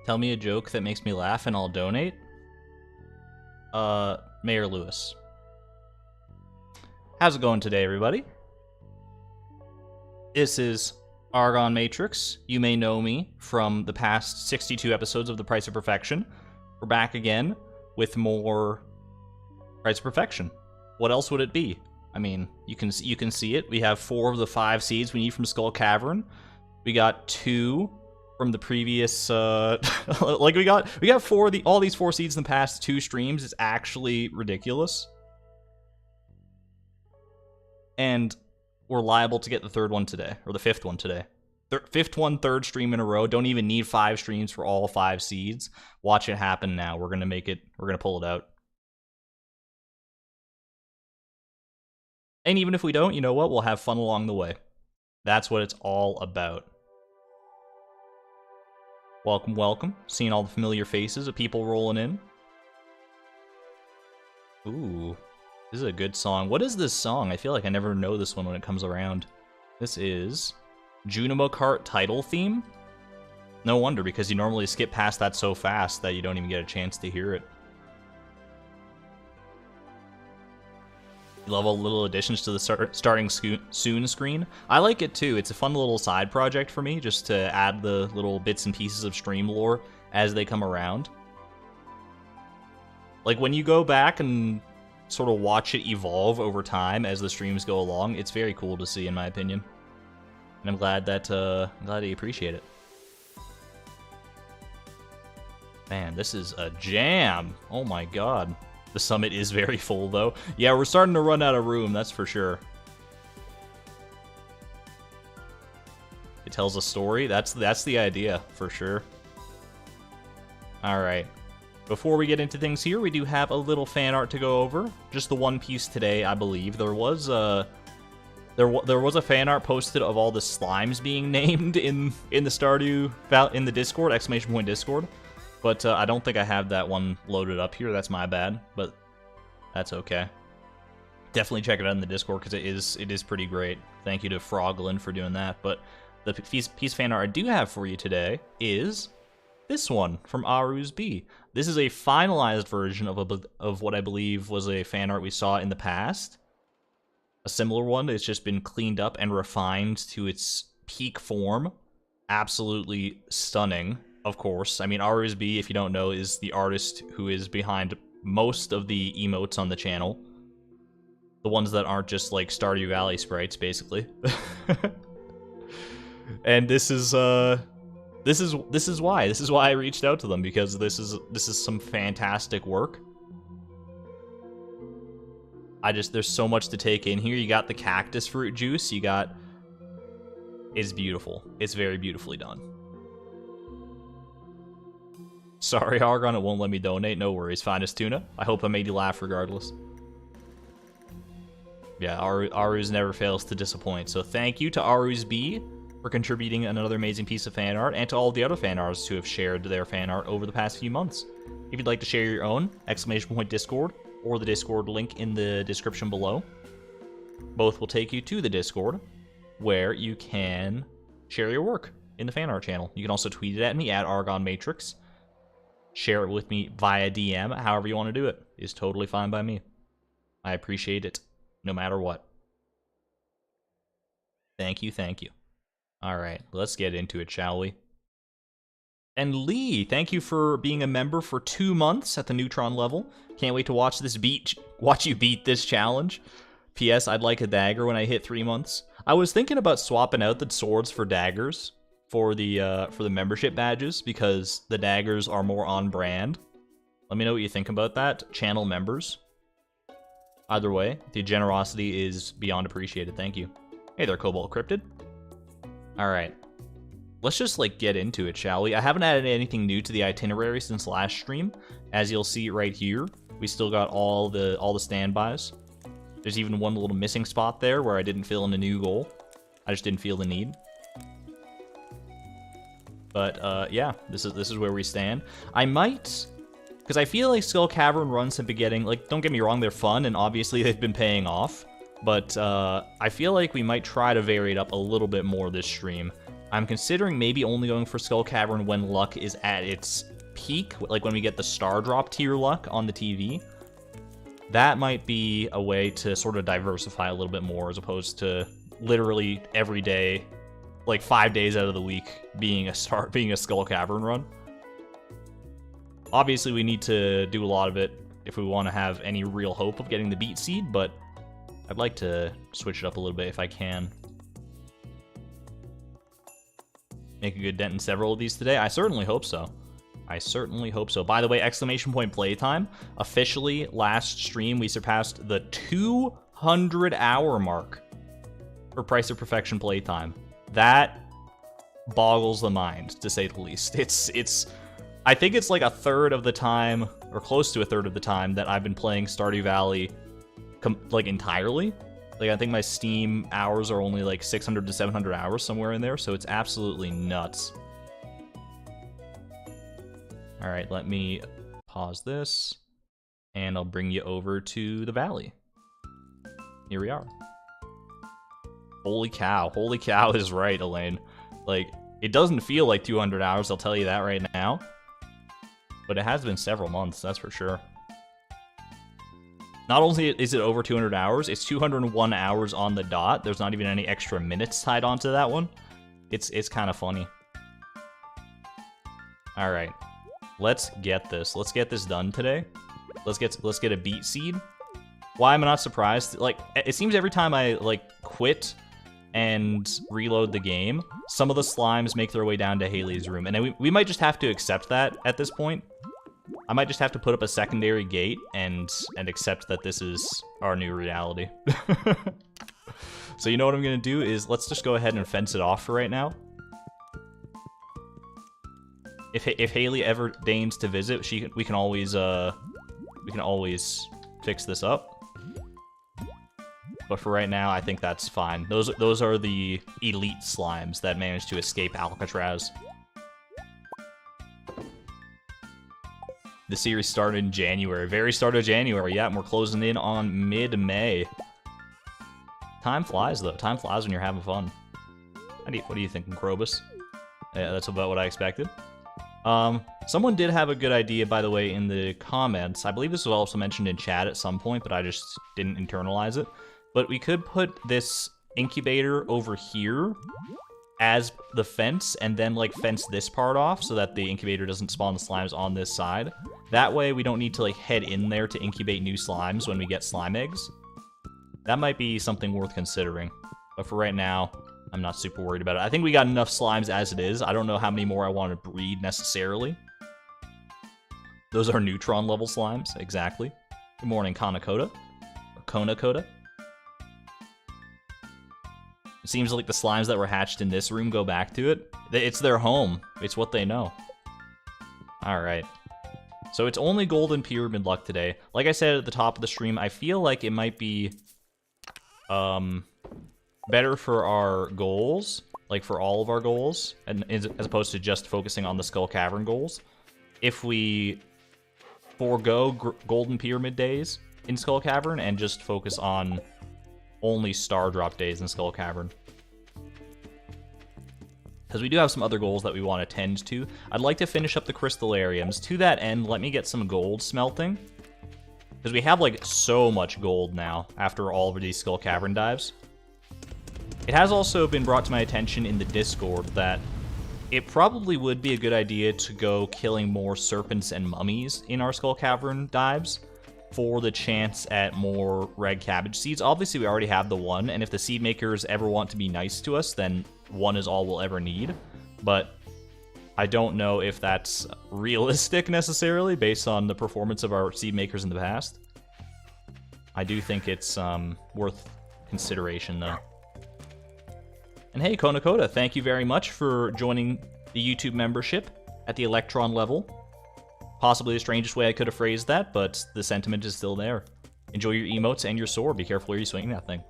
Tell me a joke that makes me laugh and I'll donate. Mayor Lewis. How's it going today, everybody? This is Argon Matrix. You may know me from the past 62 episodes of The Price of Perfection. We're back again with more Price of Perfection. What else would it be? I mean, you can see it. We have 4 of the 5 seeds we need from Skull Cavern. We got 2 from the previous like we got 4 of all these 4 seeds in the past 2 streams. It's actually ridiculous. And we're liable to get the 3rd one today, or the 5th one today. 5th one, 3rd stream in a row. Don't even need 5 streams for all 5 seeds. Watch it happen now. We're gonna make it. We're gonna pull it out. And even if we don't, you know what? We'll have fun along the way. That's what it's all about. Welcome, welcome. Seeing all the familiar faces of people rolling in. Ooh, this is a good song. What is this song? I feel like I never know this one when it comes around. This is Junimo Kart title theme. No wonder, because you normally skip past that so fast that you don't even get a chance to hear it. Love all the little additions to the starting soon screen. I like it too. It's a fun little side project for me, just to add the little bits and pieces of stream lore as they come around. Like when you go back and sort of watch it evolve over time as the streams go along, it's very cool to see, in my opinion. And I'm glad that you appreciate it. Man, this is a jam. Oh my god. The summit is very full, though. Yeah, we're starting to run out of room, that's for sure. It tells a story. That's the idea, for sure. Alright. Before we get into things here, we do have a little fan art to go over. Just the one piece today, I believe. There was a fan art posted of all the slimes being named in the Stardew Valley, in the Discord, ! Discord. But I don't think I have that one loaded up here. That's my bad, but that's okay. Definitely check it out in the Discord, because it is pretty great. Thank you to Froglin for doing that. But the piece fan art I do have for you today is this one from Aru's B. This is a finalized version of what I believe was a fan art we saw in the past. A similar one. It's just been cleaned up and refined to its peak form. Absolutely stunning. Of course. I mean, Aru's B, if you don't know, is the artist who is behind most of the emotes on the channel. The ones that aren't just like Stardew Valley sprites, basically. And this is why I reached out to them, because this is some fantastic work. There's so much to take in here. You got the cactus fruit juice. It's beautiful. It's very beautifully done. Sorry, Argon, it won't let me donate. No worries, finest tuna. I hope I made you laugh regardless. Yeah, Aru's never fails to disappoint. So thank you to Aru's B for contributing another amazing piece of fan art, and to all the other fan artists who have shared their fan art over the past few months. If you'd like to share your own, !Discord, or the Discord link in the description below. Both will take you to the Discord, where you can share your work in the fan art channel. You can also tweet it at me, at Argon Matrix. Share it with me via DM, however you want to do it. Is totally fine by me. I appreciate it, no matter what. Thank you, thank you. Alright, let's get into it, shall we? And Lee, thank you for being a member for 2 months at the Neutron level. Can't wait to watch you beat this challenge. P.S. I'd like a dagger when I hit 3 months. I was thinking about swapping out the swords for daggers for the membership badges, because the daggers are more on brand. Let me know what you think about that, channel members. Either way, the generosity is beyond appreciated. Thank you. Hey there, Cobalt Cryptid. Alright. Let's just, get into it, shall we? I haven't added anything new to the itinerary since last stream. As you'll see right here, we still got all the standbys. There's even one little missing spot there where I didn't fill in a new goal. I just didn't feel the need. But, yeah, this is where we stand. I might, because I feel like Skull Cavern runs have been getting, don't get me wrong, they're fun, and obviously they've been paying off. But, I feel like we might try to vary it up a little bit more this stream. I'm considering maybe only going for Skull Cavern when luck is at its peak, like when we get the star drop tier luck on the TV. That might be a way to sort of diversify a little bit more as opposed to literally every day, like 5 days out of the week, being a Skull Cavern run. Obviously, we need to do a lot of it if we want to have any real hope of getting the beat seed, but I'd like to switch it up a little bit if I can. Make a good dent in several of these today? I certainly hope so. I certainly hope so. By the way, exclamation point playtime. Officially, last stream, we surpassed the 200-hour mark for Price of Perfection playtime. That boggles the mind, to say the least. I think it's like a third of the time, or close to a third of the time, that I've been playing Stardew Valley, like, entirely. Like, I think my Steam hours are only like 600 to 700 hours, somewhere in there, so it's absolutely nuts. Alright, let me pause this, and I'll bring you over to the valley. Here we are. Holy cow is right, Elaine. Like, it doesn't feel like 200 hours, I'll tell you that right now. But it has been several months, that's for sure. Not only is it over 200 hours, it's 201 hours on the dot. There's not even any extra minutes tied onto that one. It's kind of funny. All right, let's get this. Let's get this done today. Let's get a beat seed. Why am I not surprised? Like, it seems every time I like quit and reload the game, some of the slimes make their way down to Haley's room, and then we might just have to accept that at this point. I might just have to put up a secondary gate and accept that this is our new reality. So you know what I'm gonna do is let's just go ahead and fence it off for right now. If Haley ever deigns to visit, we can always fix this up. But for right now, I think that's fine. Those are the elite slimes that managed to escape Alcatraz. The series started in January. Very start of January. Yeah, and we're closing in on mid-May. Time flies, though. Time flies when you're having fun. What are you thinking, Krobus? Yeah, that's about what I expected. Someone did have a good idea, by the way, in the comments. I believe this was also mentioned in chat at some point, but I just didn't internalize it. But we could put this incubator over here as the fence, and then, like, fence this part off so that the incubator doesn't spawn the slimes on this side. That way, we don't need to, like, head in there to incubate new slimes when we get slime eggs. That might be something worth considering. But for right now, I'm not super worried about it. I think we got enough slimes as it is. I don't know how many more I want to breed necessarily. Those are neutron-level slimes, exactly. Good morning, Konakota. Or Konakota. It seems like the slimes that were hatched in this room go back to it. It's their home. It's what they know. Alright. So it's only golden pyramid luck today. Like I said at the top of the stream, I feel like it might be better for our goals, like for all of our goals, and as opposed to just focusing on the Skull Cavern goals, if we forego golden pyramid days in Skull Cavern and just focus on only star drop days in Skull Cavern. Because we do have some other goals that we want to tend to. I'd like to finish up the crystallariums. To that end, let me get some gold smelting. Because we have, like, so much gold now after all of these Skull Cavern dives. It has also been brought to my attention in the Discord that it probably would be a good idea to go killing more serpents and mummies in our Skull Cavern dives for the chance at more red cabbage seeds. Obviously, we already have the one, and if the seed makers ever want to be nice to us, then one is all we'll ever need. But I don't know if that's realistic necessarily, based on the performance of our seed makers in the past. I do think it's worth consideration, though. And hey, Konakota, thank you very much for joining the YouTube membership at the Electron level. Possibly the strangest way I could have phrased that, but the sentiment is still there. Enjoy your emotes and your sword. Be careful where you swing that thing.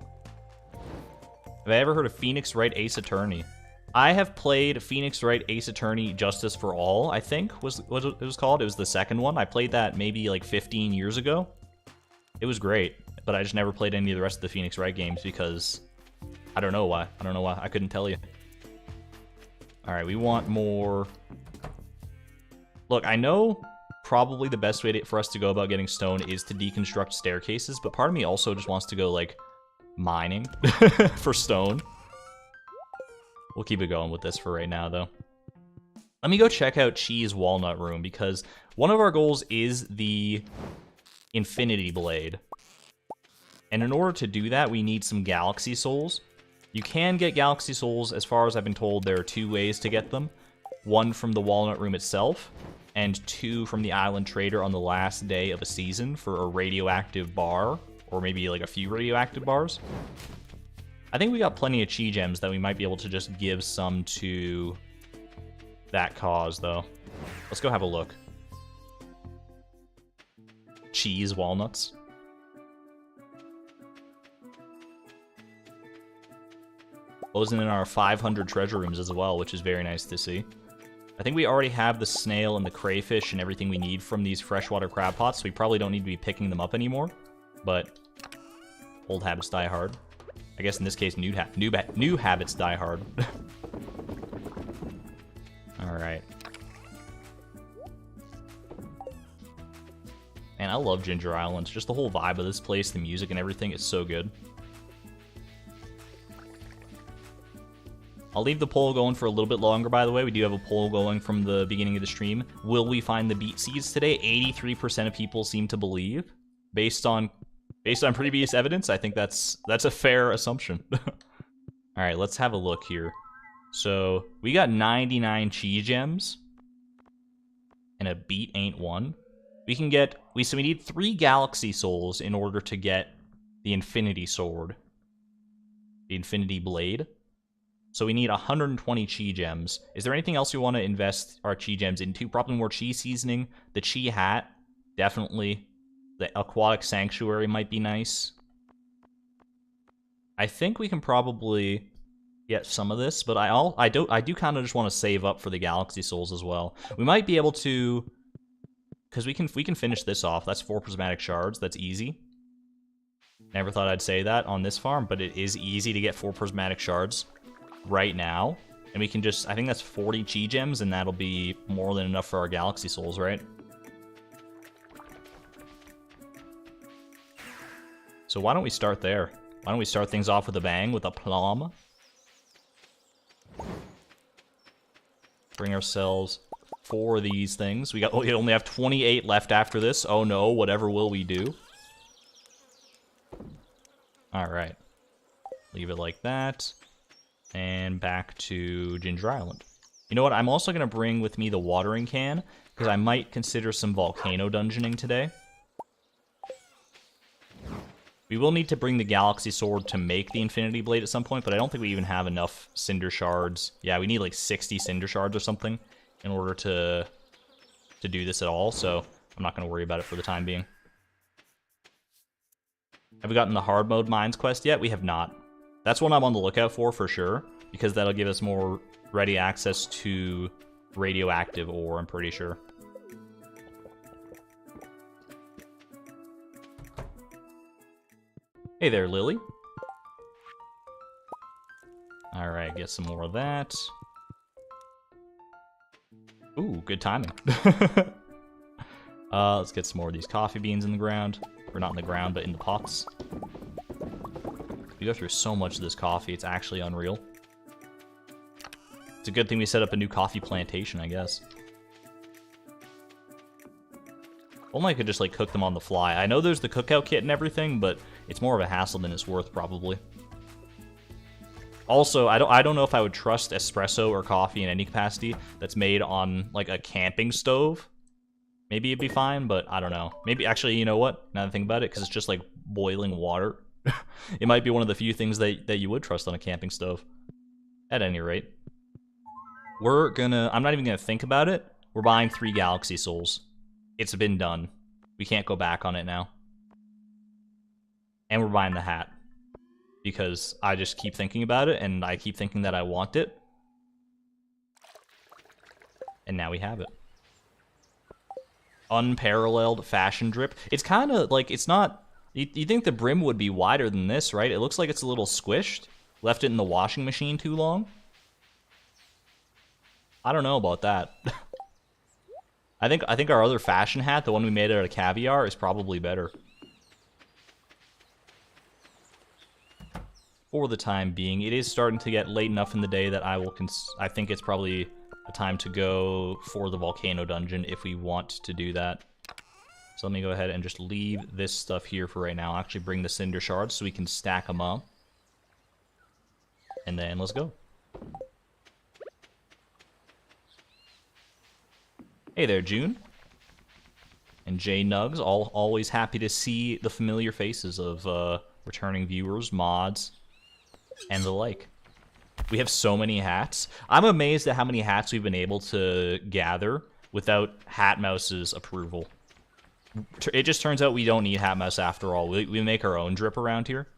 Have I ever heard of Phoenix Wright Ace Attorney? I have played Phoenix Wright Ace Attorney Justice for All, I think was what it was called. It was the second one. I played that maybe like 15 years ago. It was great, but I just never played any of the rest of the Phoenix Wright games because I don't know why. I couldn't tell you. Alright, we want more... Look, I know probably the best way for us to go about getting stone is to deconstruct staircases, but part of me also just wants to go, like, mining for stone. We'll keep it going with this for right now, though. Let me go check out Cheese Walnut Room, because one of our goals is the Infinity Blade. And in order to do that, we need some Galaxy Souls. You can get Galaxy Souls, as far as I've been told, there are 2 ways to get them. One from the Walnut Room itself, and 2 from the Island Trader on the last day of a season for a radioactive bar, or maybe like a few radioactive bars. I think we got plenty of Chi Gems that we might be able to just give some to that cause, though. Let's go have a look. Cheese walnuts. Closing in our 500 treasure rooms as well, which is very nice to see. I think we already have the snail and the crayfish and everything we need from these freshwater crab pots, so we probably don't need to be picking them up anymore. But old habits die hard. I guess in this case, new habits die hard. Alright. Man, I love Ginger Island. Just the whole vibe of this place, the music and everything is so good. I'll leave the poll going for a little bit longer, by the way. We do have a poll going from the beginning of the stream. Will we find the beet seeds today? 83% of people seem to believe. Based on previous evidence, I think that's a fair assumption. Alright, let's have a look here. So, we got 99 Chi Gems. And a beet ain't one. So we need 3 Galaxy Souls in order to get the Infinity Sword. The Infinity Blade. So we need 120 Chi Gems. Is there anything else we want to invest our Chi Gems into? Probably more Chi Seasoning. The Chi Hat, definitely. The Aquatic Sanctuary might be nice. I think we can probably get some of this, but I do kind of just want to save up for the Galaxy Souls as well. We might be able to, because we can finish this off. That's 4 Prismatic Shards. That's easy. Never thought I'd say that on this farm, but it is easy to get 4 Prismatic Shards right now. And we can just, I think that's 40 Chi Gems, and that'll be more than enough for our Galaxy Souls, right? So why don't we start there? Why don't we start things off with a bang, with a plum? Bring ourselves 4 of these things. We only have 28 left after this. Oh no, whatever will we do? Alright. Leave it like that. And back to Ginger Island. You know what? I'm also going to bring with me the watering can, because I might consider some volcano dungeoning today. We will need to bring the Galaxy Sword to make the Infinity Blade at some point, but I don't think we even have enough Cinder Shards. Yeah, we need like 60 Cinder Shards or something in order to do this at all, so I'm not going to worry about it for the time being. Have we gotten the Hard Mode Mines quest yet? We have not. That's one I'm on the lookout for sure, because that'll give us more ready access to radioactive ore, I'm pretty sure. Hey there, Lily. Alright, get some more of that. Ooh, good timing. Let's get some more of these coffee beans in the ground. Or not in the ground, but in the pots. We go through so much of this coffee, it's actually unreal. It's a good thing we set up a new coffee plantation, I guess. Only I could just, like, cook them on the fly. I know there's the cookout kit and everything, but it's more of a hassle than it's worth, probably. Also, I don't know if I would trust espresso or coffee in any capacity that's made on, like, a camping stove. Maybe it'd be fine, but I don't know. Maybe, actually, you know what? Now that I think about it, because it's just, like, boiling water. It might be one of the few things that you would trust on a camping stove. At any rate. I'm not even gonna think about it. We're buying 3 Galaxy Souls. It's been done. We can't go back on it now. And we're buying the hat. Because I just keep thinking about it, and I keep thinking that I want it. And now we have it. Unparalleled fashion drip. It's kind of like, it's not... You think the brim would be wider than this, right? It looks like it's a little squished. Left it in the washing machine too long. I don't know about that. I think our other fashion hat, the one we made out of caviar, is probably better. For the time being, it is starting to get late enough in the day that I think it's probably a time to go for the volcano dungeon if we want to do that. So let me go ahead and just leave this stuff here for right now. I'll actually bring the cinder shards so we can stack them up. And then let's go. Hey there, June. And Jay Nugs, always happy to see the familiar faces of returning viewers, mods, and the like. We have so many hats. I'm amazed at how many hats we've been able to gather without Hatmouse's approval. It just turns out we don't need Hatmouse after all. We make our own drip around here.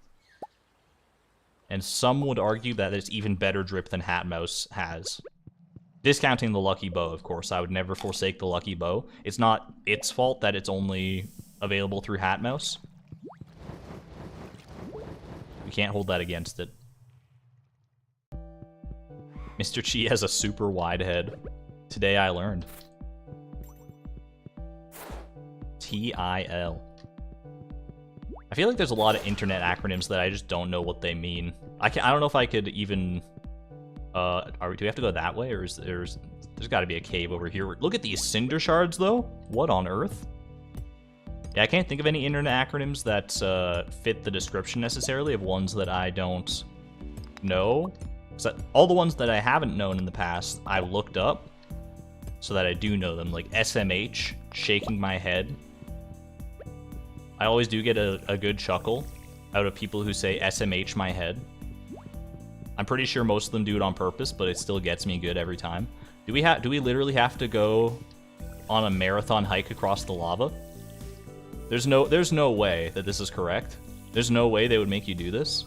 And some would argue that it's even better drip than Hatmouse has. Discounting the Lucky Bow, of course. I would never forsake the Lucky Bow. It's not its fault that it's only available through Hatmouse. We can't hold that against it. Mr. Chi has a super wide head. Today I learned. TIL. I feel like there's a lot of internet acronyms that I just don't know what they mean. I don't know if I could even... do we have to go that way, or there's got to be a cave over here? Look at these cinder shards, though. What on earth? Yeah, I can't think of any internet acronyms that fit the description necessarily of ones that I don't know. So all the ones that I haven't known in the past, I looked up so that I do know them, like SMH, shaking my head. I always do get a good chuckle out of people who say SMH my head. I'm pretty sure most of them do it on purpose, but it still gets me good every time. Do we literally have to go on a marathon hike across the lava? There's no way that this is correct. There's no way they would make you do this.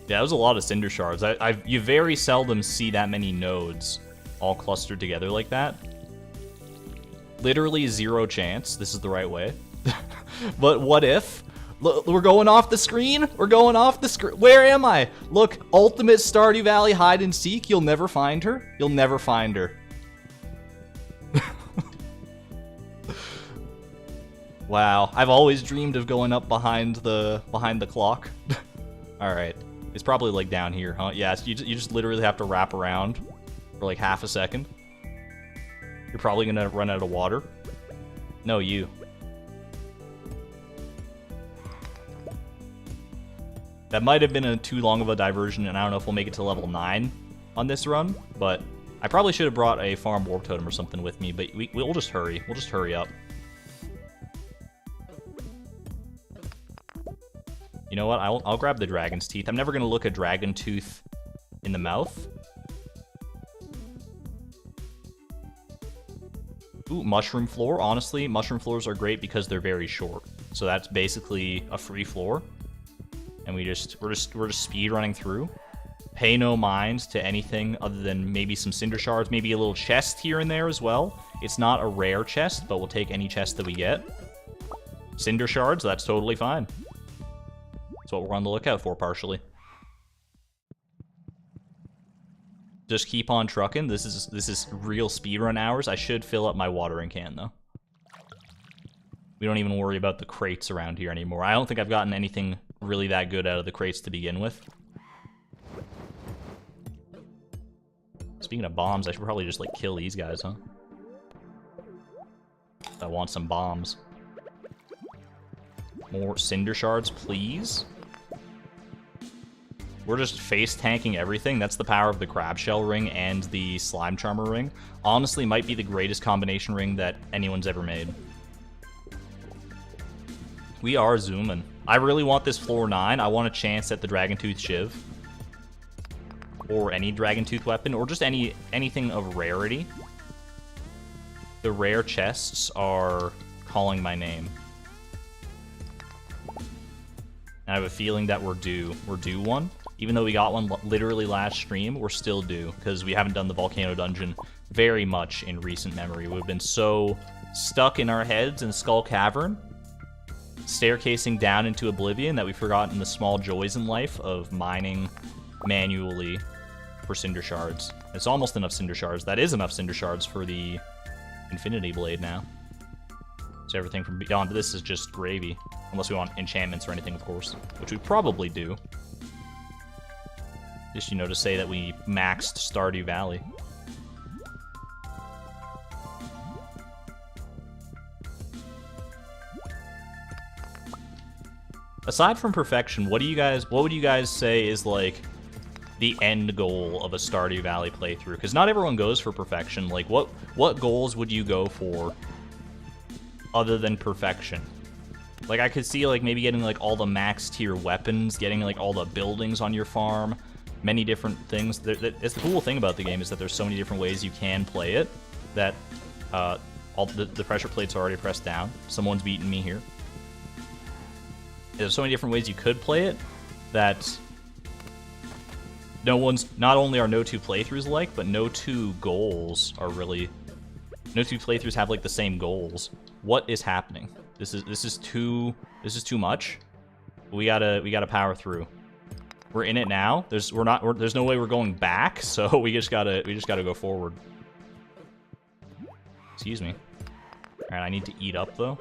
Yeah, that was a lot of cinder shards. You very seldom see that many nodes all clustered together like that. Literally zero chance this is the right way. But what if? Look, we're going off the screen? We're going off the screen. Where am I? Look, ultimate Stardew Valley hide and seek. You'll never find her. You'll never find her. Wow, I've always dreamed of going up behind the clock. All right. It's probably like down here, huh? Yeah, you just literally have to wrap around for like half a second. You're probably gonna run out of water. No, you. That might have been too long of a diversion, and I don't know if we'll make it to level 9 on this run, but I probably should have brought a farm warp totem or something with me, but we'll just hurry. We'll just hurry up. You know what? I'll grab the dragon's teeth. I'm never going to look a dragon tooth in the mouth. Ooh, mushroom floor. Honestly, mushroom floors are great because they're very short. So that's basically a free floor. And we're just speed running through. Pay no mind to anything other than maybe some cinder shards, maybe a little chest here and there as well. It's not a rare chest, but we'll take any chest that we get. Cinder shards, that's totally fine. That's what we're on the lookout for, partially. Just keep on trucking. This is real speedrun hours. I should fill up my watering can, though. We don't even worry about the crates around here anymore. I don't think I've gotten anything really that good out of the crates to begin with. Speaking of bombs, I should probably just, like, kill these guys, huh? I want some bombs. More cinder shards, please. We're just face tanking everything. That's the power of the crab shell ring and the slime charmer ring. Honestly, might be the greatest combination ring that anyone's ever made. We are zooming. I really want this floor 9. I want a chance at the Dragon Tooth Shiv. Or any Dragon Tooth weapon, or just anything of rarity. The rare chests are calling my name. And I have a feeling that we're due. We're due one. Even though we got one literally last stream, we're still due, because we haven't done the Volcano Dungeon very much in recent memory. We've been so stuck in our heads in Skull Cavern staircasing down into oblivion that we've forgotten the small joys in life of mining manually for cinder shards. It's almost enough cinder shards. That is enough cinder shards for the infinity blade now. So everything from beyond this is just gravy. Unless we want enchantments or anything, of course. Which we probably do. Just, you know, to say that we maxed Stardew Valley. Aside from perfection, what would you guys say is, like, the end goal of a Stardew Valley playthrough? Because not everyone goes for perfection. Like, what goals would you go for other than perfection? Like, I could see, like, maybe getting, like, all the max tier weapons, getting, like, all the buildings on your farm, many different things. It's the cool thing about the game is that there's so many different ways you can play it that all the pressure plates are already pressed down. Someone's beating me here. There's so many different ways you could play it that not only are no two playthroughs alike, but no two goals are really, no two playthroughs have like the same goals. What is happening? This is too much. We gotta power through. We're in it now. There's no way we're going back, so we just gotta go forward. Excuse me. Alright, I need to eat up though.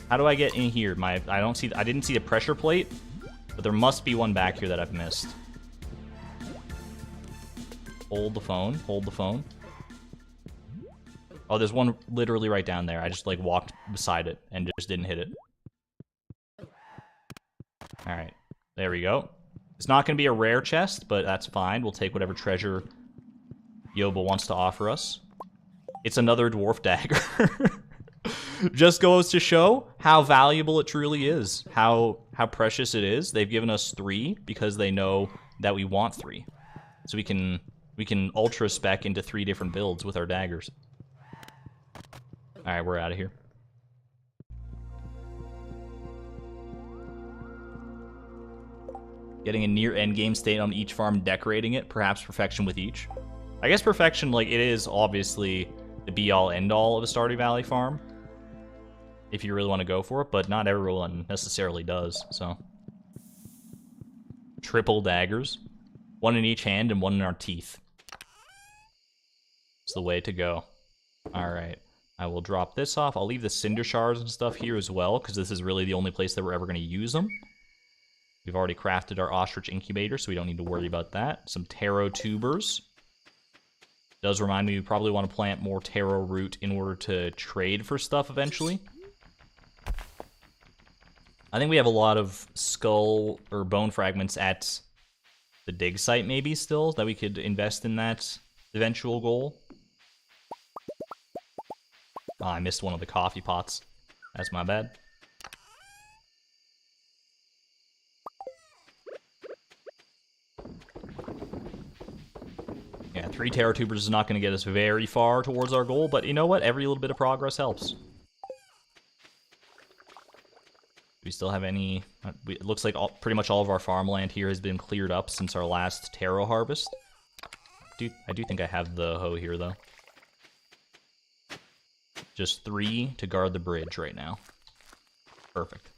How do I get in here? I didn't see the pressure plate, but there must be one back here that I've missed. Hold the phone. Hold the phone. Oh, there's one literally right down there. I just, like, walked beside it and just didn't hit it. Alright. There we go. It's not going to be a rare chest, but that's fine. We'll take whatever treasure Yoba wants to offer us. It's another dwarf dagger. Just goes to show how valuable it truly is. How precious it is. They've given us 3 because they know that we want 3. So we can ultra spec into 3 different builds with our daggers. Alright, we're out of here. Getting a near endgame state on each farm, decorating it, perhaps perfection with each. I guess perfection, like, it is obviously the be-all, end-all of a Stardew Valley farm, if you really want to go for it, but not everyone necessarily does, so. Triple daggers. 1 in each hand and 1 in our teeth. It's the way to go. Alright. I will drop this off. I'll leave the cinder shards and stuff here as well, because this is really the only place that we're ever going to use them. We've already crafted our ostrich incubator, so we don't need to worry about that. Some taro tubers. Does remind me we probably want to plant more taro root in order to trade for stuff eventually. I think we have a lot of skull or bone fragments at the dig site maybe still, that we could invest in that eventual goal. Oh, I missed one of the coffee pots. That's my bad. Yeah, 3 taro tubers is not going to get us very far towards our goal, but you know what? Every little bit of progress helps. We still have any... It looks like pretty much all of our farmland here has been cleared up since our last taro harvest. I do think I have the hoe here, though. Just 3 to guard the bridge right now. Perfect.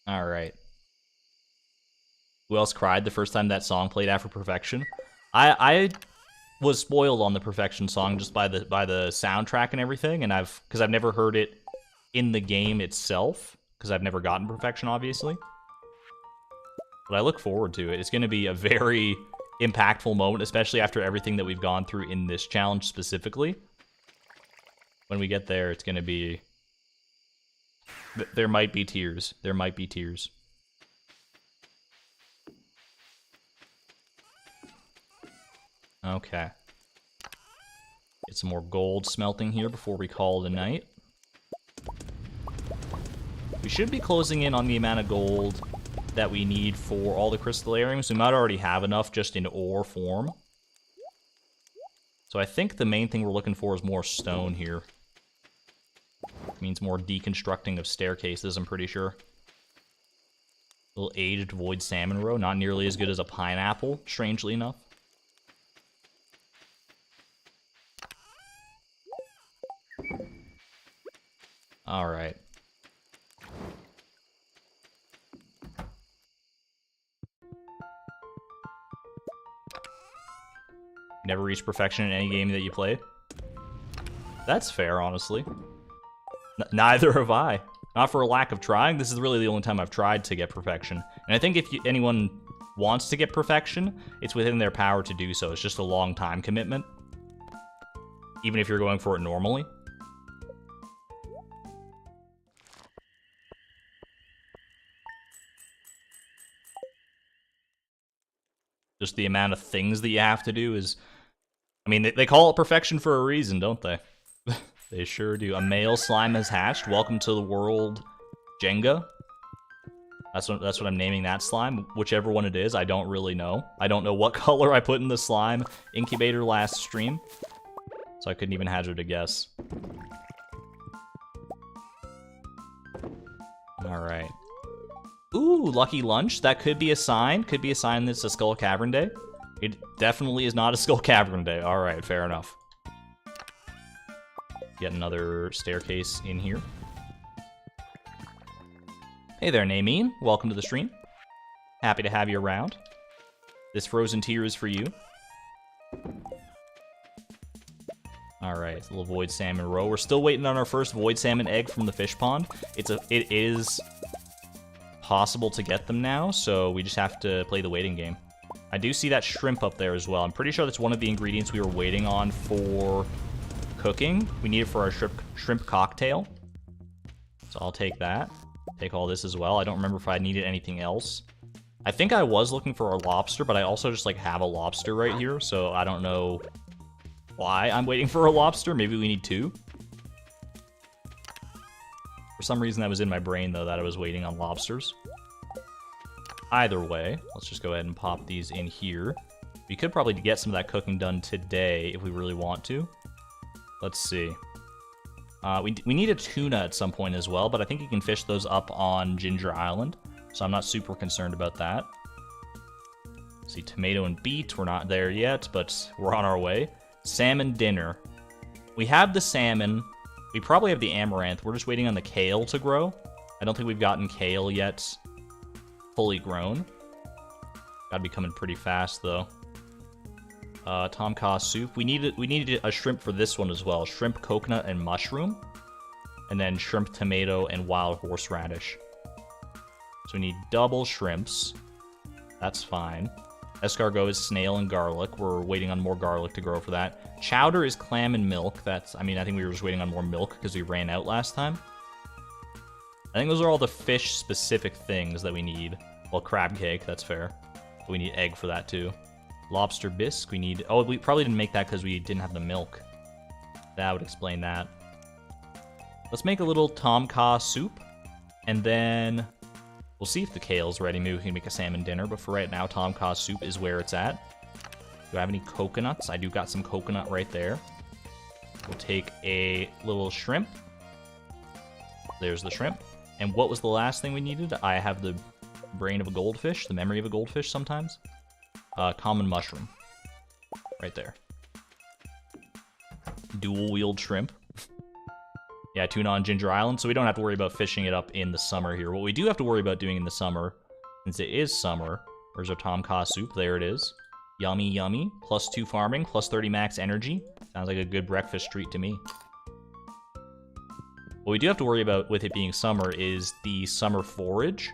Alright. Who else cried the first time that song played after Perfection? I was spoiled on the Perfection song just by the soundtrack and everything, and because I've never heard it in the game itself, because I've never gotten Perfection, obviously. But I look forward to it. It's going to be a very impactful moment, especially after everything that we've gone through in this challenge specifically. When we get there, it's going to be... There might be tears. There might be tears. Okay. Get some more gold smelting here before we call it a night. We should be closing in on the amount of gold that we need for all the crystal earrings. We might already have enough just in ore form. So I think the main thing we're looking for is more stone here. It means more deconstructing of staircases, I'm pretty sure. A little aged void salmon roe, not nearly as good as a pineapple, strangely enough. Alright. Never reached perfection in any game that you played? That's fair, honestly. Neither have I. Not for a lack of trying. This is really the only time I've tried to get perfection. And I think if anyone wants to get perfection, it's within their power to do so. It's just a long time commitment. Even if you're going for it normally. Just the amount of things that you have to do is... I mean, they call it perfection for a reason, don't they? They sure do. A male slime has hatched. Welcome to the world, Jenga. That's what I'm naming that slime. Whichever one it is, I don't really know. I don't know what color I put in the slime incubator last stream. So I couldn't even hazard a guess. Alright. Ooh, lucky lunch. That could be a sign. Could be a sign that it's a Skull Cavern Day. It definitely is not a Skull Cavern Day. Alright, fair enough. Yet another staircase in here. Hey there, Nameen. Welcome to the stream. Happy to have you around. This frozen tear is for you. Alright, a little void salmon roe. We're still waiting on our first void salmon egg from the fish pond. It is possible to get them now, so we just have to play the waiting game. I do see that shrimp up there as well. I'm pretty sure that's one of the ingredients we were waiting on for cooking. We need it for our shrimp cocktail. So I'll take that. Take all this as well. I don't remember if I needed anything else. I think I was looking for a lobster, but I also just like have a lobster right here, so I don't know why I'm waiting for a lobster. Maybe we need two. For some reason that was in my brain though, that I was waiting on lobsters. Either way, let's just go ahead and pop these in here. We could probably get some of that cooking done today if we really want to. Let's see. We need a tuna at some point as well, but I think you can fish those up on Ginger Island, so I'm not super concerned about that. See, tomato and beet, we're not there yet, but we're on our way. Salmon dinner. We have the salmon. We probably have the amaranth. We're just waiting on the kale to grow. I don't think we've gotten kale yet fully grown. Gotta be coming pretty fast, though. Tomka Soup. We needed a shrimp for this one as well. Shrimp, coconut, and mushroom. And then shrimp, tomato, and wild horseradish. So we need double shrimps. That's fine. Escargot is snail and garlic. We're waiting on more garlic to grow for that. Chowder is clam and milk. I think we were just waiting on more milk because we ran out last time. I think those are all the fish-specific things that we need. Well, crab cake, that's fair. But we need egg for that, too. Lobster bisque, we need... Oh, we probably didn't make that because we didn't have the milk. That would explain that. Let's make a little Tomka soup. And then... we'll see if the kale's ready. Maybe we can make a salmon dinner. But for right now, Tomka soup is where it's at. Do I have any coconuts? I do got some coconut right there. We'll take a little shrimp. There's the shrimp. And what was the last thing we needed? I have the brain of a goldfish. The memory of a goldfish sometimes. Common mushroom. Right there. Dual-wheeled shrimp. Yeah, tuna on Ginger Island, so we don't have to worry about fishing it up in the summer here. What we do have to worry about doing in the summer, since it is summer, where's our Tomka soup? There it is. Yummy, yummy. +2 farming, +30 max energy. Sounds like a good breakfast treat to me. What we do have to worry about with it being summer is the summer forage.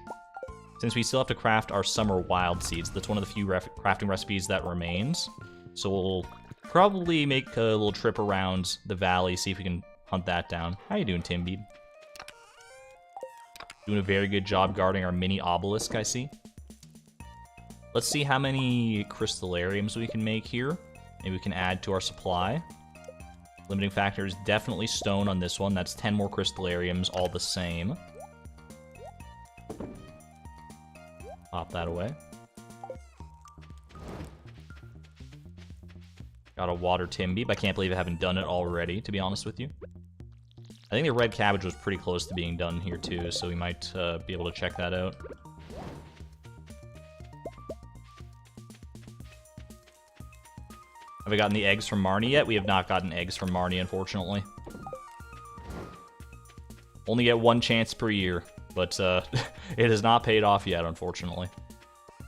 Since we still have to craft our summer wild seeds, that's one of the few crafting recipes that remains. So we'll probably make a little trip around the valley, see if we can hunt that down. How you doing, Timbeed? Doing a very good job guarding our mini obelisk, I see. Let's see how many crystallariums we can make here. Maybe we can add to our supply. Limiting factor is definitely stone on this one. That's 10 more crystallariums, all the same. Pop that away. Got a water Timbeeb. I can't believe I haven't done it already, to be honest with you. I think the red cabbage was pretty close to being done here too, so we might be able to check that out. Have we gotten the eggs from Marnie yet? We have not gotten eggs from Marnie, unfortunately. Only get one chance per year, but it has not paid off yet, unfortunately.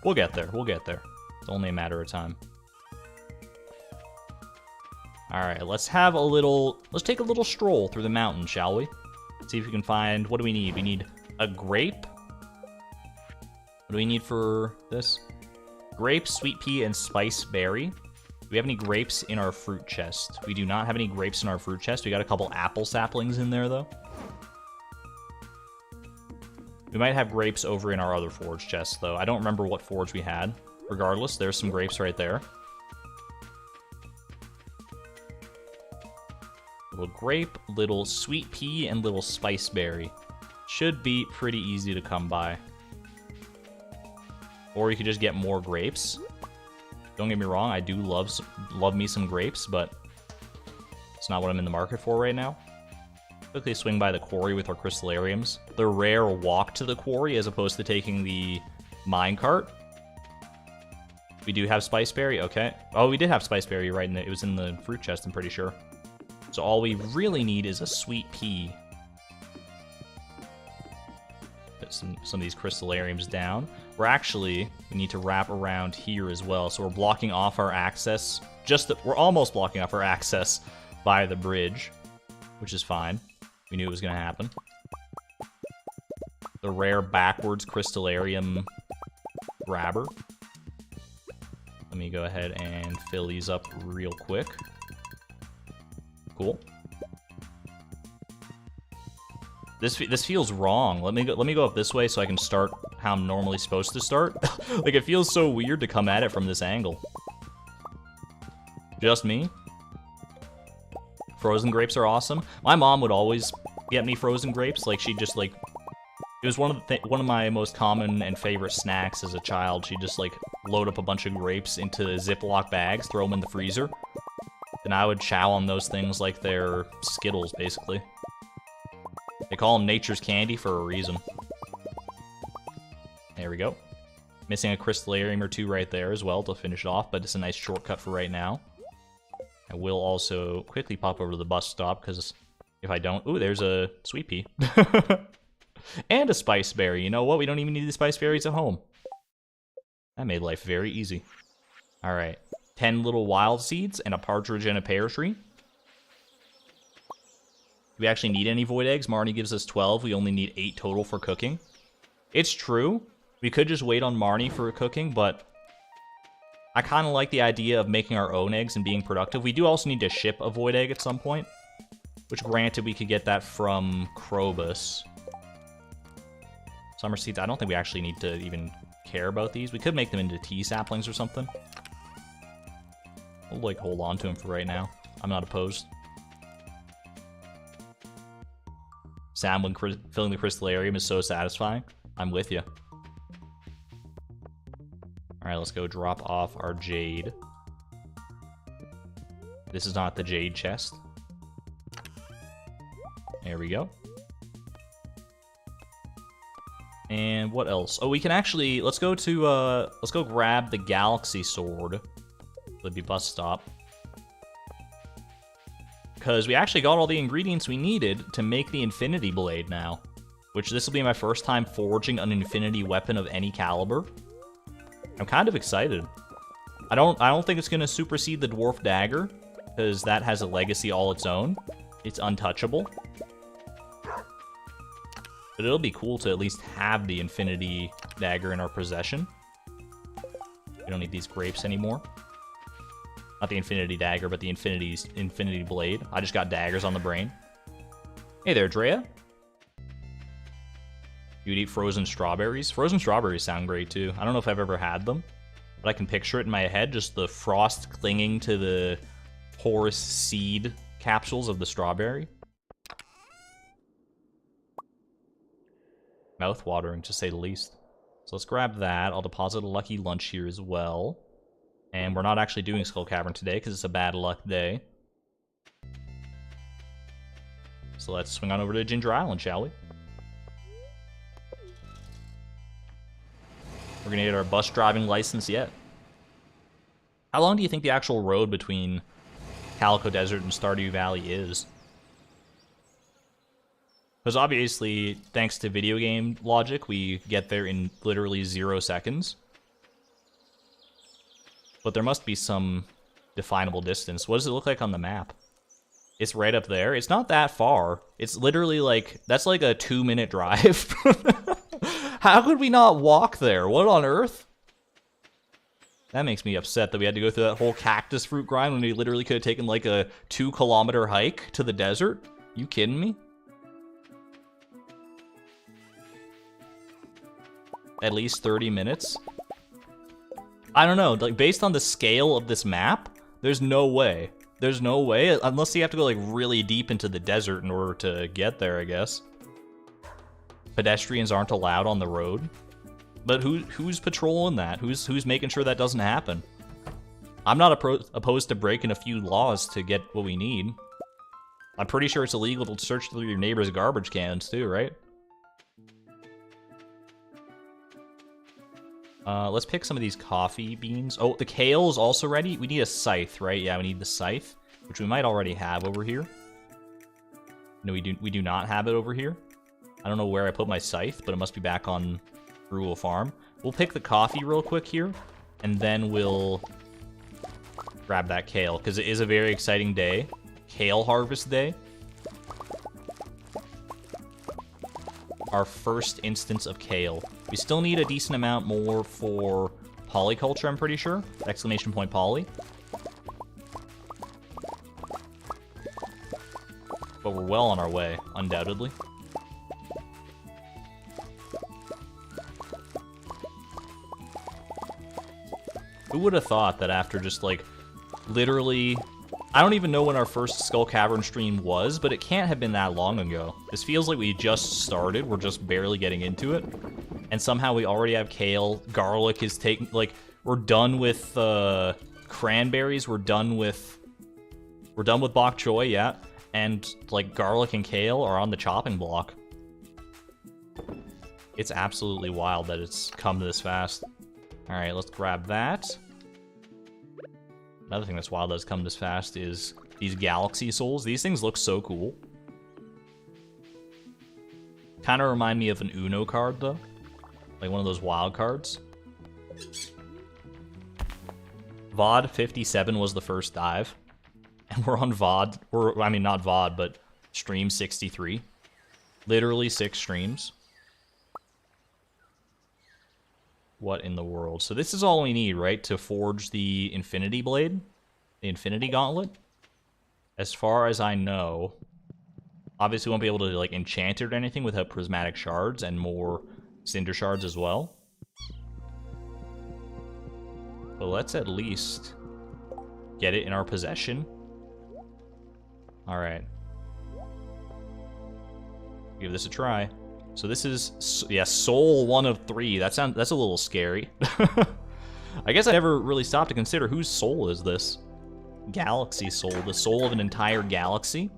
We'll get there. We'll get there. It's only a matter of time. Alright, let's take a little stroll through the mountain, shall we? See if we can find, what do we need? We need a grape. What do we need for this? Grape, sweet pea, and spice berry. Do we have any grapes in our fruit chest? We do not have any grapes in our fruit chest. We got a couple apple saplings in there, though. We might have grapes over in our other forage chest, though. I don't remember what forage we had. Regardless, there's some grapes right there. Little grape, little sweet pea, and little spice berry. Should be pretty easy to come by. Or you could just get more grapes. Don't get me wrong, I do love me some grapes, but it's not what I'm in the market for right now. Quickly swing by the quarry with our crystallariums. The rare walk to the quarry as opposed to taking the minecart. We do have spiceberry, okay. Oh, we did have spiceberry right in it was in the fruit chest, I'm pretty sure. So all we really need is a sweet pea. Put some of these crystallariums down. We need to wrap around here as well. So we're blocking off our access. We're almost blocking off our access by the bridge, which is fine. We knew it was going to happen. The rare backwards crystallarium grabber. Let me go ahead and fill these up real quick. Cool. This feels wrong. Let me go up this way so I can start how I'm normally supposed to start. Like, it feels so weird to come at it from this angle. Just me? Frozen grapes are awesome. My mom would always get me frozen grapes. Like, she just, like... It was one of my most common and favorite snacks as a child. She'd just, like, load up a bunch of grapes into Ziploc bags, throw them in the freezer. And I would chow on those things like they're Skittles, basically. They call them nature's candy for a reason. There we go. Missing a crystallarium or two right there as well to finish it off, but it's a nice shortcut for right now. I will also quickly pop over to the bus stop, because if I don't... Ooh, there's a sweet pea. And a spice berry. You know what? We don't even need the spice berries at home. That made life very easy. Alright. 10 little wild seeds and a partridge and a pear tree. Do we actually need any void eggs? Marnie gives us 12. We only need 8 total for cooking. It's true. We could just wait on Marnie for cooking, but I kind of like the idea of making our own eggs and being productive. We do also need to ship a void egg at some point, which granted we could get that from Krobus. Summer seeds, I don't think we actually need to even care about these. We could make them into tea saplings or something. We'll, like, hold on to them for right now. I'm not opposed. Sound when filling the crystallarium is so satisfying. I'm with you. Alright, let's go drop off our jade. This is not the jade chest. There we go. And what else? Oh, we can actually... Let's go grab the galaxy sword. Would be bus stop. Because we actually got all the ingredients we needed to make the infinity blade now. Which this will be my first time forging an infinity weapon of any caliber. I'm kind of excited. I don't think it's gonna supersede the dwarf dagger, because that has a legacy all its own. It's untouchable. But it'll be cool to at least have the infinity dagger in our possession. We don't need these grapes anymore. Not the infinity dagger, but the infinity blade. I just got daggers on the brain. Hey there, Drea. You'd eat frozen strawberries? Frozen strawberries sound great, too. I don't know if I've ever had them, but I can picture it in my head, just the frost clinging to the porous seed capsules of the strawberry. Mouth-watering, to say the least. So let's grab that. I'll deposit a lucky lunch here as well. And we're not actually doing Skull Cavern today, because it's a bad luck day. So let's swing on over to Ginger Island, shall we? We're gonna get our bus driving license yet. How long do you think the actual road between Calico Desert and Stardew Valley is? Because obviously, thanks to video game logic, we get there in literally 0 seconds. But there must be some definable distance. What does it look like on the map? It's right up there. It's not that far. It's literally like, that's like a 2-minute drive. How could we not walk there? What on earth? That makes me upset that we had to go through that whole cactus fruit grind when we literally could have taken like a 2-kilometer hike to the desert. You kidding me? At least 30 minutes? I don't know, like based on the scale of this map, there's no way. There's no way, unless you have to go like really deep into the desert in order to get there, I guess. Pedestrians aren't allowed on the road. But who's patrolling that? Who's making sure that doesn't happen? I'm not opposed to breaking a few laws to get what we need. I'm pretty sure it's illegal to search through your neighbor's garbage cans too, right? Let's pick some of these coffee beans. Oh, the kale is also ready. We need a scythe, right? Yeah, we need the scythe, which we might already have over here. No, we do not have it over here. I don't know where I put my scythe, but it must be back on Rural Farm. We'll pick the coffee real quick here, and then we'll grab that kale, because it is a very exciting day. Kale Harvest Day. Our first instance of kale. We still need a decent amount more for polyculture, I'm pretty sure. Exclamation point poly. But we're well on our way, undoubtedly. Who would have thought that after just, like, literally... I don't even know when our first Skull Cavern stream was, but it can't have been that long ago. This feels like we just started, we're just barely getting into it. And somehow we already have kale, garlic is taking, like, we're done with, cranberries, we're done with bok choy, yeah. And, like, garlic and kale are on the chopping block. It's absolutely wild that it's come this fast. Alright, let's grab that. Another thing that's wild that's come this fast is these galaxy souls. These things look so cool. Kind of remind me of an Uno card, though. Like one of those wild cards. VOD 57 was the first dive. And we're on VOD. I mean, not VOD, but stream 63. Literally 6 streams. What in the world? So this is all we need, right, to forge the Infinity Blade? The Infinity Gauntlet? As far as I know. Obviously we won't be able to, like, enchant it or anything without prismatic shards and more cinder shards as well. But let's at least get it in our possession. Alright. Give this a try. So this is, yeah, soul 1 of 3. That's a little scary. I guess I never really stopped to consider whose soul is this? Galaxy soul, the soul of an entire galaxy?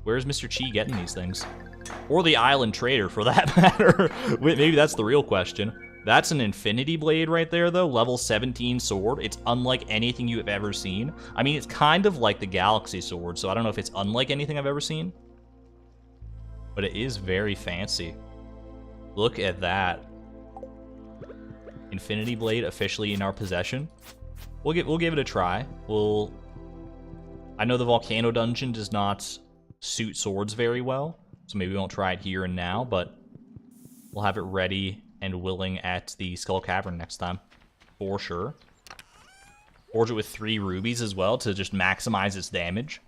Where's Mr. Chi getting these things? Or the island trader, for that matter. Maybe that's the real question. That's an Infinity Blade right there, though. Level 17 sword. It's unlike anything you have ever seen. I mean, it's kind of like the Galaxy Sword, so I don't know if it's unlike anything I've ever seen. But it is very fancy. Look at that. Infinity Blade officially in our possession. We'll give it a try. I know the Volcano Dungeon does not suit swords very well, so maybe we won't try it here and now, but we'll have it ready and willing at the Skull Cavern next time. For sure. Forge it with 3 rubies as well to just maximize its damage.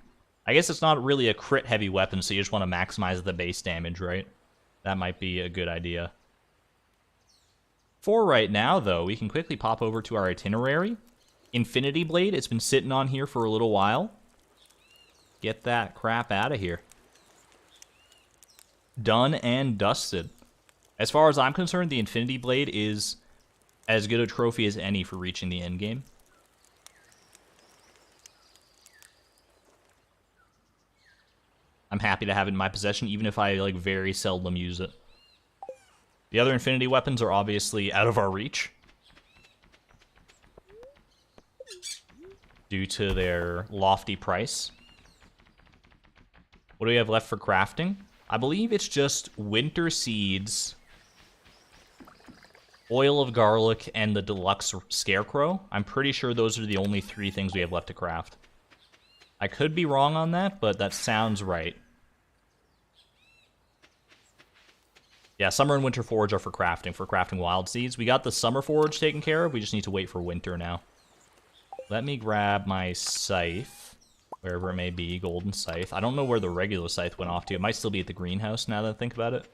I guess it's not really a crit-heavy weapon, so you just want to maximize the base damage, right? That might be a good idea. For right now, though, we can quickly pop over to our itinerary. Infinity Blade, it's been sitting on here for a little while. Get that crap out of here. Done and dusted. As far as I'm concerned, the Infinity Blade is as good a trophy as any for reaching the endgame. I'm happy to have it in my possession, even if I, like, very seldom use it. The other Infinity weapons are obviously out of our reach. Due to their lofty price. What do we have left for crafting? I believe it's just winter seeds, oil of garlic, and the deluxe scarecrow. I'm pretty sure those are the only 3 things we have left to craft. I could be wrong on that, but that sounds right. Yeah, summer and winter forage are for crafting wild seeds. We got the summer forage taken care of. We just need to wait for winter now. Let me grab my scythe, wherever it may be, golden scythe. I don't know where the regular scythe went off to. It might still be at the greenhouse now that I think about it.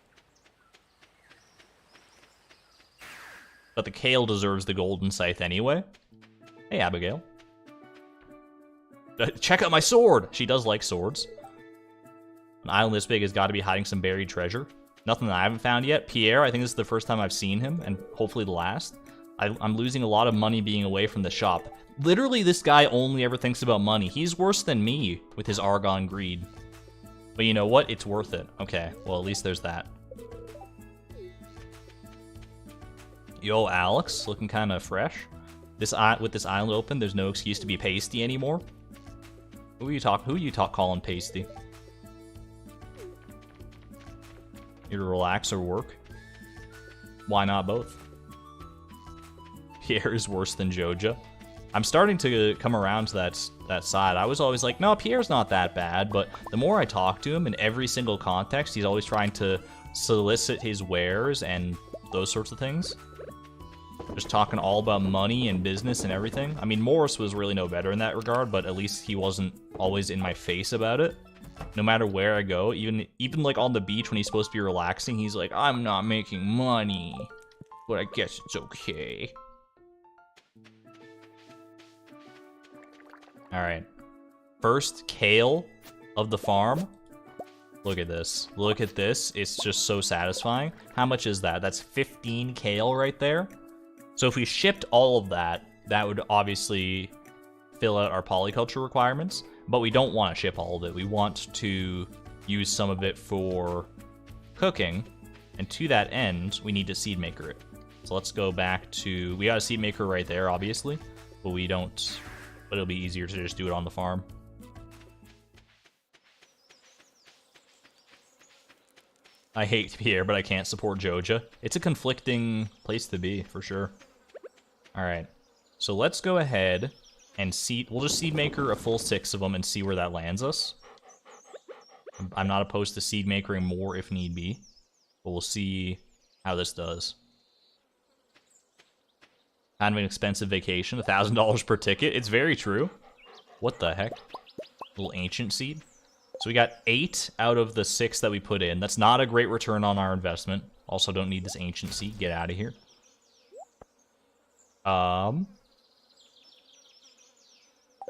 But the kale deserves the golden scythe anyway. Hey, Abigail. Check out my sword! She does like swords. An island this big has got to be hiding some buried treasure. Nothing that I haven't found yet. Pierre, I think this is the first time I've seen him, and hopefully the last. I'm losing a lot of money being away from the shop. Literally, this guy only ever thinks about money. He's worse than me with his Argon greed. But you know what? It's worth it. Okay, well, at least there's that. Yo, Alex, looking kind of fresh. With this island open, there's no excuse to be pasty anymore. Who you talk calling pasty? You to relax or work? Why not both? Pierre is worse than Joja. I'm starting to come around to that side. I was always like, no, Pierre's not that bad, but the more I talk to him in every single context, he's always trying to solicit his wares and those sorts of things. Just talking all about money and business and everything. I mean, Morris was really no better in that regard, but at least he wasn't always in my face about it. No matter where I go, even like on the beach when he's supposed to be relaxing, he's like, I'm not making money, but I guess it's okay. Alright. First kale of the farm. Look at this. Look at this. It's just so satisfying. How much is that? That's 15 kale right there. So if we shipped all of that, that would obviously fill out our polyculture requirements. But we don't want to ship all of it. We want to use some of it for cooking. And to that end, we need to seed maker it. So let's go back to... We got a seed maker right there, obviously. But we don't... But it'll be easier to just do it on the farm. I hate Pierre, but I can't support Joja. It's a conflicting place to be, for sure. Alright. So let's go ahead and seed... We'll just seed maker a full 6 of them and see where that lands us. I'm not opposed to seed makering more if need be. But we'll see how this does. Kind of an expensive vacation, $1,000 per ticket. It's very true. What the heck? Little ancient seed. So we got 8 out of the 6 that we put in. That's not a great return on our investment. Also don't need this ancient seed. Get out of here. I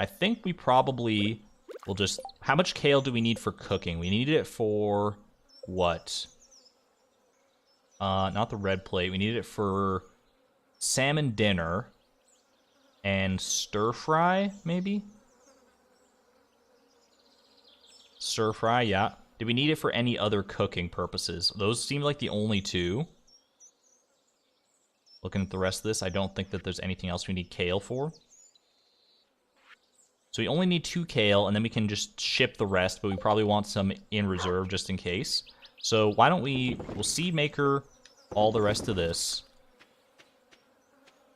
think we probably will just... How much kale do we need for cooking? We need it for... What? Not the red plate. We need it for... salmon dinner and stir fry, maybe? Stir fry, yeah. Do we need it for any other cooking purposes? Those seem like the only 2. Looking at the rest of this, I don't think that there's anything else we need kale for. So we only need 2 kale, and then we can just ship the rest, but we probably want some in reserve just in case. So why don't we'll seed maker all the rest of this.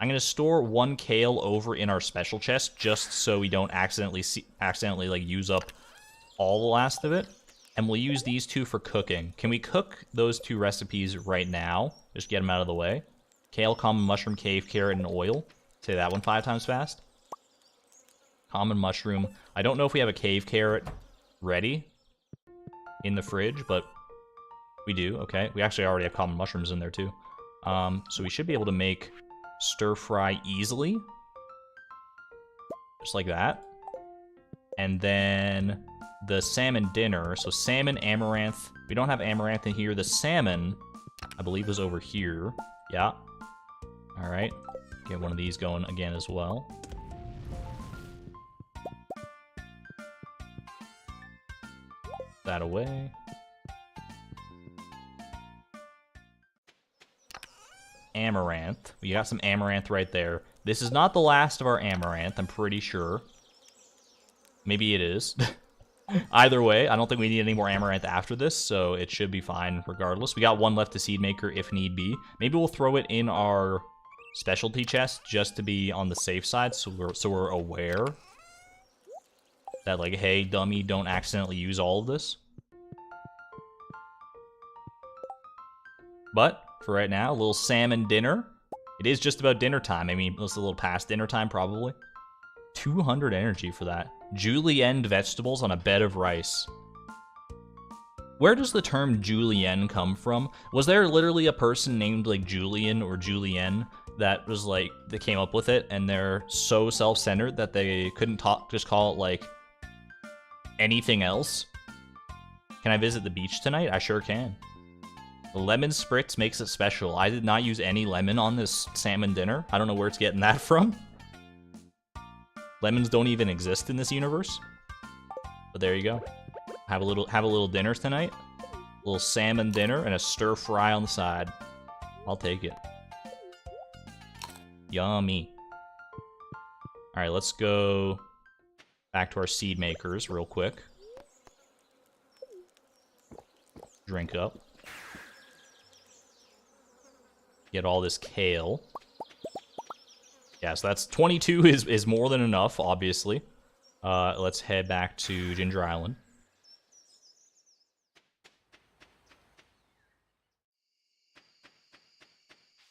I'm going to store 1 kale over in our special chest just so we don't accidentally like use up all the last of it. And we'll use these 2 for cooking. Can we cook those 2 recipes right now? Just get them out of the way. Kale, common mushroom, cave carrot, and oil. Say that one 5 times fast. Common mushroom. I don't know if we have a cave carrot ready in the fridge, but we do. Okay. We actually already have common mushrooms in there too. So we should be able to make... stir fry easily. Just like that. And then the salmon dinner. So salmon, amaranth. We don't have amaranth in here. The salmon, I believe, was over here. Yeah. Alright. Get one of these going again as well. That away. Amaranth. We got some amaranth right there. This is not the last of our amaranth, I'm pretty sure. Maybe it is. Either way, I don't think we need any more amaranth after this, so it should be fine regardless. We got one left to seed maker if need be. Maybe we'll throw it in our specialty chest just to be on the safe side, so we're aware that, like, hey, dummy, don't accidentally use all of this. But for right now, a little salmon dinner. It is just about dinner time. I mean, it's a little past dinner time, probably. 200 energy for that. Julienne vegetables on a bed of rice. Where does the term julienne come from? Was there literally a person named, like, Julian or Julienne that was, like, they came up with it, and they're so self-centered that they couldn't just call it, like, anything else? Can I visit the beach tonight? I sure can. The lemon spritz makes it special. I did not use any lemon on this salmon dinner. I don't know where it's getting that from. Lemons don't even exist in this universe. But there you go. Have a little dinner tonight. A little salmon dinner and a stir fry on the side. I'll take it. Yummy. All right, let's go back to our seed makers real quick. Drink up. Get all this kale. Yeah, so that's 22 is more than enough, obviously. Let's head back to Ginger Island.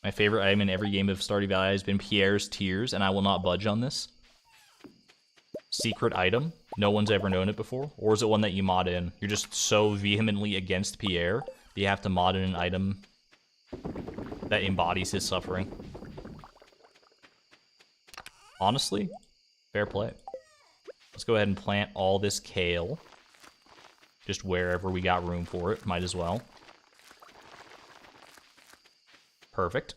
My favorite item in every game of Stardew Valley has been Pierre's Tears, and I will not budge on this. Secret item. No one's ever known it before. Or is it one that you mod in? You're just so vehemently against Pierre that you have to mod in an item that embodies his suffering. Honestly, fair play. Let's go ahead and plant all this kale. Just wherever we got room for it, might as well. Perfect.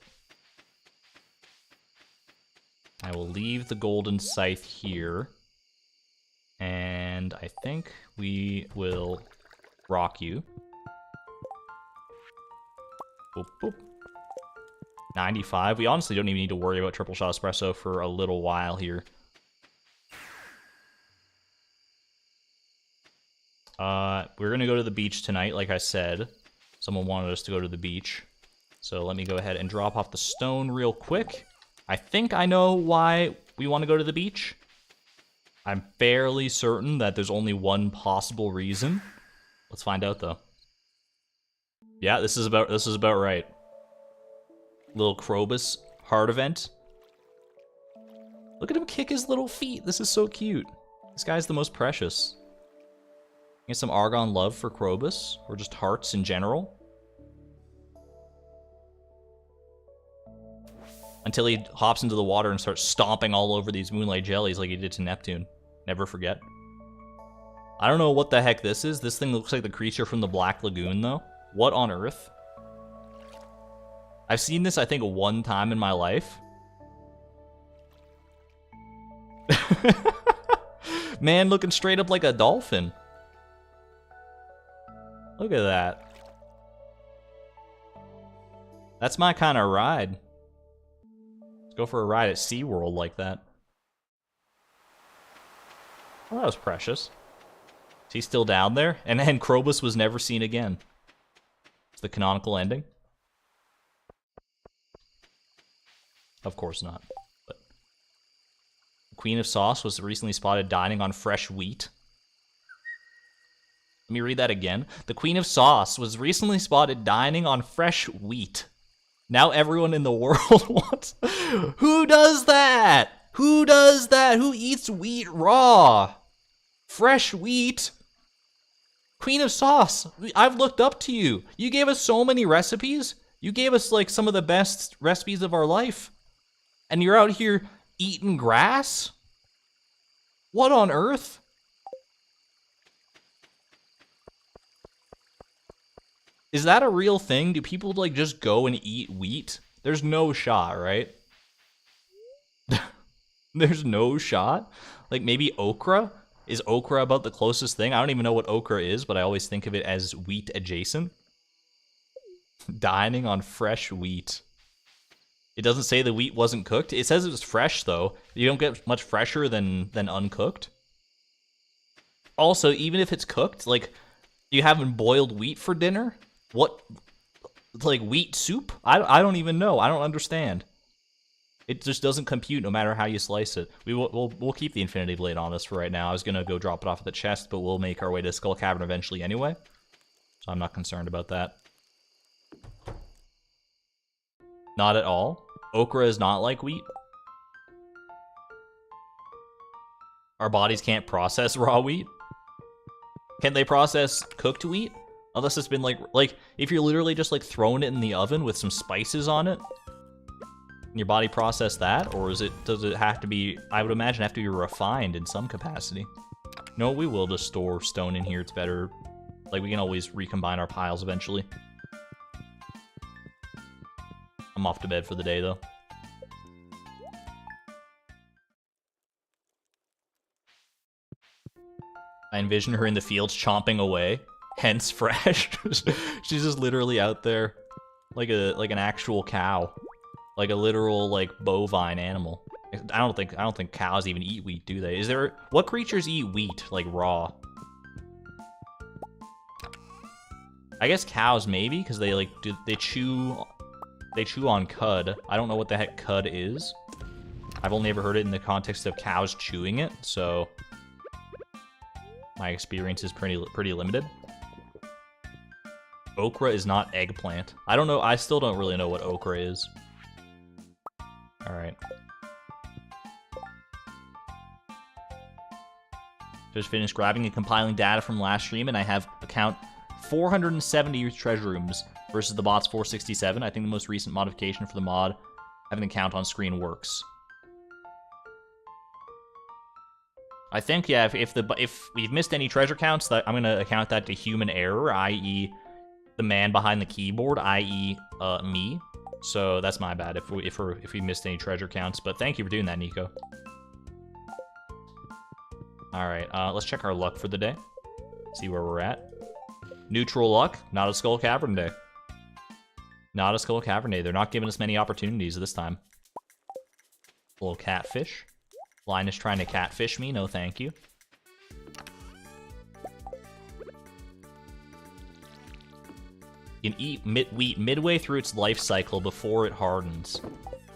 I will leave the golden scythe here. And I think we will rock you. Boop, boop. 95. We honestly don't even need to worry about triple shot espresso for a little while here. We're gonna go to the beach tonight, like I said. Someone wanted us to go to the beach. So let me go ahead and drop off the stone real quick. I think I know why we want to go to the beach. I'm fairly certain that there's only one possible reason. Let's find out, though. Yeah, this is about right. Little Krobus heart event. Look at him kick his little feet. This is so cute. This guy's the most precious. Get some Argon love for Krobus, or just hearts in general. Until he hops into the water and starts stomping all over these moonlight jellies like he did to Neptune. Never forget. I don't know what the heck this is. This thing looks like the creature from the Black Lagoon, though. What on earth? I've seen this, I think, one time in my life. Man looking straight up like a dolphin. Look at that. That's my kind of ride. Let's go for a ride at SeaWorld like that. Well, that was precious. Is he still down there? And Krobus was never seen again. It's the canonical ending. Of course not. But the Queen of Sauce was recently spotted dining on fresh wheat. Let me read that again. The Queen of Sauce was recently spotted dining on fresh wheat. Now everyone in the world wants... Who does that? Who does that? Who eats wheat raw? Fresh wheat? Queen of Sauce, I've looked up to you. You gave us so many recipes. You gave us, like, some of the best recipes of our life. And you're out here eating grass? What on earth? Is that a real thing? Do people, like, just go and eat wheat? There's no shot, right? There's no shot? Like, maybe okra? Is okra about the closest thing? I don't even know what okra is, but I always think of it as wheat adjacent. Dining on fresh wheat. It doesn't say the wheat wasn't cooked. It says it was fresh, though. You don't get much fresher than uncooked. Also, even if it's cooked, like, you having boiled wheat for dinner? What, like, wheat soup? I don't even know. I don't understand. It just doesn't compute no matter how you slice it. We'll keep the infinity blade on us for right now. I was gonna go drop it off at the chest, but we'll make our way to Skull Cavern eventually anyway. So I'm not concerned about that. Not at all. Okra is not like wheat. Our bodies can't process raw wheat. Can they process cooked wheat? Unless it's been like if you're literally just like throwing it in the oven with some spices on it, can your body process that? Or does it have to be, I would imagine, have to be refined in some capacity. No, we will just store stone in here. It's better. Like, we can always recombine our piles eventually. I'm off to bed for the day, though. I envision her in the fields chomping away, hence fresh. She's just literally out there like an actual cow. Like a literal, like, bovine animal. I don't think cows even eat wheat, do they? What creatures eat wheat, like, raw? I guess cows maybe, because they chew on cud. I don't know what the heck cud is. I've only ever heard it in the context of cows chewing it, so my experience is pretty limited. Okra is not eggplant. I don't know. I still don't really know what okra is. All right. Just finished grabbing and compiling data from last stream, and I have account 470 treasure rooms versus the bot's 467. I think the most recent modification for the mod, having the count on screen, works. I think, yeah, if we've missed any treasure counts, that I'm gonna account that to human error, i.e. the man behind the keyboard, i.e. me. So that's my bad if we missed any treasure counts. But thank you for doing that, Nico. All right, let's check our luck for the day. See where we're at. Neutral luck, not a Skull Cavern day. Not a Skull Cavern day. They're not giving us many opportunities this time. A little catfish. Linus trying to catfish me. No, thank you. You can eat wheat midway through its life cycle before it hardens.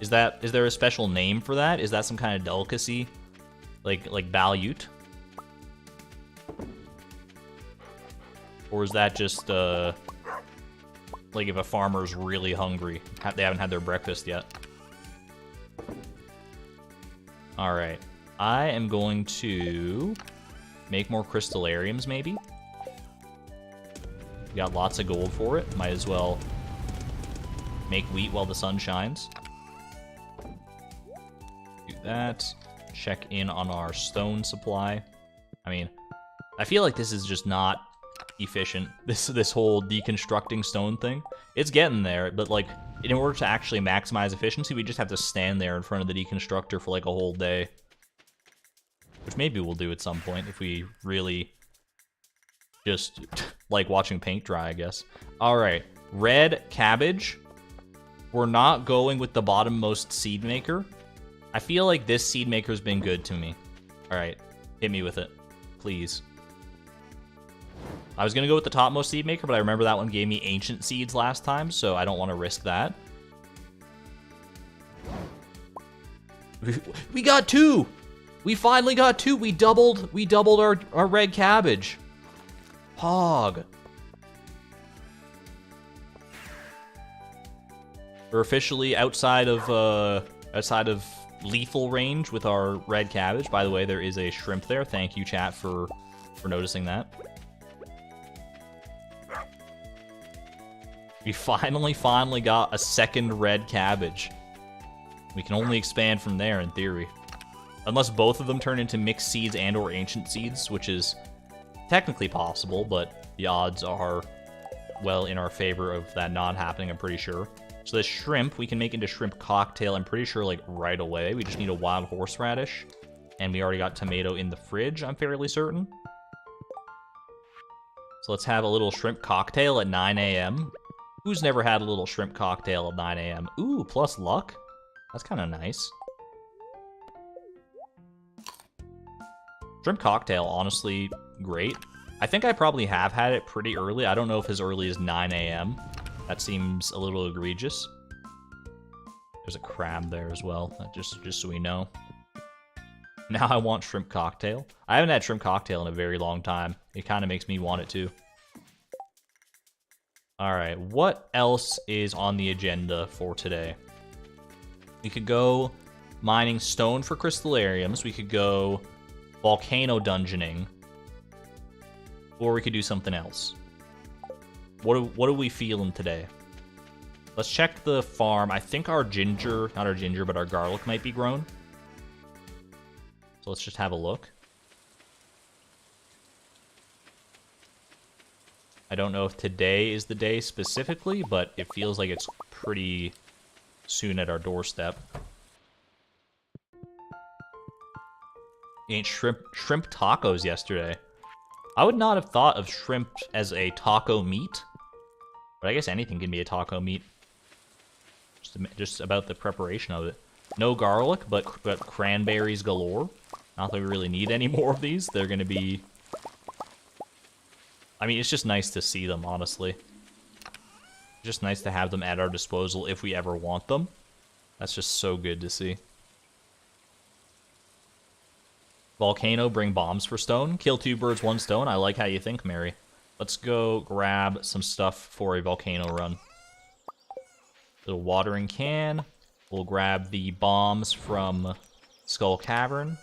Is there a special name for that? Is that some kind of delicacy? Like balut? Or is that just, like if a farmer's really hungry, they haven't had their breakfast yet? Alright. I am going to make more crystallariums, maybe? We got lots of gold for it. Might as well make wheat while the sun shines. Do that. Check in on our stone supply. I mean, I feel like this is just not efficient. This whole deconstructing stone thing. It's getting there, but like, in order to actually maximize efficiency, we just have to stand there in front of the deconstructor for like a whole day. Which maybe we'll do at some point if we really just like watching paint dry, I guess. Alright, red cabbage. We're not going with the bottommost seed maker. I feel like this seed maker's been good to me. Alright, hit me with it, please. I was gonna go with the topmost seed maker, but I remember that one gave me ancient seeds last time, so I don't want to risk that. We got two! We finally got two! We doubled our red cabbage. Hog. We're officially outside of lethal range with our red cabbage. By the way, there is a shrimp there. Thank you, chat, for noticing that. We finally got a second red cabbage. We can only expand from there in theory. Unless both of them turn into mixed seeds and or ancient seeds, which is technically possible, but the odds are well in our favor of that not happening, I'm pretty sure. So this shrimp, we can make into shrimp cocktail, I'm pretty sure, like, right away. We just need a wild horseradish. And we already got tomato in the fridge, I'm fairly certain. So let's have a little shrimp cocktail at 9 a.m. Who's never had a little shrimp cocktail at 9 a.m.? Ooh, plus luck? That's kind of nice. Shrimp cocktail, honestly, great. I think I probably have had it pretty early. I don't know if as early as 9 a.m. That seems a little egregious. There's a crab there as well, just so we know. Now I want shrimp cocktail. I haven't had shrimp cocktail in a very long time. It kind of makes me want it too. Alright, what else is on the agenda for today? We could go mining stone for crystallariums. We could go volcano dungeoning. Or we could do something else. What are we feeling today? Let's check the farm. I think our ginger, not our ginger, but our garlic might be grown. So let's just have a look. I don't know if today is the day specifically, but it feels like it's pretty soon at our doorstep. Ate shrimp tacos yesterday. I would not have thought of shrimp as a taco meat, but I guess anything can be a taco meat. Just about the preparation of it. No garlic, but cranberries galore. Not that we really need any more of these. They're going to be... I mean, it's just nice to see them, honestly. Just nice to have them at our disposal if we ever want them. That's just so good to see. Volcano, bring bombs for stone. Kill 2 birds, 1 stone. I like how you think, Mary. Let's go grab some stuff for a volcano run. Little watering can. We'll grab the bombs from Skull Cavern.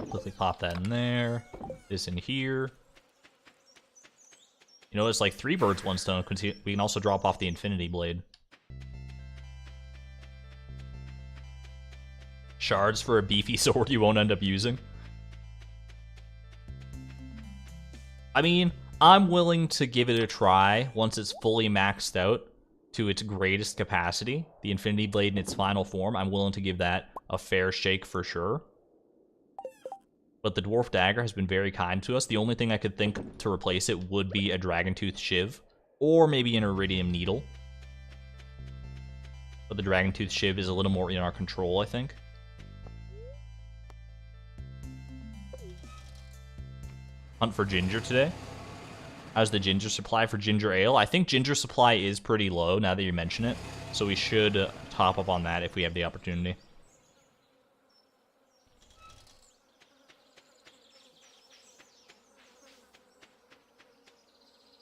Quickly pop that in there. This in here. You know, it's like 3 birds, 1 stone. We can also drop off the Infinity Blade. Shards for a beefy sword you won't end up using. I mean, I'm willing to give it a try once it's fully maxed out to its greatest capacity. The Infinity Blade in its final form, I'm willing to give that a fair shake for sure. But the Dwarf Dagger has been very kind to us. The only thing I could think to replace it would be a Dragon Tooth Shiv, or maybe an Iridium Needle. But the Dragon Tooth Shiv is a little more in our control, I think. Hunt for ginger today. How's the ginger supply for ginger ale? I think ginger supply is pretty low now that you mention it, so we should top up on that if we have the opportunity.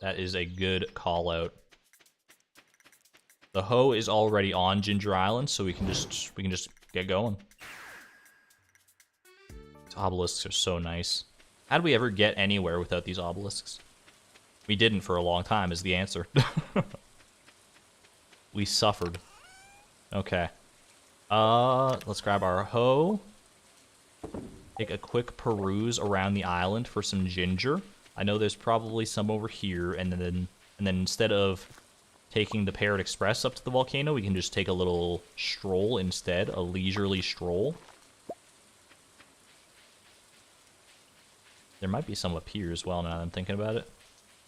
That is a good call out. The hoe is already on Ginger Island, so we can just get going. These obelisks are so nice. How did we ever get anywhere without these obelisks? We didn't for a long time is the answer. We suffered. Okay. Let's grab our hoe. Take a quick peruse around the island for some ginger. I know there's probably some over here, and then instead of taking the Parrot Express up to the volcano, we can just take a little stroll instead, a leisurely stroll. There might be some up here as well now that I'm thinking about it.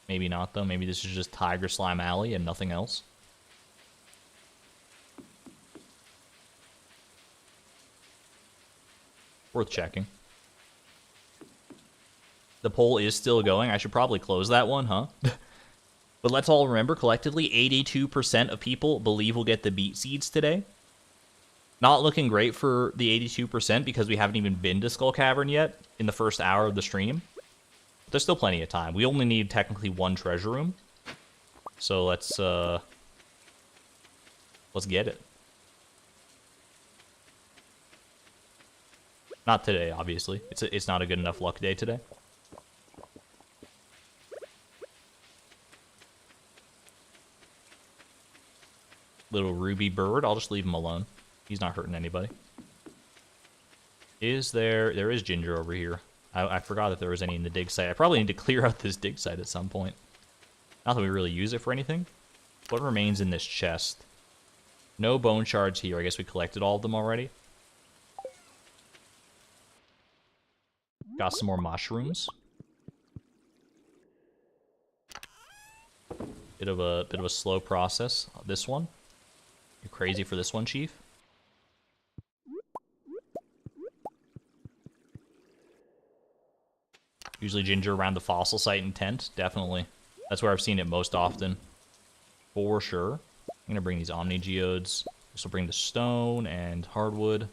Maybe not, though. Maybe this is just Tiger Slime Alley and nothing else. Worth checking. The poll is still going. I should probably close that one, huh? But let's all remember, collectively, 82% of people believe we'll get the beet seeds today. Not looking great for the 82% because we haven't even been to Skull Cavern yet in the first hour of the stream. But there's still plenty of time. We only need technically 1 treasure room. So let's get it. Not today, obviously. It's not a good enough luck day today. Little ruby bird. I'll just leave him alone. He's not hurting anybody. There is ginger over here. I forgot that there was any in the dig site. I probably need to clear out this dig site at some point. Not that we really use it for anything. What remains in this chest? No bone shards here. I guess we collected all of them already. Got some more mushrooms. Bit of a slow process. This one. You're crazy for this one, Chief? Usually ginger around the fossil site and tent, definitely. That's where I've seen it most often, for sure. I'm gonna bring these Omni Geodes. This will bring the stone and hardwood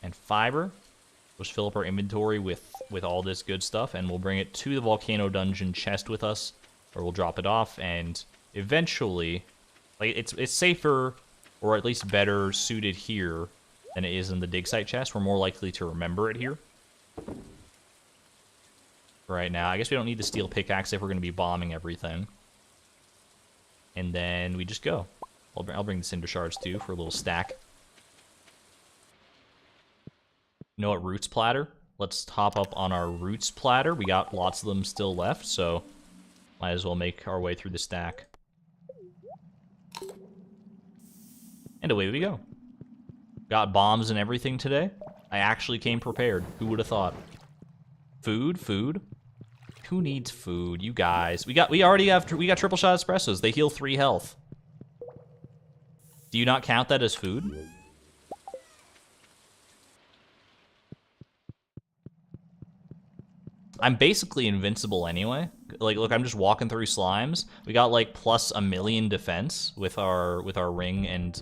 and fiber. Just fill up our inventory with all this good stuff, and we'll bring it to the volcano dungeon chest with us, or we'll drop it off, and eventually, like it's safer, or at least better suited here than it is in the dig site chest. We're more likely to remember it here. Right now, I guess we don't need the steel pickaxe if we're going to be bombing everything. And then we just go. I'll bring the cinder shards too for a little stack. You know what, roots platter? Let's top up on our roots platter. We got lots of them still left, so might as well make our way through the stack. And away we go. Got bombs and everything today. I actually came prepared. Who would have thought? Food? Who needs food? You guys. We got triple shot espressos. They heal 3 health. Do you not count that as food? I'm basically invincible anyway. Like, look, I'm just walking through slimes. We got like plus 1,000,000 defense with our ring and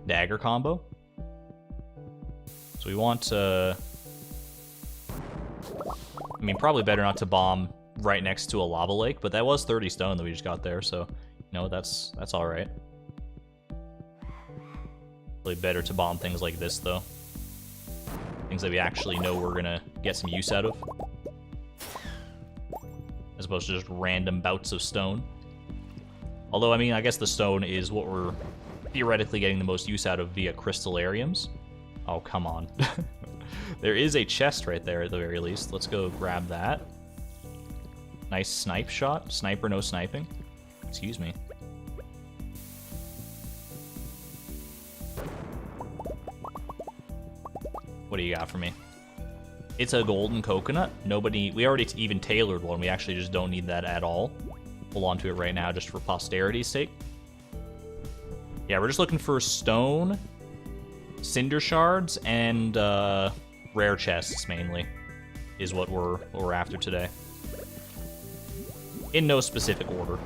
dagger combo. So we want I mean, probably better not to bomb right next to a lava lake, but that was 30 stone that we just got there, so you know, that's all right. Really better to bomb things like this though. Things that we actually know we're gonna get some use out of, as opposed to just random bouts of stone. Although, I mean, I guess the stone is what we're theoretically getting the most use out of via crystallariums. Oh, come on. There is a chest right there at the very least. Let's go grab that. Nice snipe shot. Sniper, no sniping. Excuse me. What do you got for me? It's a golden coconut. We already even tailored one. We actually just don't need that at all. Hold on to it right now just for posterity's sake. Yeah, we're just looking for stone, cinder shards, and rare chests mainly is what we're after today. In no specific order.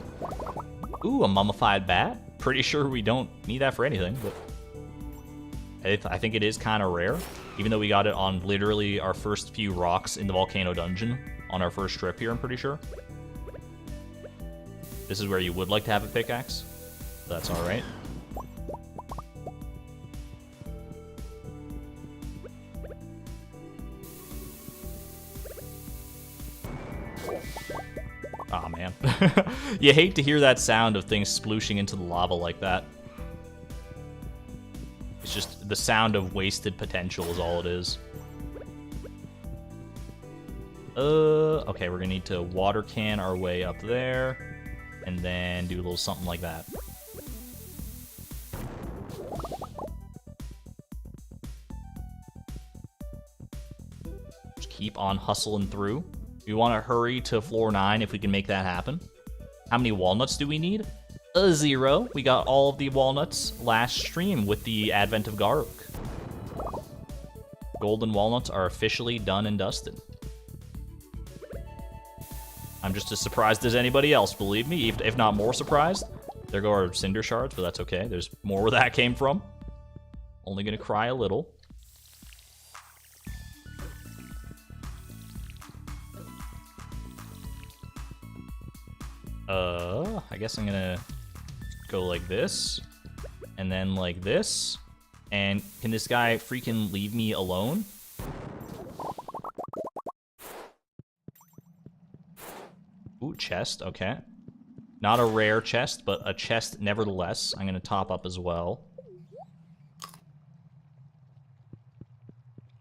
Ooh, a mummified bat. Pretty sure we don't need that for anything, but I think it is kind of rare. Even though we got it on literally our first few rocks in the volcano dungeon on our first trip here, I'm pretty sure. This is where you would like to have a pickaxe. That's all right. Aw, oh, man. You hate to hear that sound of things splooshing into the lava like that. It's just the sound of wasted potential is all it is. Okay, we're gonna need to water can our way up there, and then do a little something like that. Just keep on hustling through. We want to hurry to floor 9 if we can make that happen. How many walnuts do we need? 0. We got all of the walnuts last stream with the advent of garlic. Golden walnuts are officially done and dusted. I'm just as surprised as anybody else, believe me, if not more surprised. There go our cinder shards, but that's okay. There's more where that came from. Only gonna cry a little. I guess I'm gonna go like this, and then like this. And can this guy freaking leave me alone? Ooh, chest, okay. Not a rare chest, but a chest nevertheless. I'm gonna top up as well.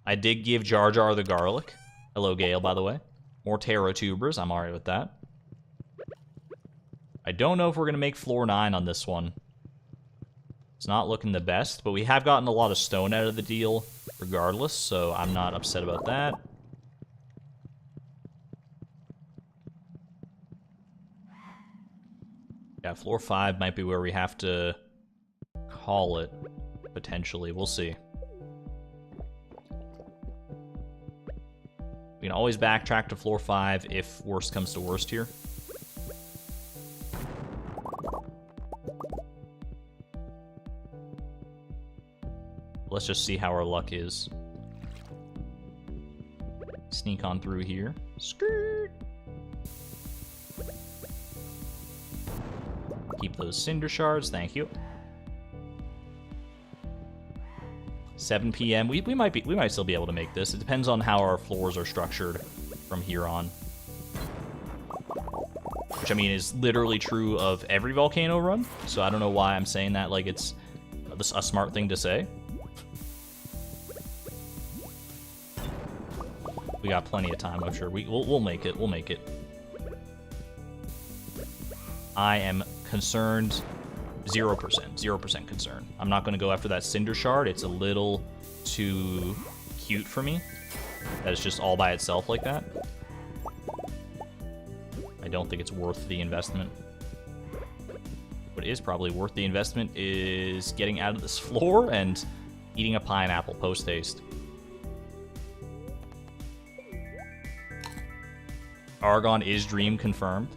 I did give Jar Jar the garlic. Hello, Gale, by the way. More taro tubers, I'm alright with that. I don't know if we're going to make floor 9 on this one. It's not looking the best, but we have gotten a lot of stone out of the deal regardless, so I'm not upset about that. Yeah, floor 5 might be where we have to call it, potentially. We'll see. We can always backtrack to floor 5 if worst comes to worst here. Let's just see how our luck is. Sneak on through here. Skirt. Keep those cinder shards, thank you. 7 p.m. We might still be able to make this. It depends on how our floors are structured from here on. Which I mean is literally true of every volcano run. So I don't know why I'm saying that like it's a smart thing to say. We got plenty of time, I'm sure. We'll make it. We'll make it. I am concerned. 0% concern. I'm not going to go after that cinder shard. It's a little too cute for me. That is just all by itself like that. I don't think it's worth the investment. What is probably worth the investment is getting out of this floor and eating a pineapple post-haste. Argon is dream confirmed.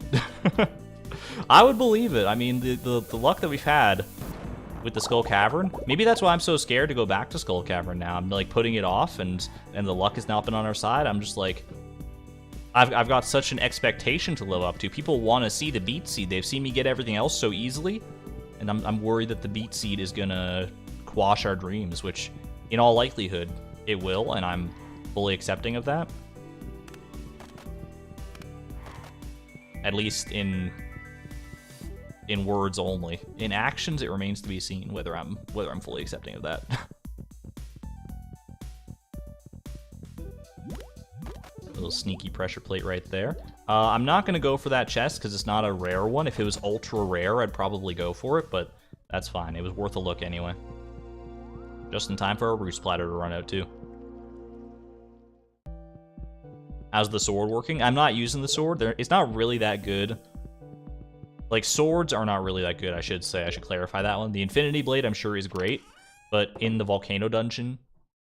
I would believe it. I mean, the luck that we've had with the Skull Cavern, maybe that's why I'm so scared to go back to Skull Cavern now. I'm like putting it off, and the luck has not been on our side. I'm just like, I've got such an expectation to live up to. People want to see the beat seed. They've seen me get everything else so easily, and I'm worried that the beat seed is gonna quash our dreams, which in all likelihood it will, and I'm fully accepting of that. At least in words only. In actions, it remains to be seen whether I'm fully accepting of that. A little sneaky pressure plate right there. I'm not going to go for that chest because it's not a rare one. If it was ultra rare, I'd probably go for it, but that's fine. It was worth a look anyway. Just in time for a roost platter to run out too. How's the sword working? I'm not using the sword. It's not really that good. Like, swords are not really that good, I should say. I should clarify that one. The Infinity Blade, I'm sure, is great. But in the Volcano Dungeon,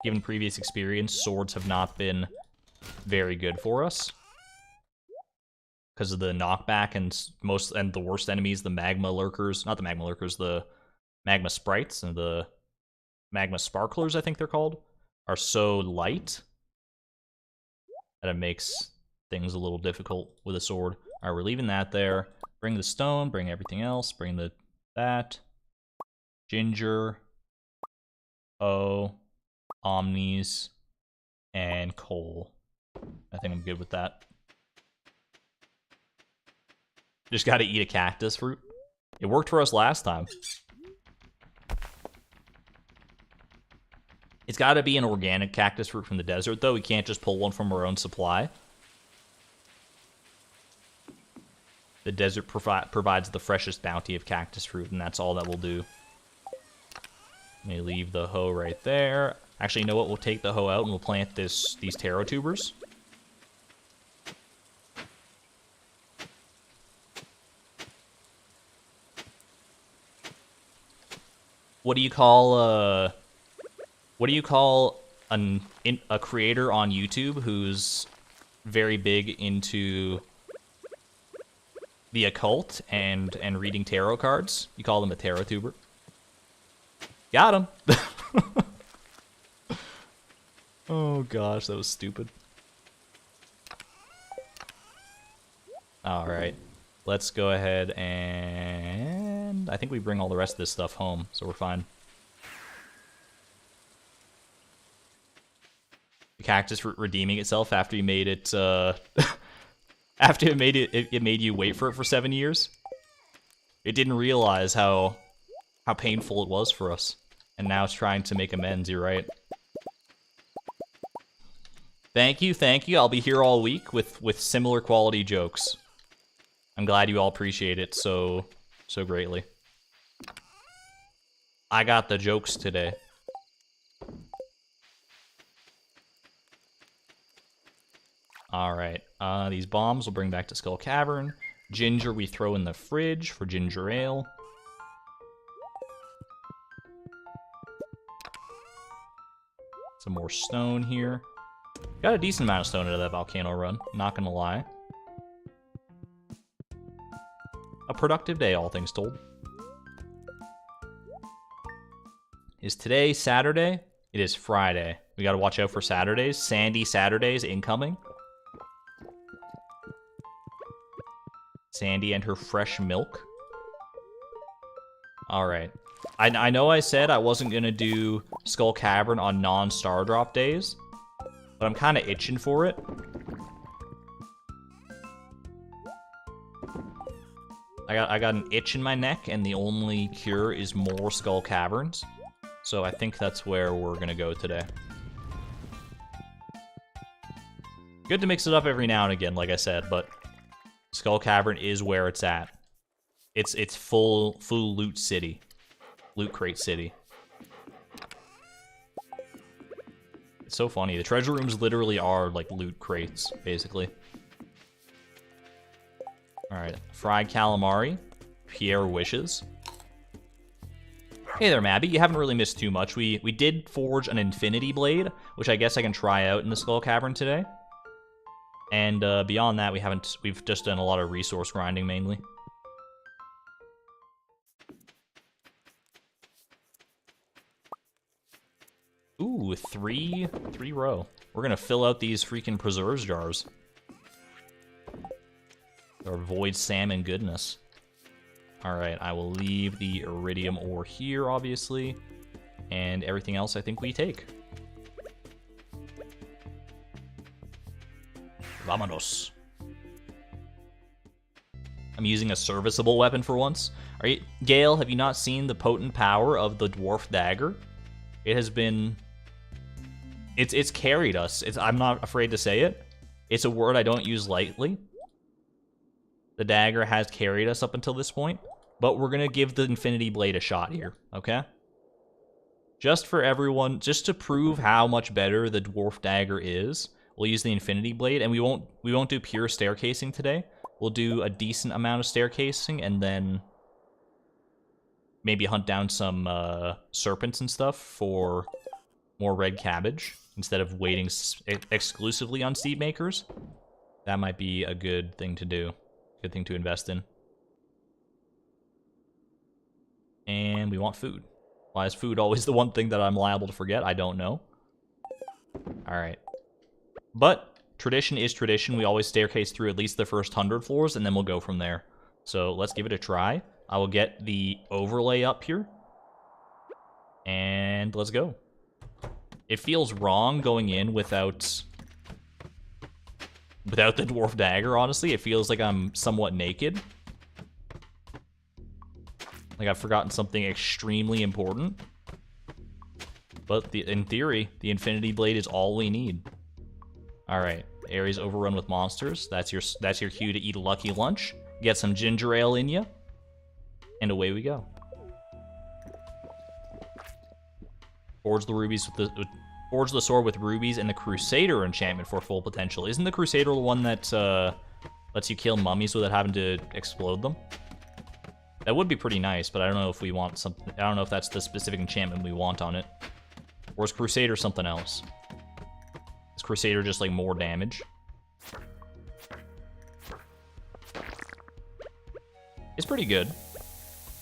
given previous experience, swords have not been very good for us. Because of the knockback and the worst enemies, the magma lurkers. Not the magma lurkers, the magma sprites and the magma sparklers, I think they're called, are so light that it makes things a little difficult with a sword. Alright, we're leaving that there. Bring the stone, bring everything else, bring that. Ginger. Omnis. And coal. I think I'm good with that. Just gotta eat a cactus fruit. It worked for us last time. It's gotta be an organic cactus fruit from the desert, though. We can't just pull one from our own supply. The desert provides the freshest bounty of cactus fruit, and that's all that we'll do. Let me leave the hoe right there. Actually, you know what? We'll take the hoe out and we'll plant these taro tubers. What do you call a creator on YouTube who's very big into the occult and reading tarot cards? You call them a tarot tuber. Got him. Oh gosh, that was stupid. All right, let's go ahead and I think we bring all the rest of this stuff home, so we're fine. The cactus fruit redeeming itself after you made it. After it made you wait for it for 7 years. It didn't realize how painful it was for us, and now it's trying to make amends. You're right. Thank you. I'll be here all week with similar quality jokes. I'm glad you all appreciate it so greatly. I got the jokes today. Alright, these bombs we'll bring back to Skull Cavern. Ginger we throw in the fridge for ginger ale. Some more stone here. Got a decent amount of stone out of that volcano run, not gonna lie. A productive day, all things told. Is today Saturday? It is Friday. We gotta watch out for Saturdays. Sandy Saturdays incoming. Sandy and her fresh milk. Alright. I know I said I wasn't gonna do Skull Cavern on non-star drop days, but I'm kind of itching for it. I got an itch in my neck, and the only cure is more Skull Caverns. So I think that's where we're gonna go today. Good to mix it up every now and again, like I said, but Skull Cavern is where it's at. It's full loot city. Loot crate city. It's so funny. The treasure rooms literally are like loot crates, basically. Alright, fried calamari. Pierre wishes. Hey there, Mabby. You haven't really missed too much. We did forge an infinity blade, which I guess I can try out in the Skull Cavern today. And beyond that, we've just done a lot of resource grinding mainly. Ooh, three row. We're gonna fill out these freaking preserves jars. Our void salmon goodness. Alright, I will leave the iridium ore here, obviously. And everything else I think we take. Vamonos. I'm using a serviceable weapon for once. Gale, have you not seen the potent power of the dwarf dagger? It has been... It's carried us. I'm not afraid to say it. It's a word I don't use lightly. The dagger has carried us up until this point, but we're gonna give the Infinity Blade a shot here, okay? Just for everyone, just to prove how much better the Dwarf Dagger is, we'll use the Infinity Blade, and we won't do pure staircasing today. We'll do a decent amount of staircasing, and then maybe hunt down some serpents and stuff for more red cabbage, instead of waiting exclusively on seed makers. That might be a good thing to do. Good thing to invest in. And we want food. Why is food always the one thing that I'm liable to forget? I don't know. Alright. But tradition is tradition. We always staircase through at least the first 100 floors, and then we'll go from there. So let's give it a try. I will get the overlay up here. And let's go. It feels wrong going in without the dwarf dagger, honestly. It feels like I'm somewhat naked. Like I've forgotten something extremely important. But in theory, the Infinity Blade is all we need. Alright, area's overrun with monsters. That's your cue to eat a lucky lunch. Get some ginger ale in you. And away we go. Forge the sword with rubies and the Crusader enchantment for full potential. Isn't the Crusader the one that lets you kill mummies without having to explode them? That would be pretty nice, but I don't know if we want something. I don't know if that's the specific enchantment we want on it. Or is Crusader something else? Is Crusader just like more damage? It's pretty good.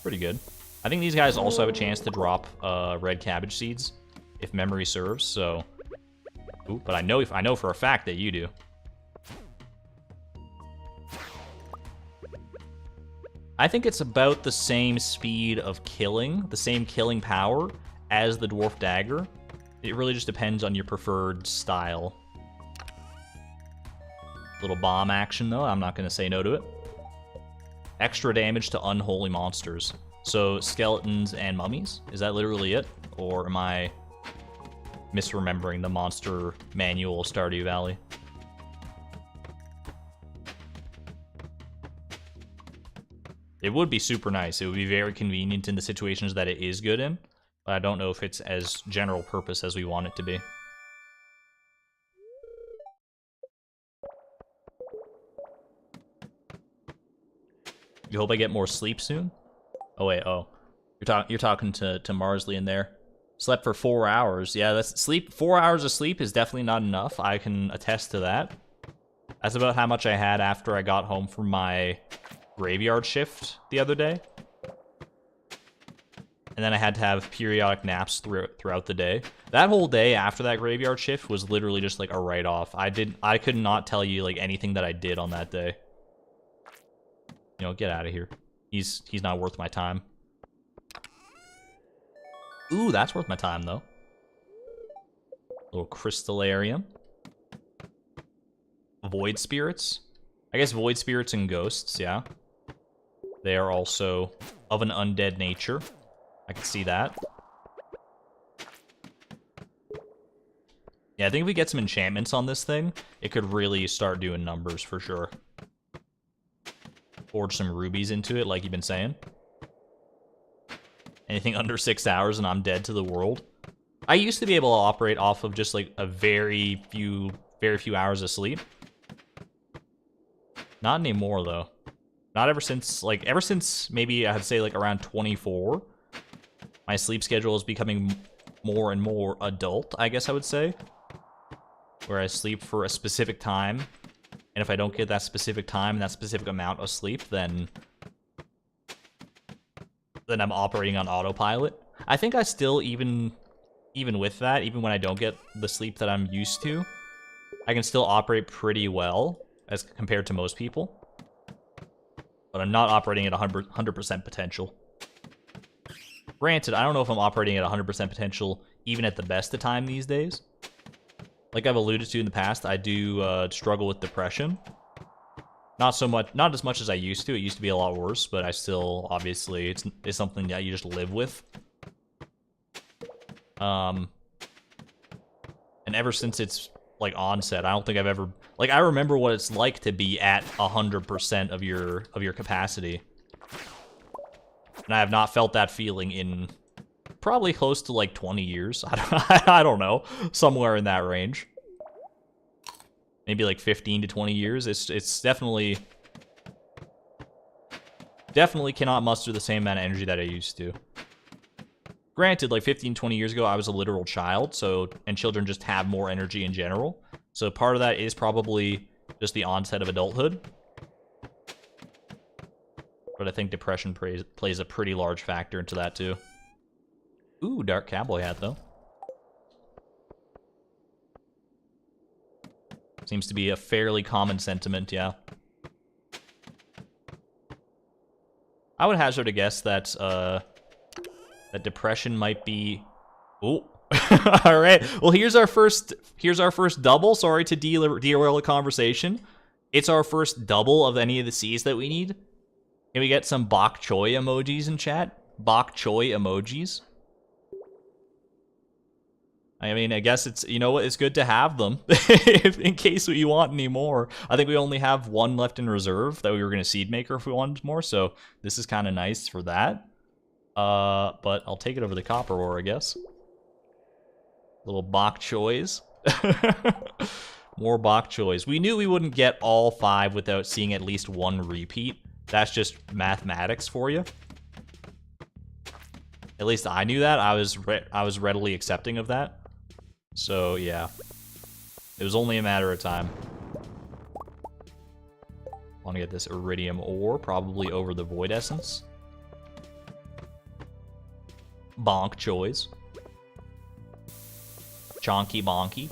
Pretty good. I think these guys also have a chance to drop red cabbage seeds, if memory serves. So, ooh, but I know for a fact that you do. I think it's about the same speed of killing, the same killing power as the dwarf dagger. It really just depends on your preferred style. Little bomb action though. I'm not going to say no to it. Extra damage to unholy monsters. So, skeletons and mummies? Is that literally it? Or am I misremembering the monster manual of Stardew Valley? It would be super nice. It would be very convenient in the situations that it is good in. But I don't know if it's as general purpose as we want it to be. You hope I get more sleep soon? Oh wait, oh. You're talking to Marsley in there. Slept for 4 hours. Yeah, that's sleep. 4 hours of sleep is definitely not enough. I can attest to that. That's about how much I had after I got home from my graveyard shift the other day. And then I had to have periodic naps throughout the day. That whole day after that graveyard shift was literally just like a write-off. I could not tell you like anything that I did on that day. You know, get out of here. He's not worth my time. Ooh, that's worth my time, though. Little crystallarium. Void spirits. I guess void spirits and ghosts, yeah. They are also of an undead nature. I can see that. Yeah, I think if we get some enchantments on this thing, it could really start doing numbers for sure. Forge some rubies into it, like you've been saying. Anything under 6 hours and I'm dead to the world. I used to be able to operate off of just like a very few hours of sleep. Not anymore though. Not ever since maybe I'd say like around 24. My sleep schedule is becoming more and more adult, I guess I would say. Where I sleep for a specific time. And if I don't get that specific time and that specific amount of sleep, then I'm operating on autopilot. I think I still, even with that, even when I don't get the sleep that I'm used to, I can still operate pretty well as compared to most people. But I'm not operating at 100% potential. Granted, I don't know if I'm operating at 100% potential even at the best of time these days. Like I've alluded to in the past, I do struggle with depression. Not as much as I used to. It used to be a lot worse, but I still, obviously, it's something that you just live with. And ever since it's, like, onset, I don't think I've ever... Like, I remember what it's like to be at 100% of your capacity. And I have not felt that feeling in probably close to, like, 20 years. I don't know. Somewhere in that range. Maybe like 15 to 20 years. It's definitely cannot muster the same amount of energy that I used to. Granted, like 15, 20 years ago, I was a literal child, and children just have more energy in general. So part of that is probably just the onset of adulthood. But I think depression plays a pretty large factor into that too. Ooh, dark cowboy hat though. Seems to be a fairly common sentiment, yeah. I would hazard a guess that that depression might be... Oh, all right. Well, here's our first double. Sorry to derail the conversation. It's our first double of any of the C's that we need. Can we get some bok choy emojis in chat? Bok choy emojis. I mean, I guess it's, you know what, it's good to have them in case you want any more. I think we only have one left in reserve that we were going to seed maker if we wanted more, so this is kind of nice for that. But I'll take it over the copper ore, I guess. Little bok choys. More bok choys. We knew we wouldn't get all 5 without seeing at least one repeat. That's just mathematics for you. At least I knew that. I was readily accepting of that. So, yeah. It was only a matter of time. Want to get this iridium ore, probably over the void essence. Bonk choice. Chonky bonky.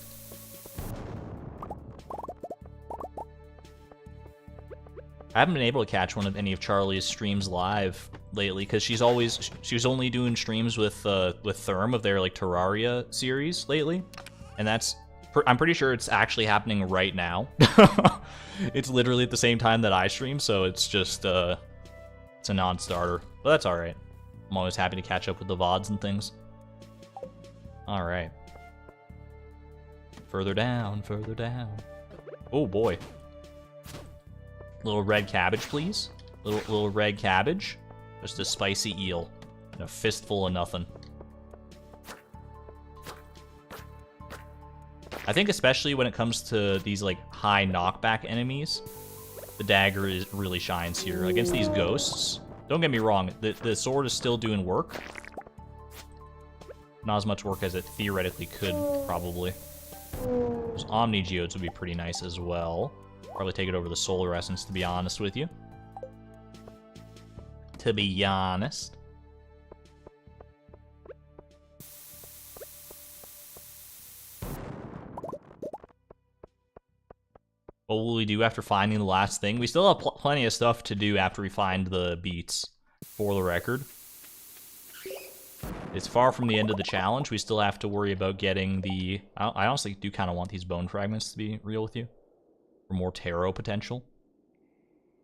I haven't been able to catch any of Charlie's streams live lately because she's only doing streams with Therm of their like Terraria series lately, and I'm pretty sure it's actually happening right now. It's literally at the same time that I stream, so it's just it's a non-starter, but that's all right. I'm always happy to catch up with the VODs and things. All right, further down, further down. Oh boy. Little red cabbage, please. Little red cabbage. Just a spicy eel. And a fistful of nothing. I think especially when it comes to these, like, high knockback enemies, the dagger really shines here. Against these ghosts, don't get me wrong, the sword is still doing work. Not as much work as it theoretically could, probably. Those Omni Geodes would be pretty nice as well. Probably take it over the Solar Essence, to be honest with you. To be honest. What will we do after finding the last thing? We still have plenty of stuff to do after we find the beets, for the record. It's far from the end of the challenge. We still have to worry about getting the... I honestly do kind of want these bone fragments, to be real with you. For more tarot potential.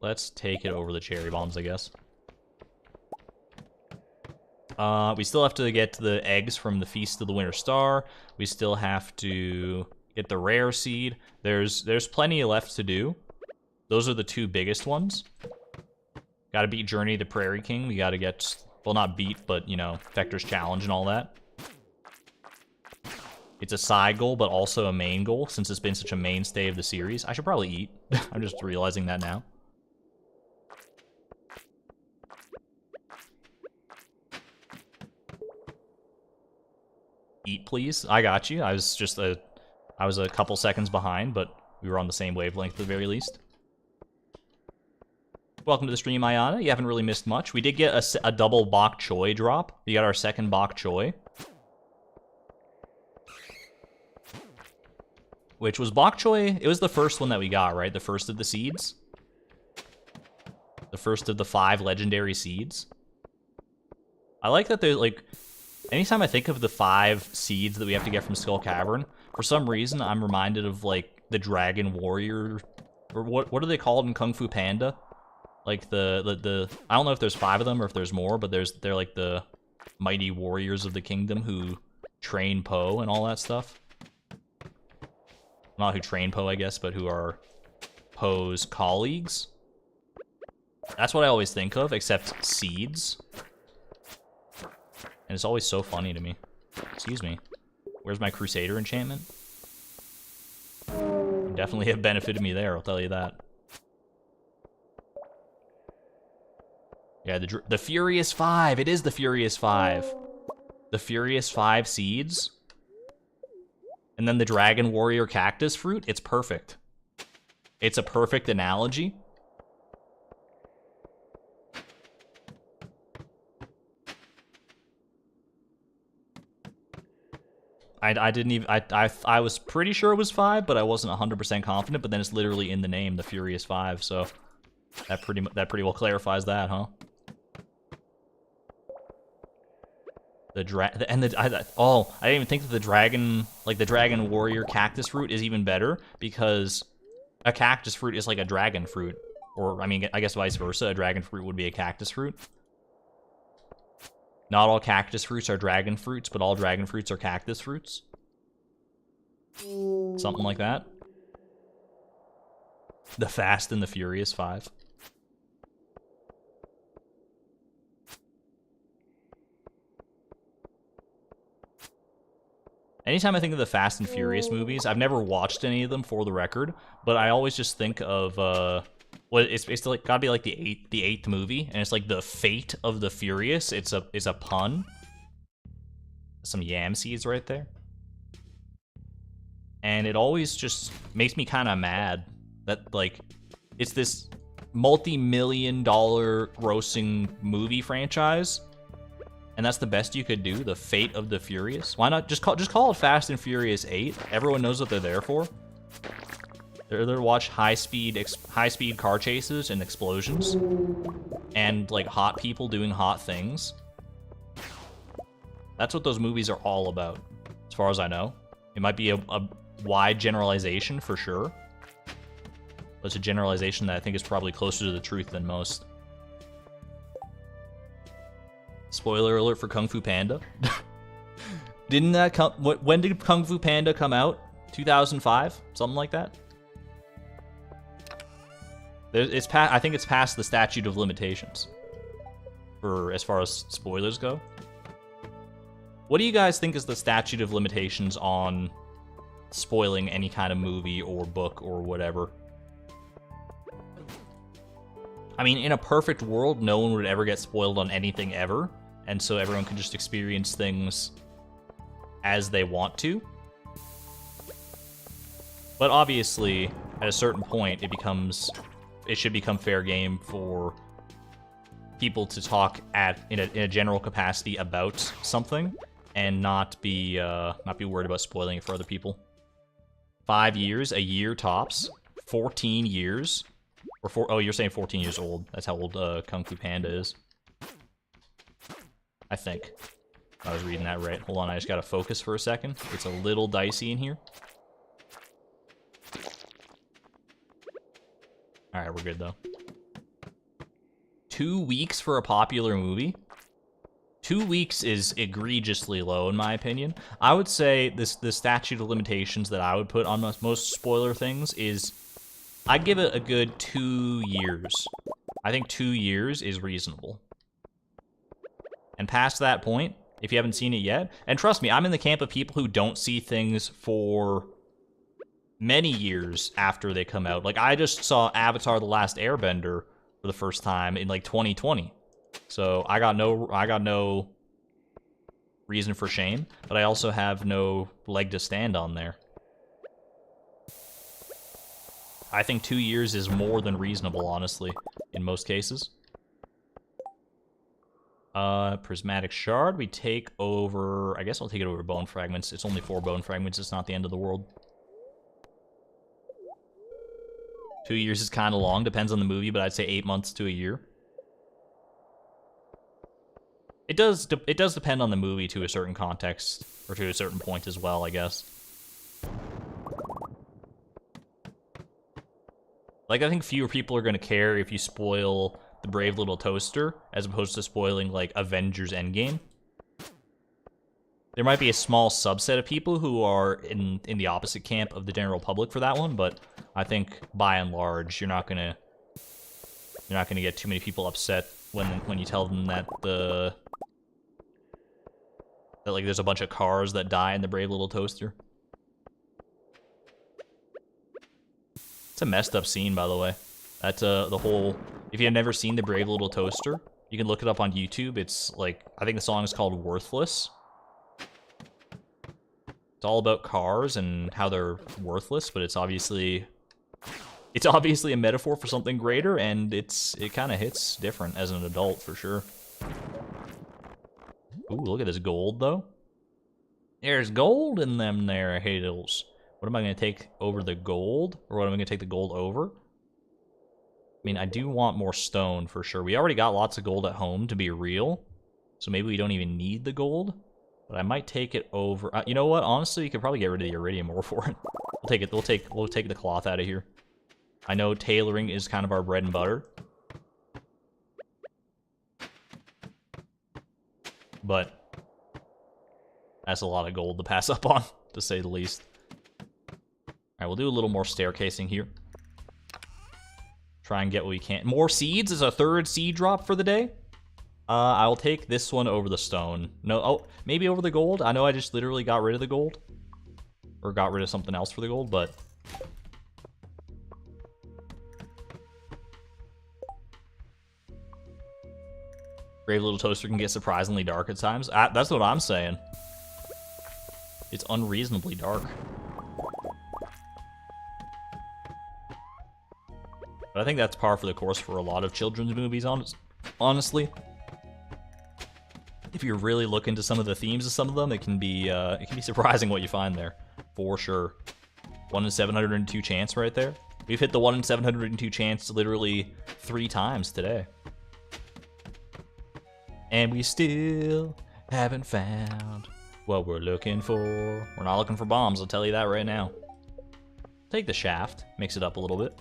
Let's take it over the cherry bombs, I guess. We still have to get the eggs from the Feast of the Winter Star. We still have to get the rare seed. There's plenty left to do. Those are the two biggest ones. Gotta beat Journey of the Prairie King. We gotta get... Well, not beat, but, you know, Vector's Challenge and all that. It's a side goal, but also a main goal, since it's been such a mainstay of the series. I should probably eat. I'm just realizing that now. Eat, please. I got you. I was a couple seconds behind, but we were on the same wavelength at the very least. Welcome to the stream, Ayana. You haven't really missed much. We did get a double bok choy drop. We got our second bok choy. Which was bok choy. It was the first one that we got, right? The first of the seeds. The first of the 5 legendary seeds. I like that they're like... Anytime I think of the 5 seeds that we have to get from Skull Cavern, for some reason I'm reminded of like the Dragon Warrior... Or what are they called in Kung Fu Panda? Like the I don't know if there's 5 of them or if there's more, but they're like the mighty warriors of the kingdom who train Po and all that stuff. Not who train Po, I guess, but who are Po's colleagues. That's what I always think of, except seeds. And it's always so funny to me. Excuse me. Where's my Crusader enchantment? Definitely have benefited me there, I'll tell you that. Yeah, the Furious 5. It is the Furious 5. The Furious 5 seeds. And then the Dragon Warrior Cactus Fruit. It's perfect. It's a perfect analogy. I didn't even... I was pretty sure it was 5, but I wasn't 100% confident. But then it's literally in the name, the Furious 5. So that pretty well clarifies that, huh? I didn't even think that the dragon, like the Dragon Warrior Cactus Fruit is even better, because a cactus fruit is like a dragon fruit. Or, I mean, I guess vice versa, a dragon fruit would be a cactus fruit. Not all cactus fruits are dragon fruits, but all dragon fruits are cactus fruits. Something like that. The Fast and the Furious 5. Anytime I think of the Fast and Furious movies, I've never watched any of them for the record, but I always just think of, well, it's like, gotta be like the eighth movie, and it's like the Fate of the Furious. It's a pun. Some yam seeds right there. And it always just makes me kind of mad that, like, it's this multi-million-dollar grossing movie franchise, and that's the best you could do, the Fate of the Furious. Why not just call it Fast and Furious 8? Everyone knows what they're there for. They're there to watch high speed car chases and explosions, and like hot people doing hot things. That's what those movies are all about, as far as I know. It might be a wide generalization for sure, but it's a generalization that I think is probably closer to the truth than most. Spoiler alert for Kung Fu Panda. Didn't that come... When did Kung Fu Panda come out? 2005? Something like that? I think it's past the statute of limitations, for as far as spoilers go. What do you guys think is the statute of limitations on spoiling any kind of movie or book or whatever? I mean, in a perfect world, no one would ever get spoiled on anything ever, and so everyone could just experience things as they want to. But obviously, at a certain point, it should become fair game for people to talk in a general capacity about something and not be worried about spoiling it for other people. 5 years, a year tops, 14 years, oh, you're saying 14 years old. That's how old Fu Panda is. I think. I was reading that right. Hold on, I just gotta focus for a second. It's a little dicey in here. Alright, we're good though. 2 weeks for a popular movie? 2 weeks is egregiously low, in my opinion. I would say the statute of limitations that I would put on most spoiler things is, I'd give it a good 2 years. I think 2 years is reasonable. And past that point, if you haven't seen it yet, and trust me, I'm in the camp of people who don't see things for many years after they come out. Like, I just saw Avatar: The Last Airbender for the first time in, like, 2020. So I got no reason for shame, but I also have no leg to stand on there. I think 2 years is more than reasonable, honestly, in most cases. Prismatic Shard, we take over... I guess I'll take it over Bone Fragments. It's only 4 Bone Fragments, it's not the end of the world. 2 years is kind of long, depends on the movie, but I'd say 8 months to a year. It does depend on the movie to a certain context, or to a certain point as well, I guess. Like, I think fewer people are going to care if you spoil the Brave Little Toaster, as opposed to spoiling, like, Avengers Endgame. There might be a small subset of people who are in the opposite camp of the general public for that one, but I think, by and large, you're not gonna get too many people upset when you tell them that like, there's a bunch of cars that die in the Brave Little Toaster. It's a messed up scene, by the way. That's the whole... If you have never seen the Brave Little Toaster, you can look it up on YouTube. It's like, I think the song is called Worthless. It's all about cars and how they're worthless, but it's obviously a metaphor for something greater, and it kind of hits different as an adult, for sure. Ooh, look at this gold, though. There's gold in them there, Hadels. What am I going to take over the gold? Or what am I going to take the gold over? I mean, I do want more stone, for sure. We already got lots of gold at home, to be real. So maybe we don't even need the gold. But I might take it over. You know what? Honestly, you could probably get rid of the iridium ore for it. We'll take it. We'll take the cloth out of here. I know tailoring is kind of our bread and butter. But that's a lot of gold to pass up on, to say the least. Alright, we'll do a little more staircasing here. Try and get what we can. More seeds is a 3rd seed drop for the day. I'll take this one over the stone. No, oh, maybe over the gold. I know I just literally got rid of the gold. Or got rid of something else for the gold, but... Brave Little Toaster can get surprisingly dark at times. That's what I'm saying. It's unreasonably dark. But I think that's par for the course for a lot of children's movies, honestly. If you're really looking to some of the themes of some of them, it can be surprising what you find there, for sure. 1 in 702 chance right there. We've hit the 1 in 702 chance literally 3 times today. And we still haven't found what we're looking for. We're not looking for bombs, I'll tell you that right now. Take the shaft, mix it up a little bit.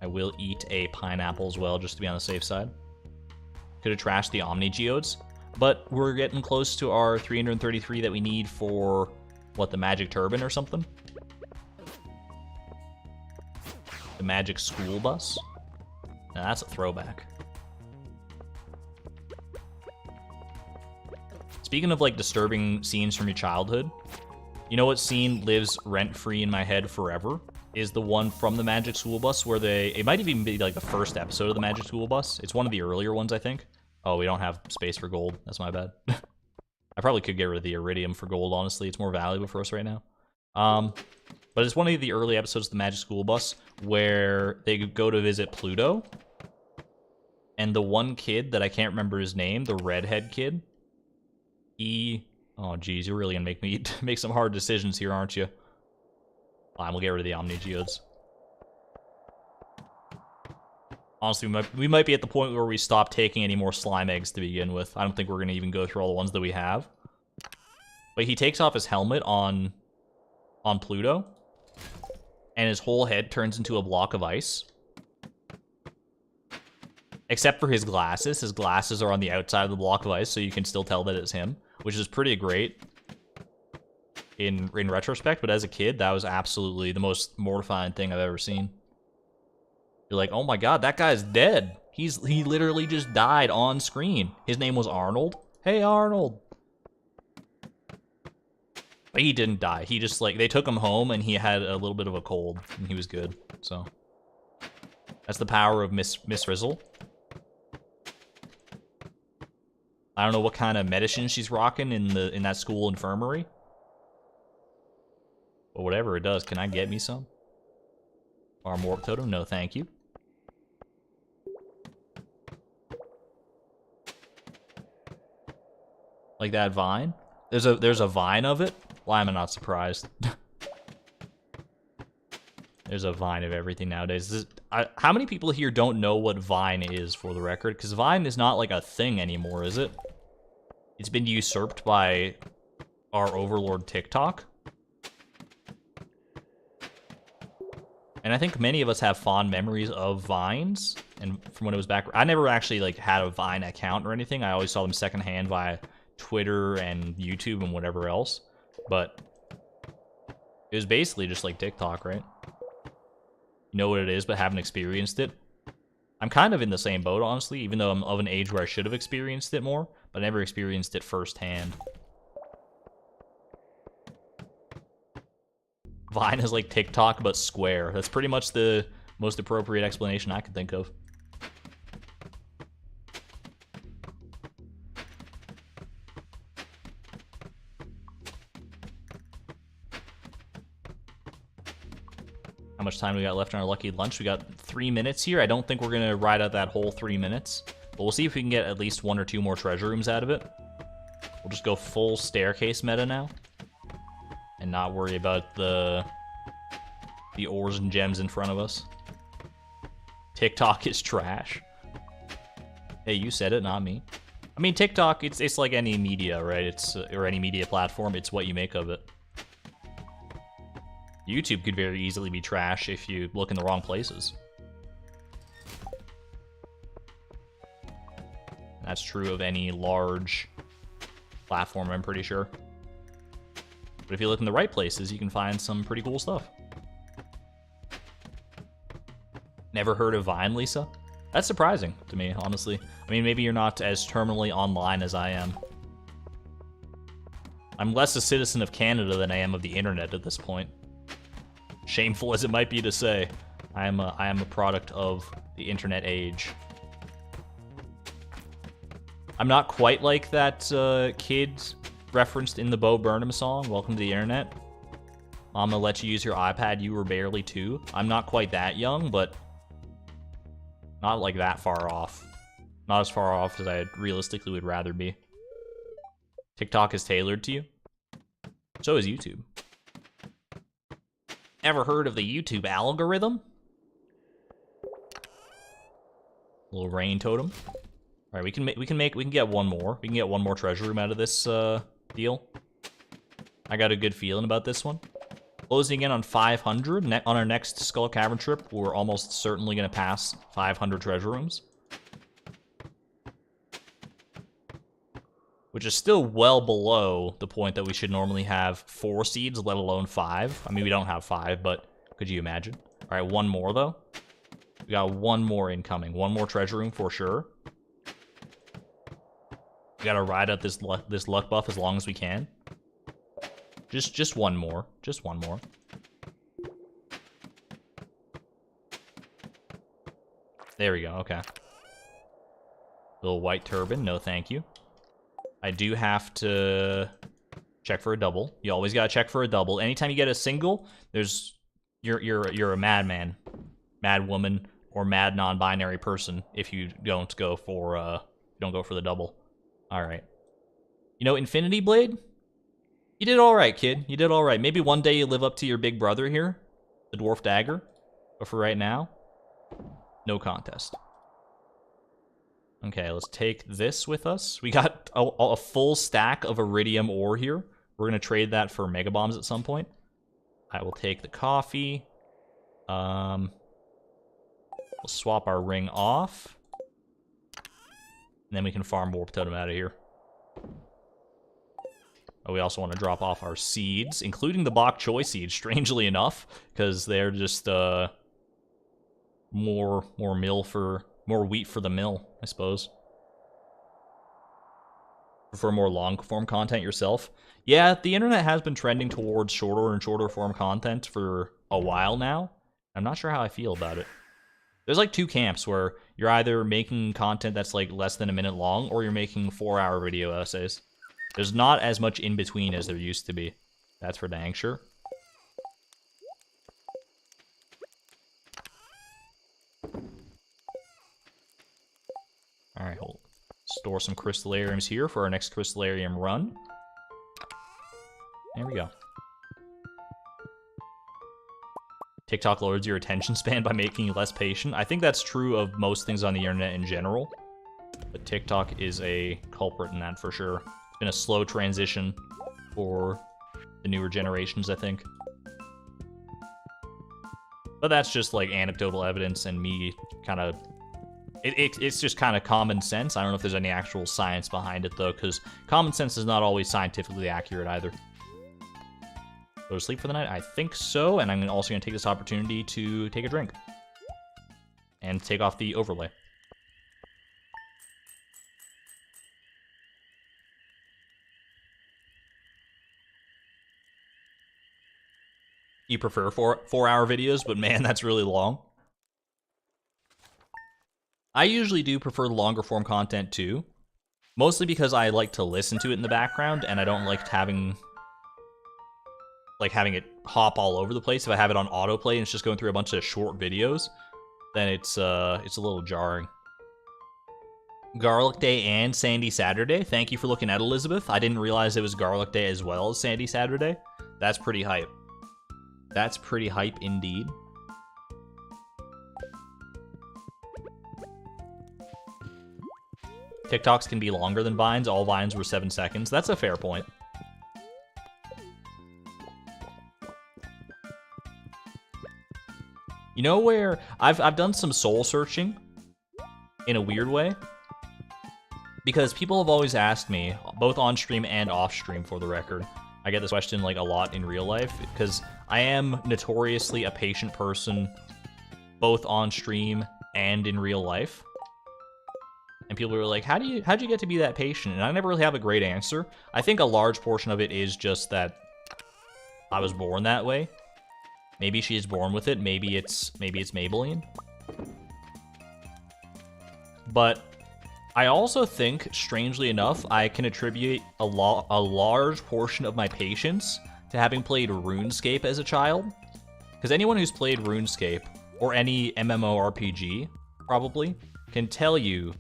I will eat a pineapple as well, just to be on the safe side. Could have trashed the Omni Geodes, but we're getting close to our 333 that we need for, what, the Magic Turban or something? The Magic School Bus? Now that's a throwback. Speaking of, like, disturbing scenes from your childhood, you know what scene lives rent-free in my head forever? Is the one from the Magic School Bus where it might even be, like, the first episode of the Magic School Bus. It's one of the earlier ones, I think. Oh, we don't have space for gold. That's my bad. I probably could get rid of the iridium for gold, honestly. It's more valuable for us right now. But it's one of the early episodes of the Magic School Bus where they go to visit Pluto. And the one kid that I can't remember his name, the redhead kid, oh geez, you're really gonna make me make some hard decisions here, aren't you? Fine, we'll get rid of the Omni Geodes. Honestly, we might be at the point where we stop taking any more slime eggs to begin with. I don't think we're gonna even go through all the ones that we have. But he takes off his helmet on Pluto, and his whole head turns into a block of ice. Except for his glasses. His glasses are on the outside of the block of ice, so you can still tell that it's him, which is pretty great in retrospect, but as a kid, that was absolutely the most mortifying thing I've ever seen. You're like, oh my god, that guy's dead. He literally just died on screen. His name was Arnold. Hey, Arnold. But he didn't die. He just, like, they took him home, and he had a little bit of a cold, and he was good, so. That's the power of Miss Rizzle. I don't know what kind of medicine she's rocking in that school infirmary. But whatever it does, can I get me some? Farm warp totem? No, thank you. Like that vine? There's a vine of it? Why am I not surprised? There's a vine of everything nowadays. How many people here don't know what Vine is, for the record? Because Vine is not like a thing anymore, is it? It's been usurped by our overlord TikTok. And I think many of us have fond memories of Vines. And from when it was back, I never actually like had a Vine account or anything. I always saw them secondhand via Twitter and YouTube and whatever else. But it was basically just like TikTok, right? You know what it is, but haven't experienced it. I'm kind of in the same boat, honestly, even though I'm of an age where I should have experienced it more, but I never experienced it firsthand. Vine is like TikTok, but square. That's pretty much the most appropriate explanation I could think of. How much time we got left on our lucky lunch? We got 3 minutes here. I don't think we're gonna ride out that whole 3 minutes, but we'll see if we can get at least 1 or 2 more treasure rooms out of it. We'll just go full staircase meta now, and not worry about the ores and gems in front of us. TikTok is trash. Hey, you said it, not me. I mean, TikTok, it's like any media, right? It's or any media platform. It's what you make of it. YouTube could very easily be trash if you look in the wrong places. That's true of any large platform, I'm pretty sure. But if you look in the right places, you can find some pretty cool stuff. Never heard of Vine, Lisa? That's surprising to me, honestly. I mean, maybe you're not as terminally online as I am. I'm less a citizen of Canada than I am of the internet at this point. Shameful as it might be to say, I am a product of the internet age. I'm not quite like that kid referenced in the Bo Burnham song, Welcome to the Internet. I'm gonna let you use your iPad, you were barely 2. I'm not quite that young, but not like that far off. Not as far off as I realistically would rather be. TikTok is tailored to you. So is YouTube. Ever heard of the YouTube algorithm? Little rain totem. All right, we can get one more. We can get one more treasure room out of this deal. I got a good feeling about this one. Closing in on 500 on our next Skull Cavern trip. We're almost certainly gonna pass 500 treasure rooms, which is still well below the point that we should normally have 4 seeds, let alone 5. I mean, we don't have 5, but could you imagine? All right, one more, though. We got one more incoming. One more treasure room for sure. We gotta ride out this luck buff as long as we can. Just one more. Just one more. There we go, okay. Little white turban, no thank you. I do have to check for a double. You always gotta check for a double. Anytime you get a single, you're a madman, mad woman, or mad non-binary person if you don't go for the double. All right. You know, Infinity Blade, you did all right, kid. You did all right. Maybe one day you live up to your big brother here, the Dwarf Dagger. But for right now, no contest. Okay, let's take this with us. We got a full stack of Iridium ore here. We're going to trade that for Mega Bombs at some point. I will take the coffee. We'll swap our ring off. And then we can farm Warp Totem out of here. Oh, we also want to drop off our seeds, including the bok choy seeds, strangely enough, because they're just more wheat for the mill, I suppose. Prefer more long form content yourself? Yeah, the internet has been trending towards shorter and shorter form content for a while now. I'm not sure how I feel about it. There's like two camps where you're either making content that's like less than a minute long, or you're making 4-hour video essays. There's not as much in between as there used to be. That's for dang sure. Alright, hold. Store some crystallariums here for our next crystallarium run. There we go. TikTok lowers your attention span by making you less patient. I think that's true of most things on the internet in general. But TikTok is a culprit in that for sure. It's been a slow transition for the newer generations, I think. But that's just like anecdotal evidence and me kind of... It's just kind of common sense. I don't know if there's any actual science behind it, though, because common sense is not always scientifically accurate either. Go to sleep for the night? I think so, and I'm also going to take this opportunity to take a drink. And take off the overlay. You prefer 4-hour videos, but man, that's really long. I usually do prefer the longer form content too. Mostly because I like to listen to it in the background, and I don't like having it hop all over the place. If I have it on autoplay and it's just going through a bunch of short videos, then it's a little jarring. Garlic Day and Sandy Saturday. Thank you for looking at Elizabeth. I didn't realize it was Garlic Day as well as Sandy Saturday. That's pretty hype. That's pretty hype indeed. TikToks can be longer than Vines. All Vines were 7 seconds. That's a fair point. You know where I've done some soul searching in a weird way, because people have always asked me, both on stream and off stream for the record. I get this question like a lot in real life because I am notoriously a patient person, both on stream and in real life. And people are like, how'd you get to be that patient? And I never really have a great answer. I think a large portion of it is just that I was born that way. Maybe she is born with it. Maybe it's Maybelline. But I also think, strangely enough, I can attribute a large portion of my patience to having played RuneScape as a child. Because anyone who's played RuneScape, or any MMORPG, probably, can tell you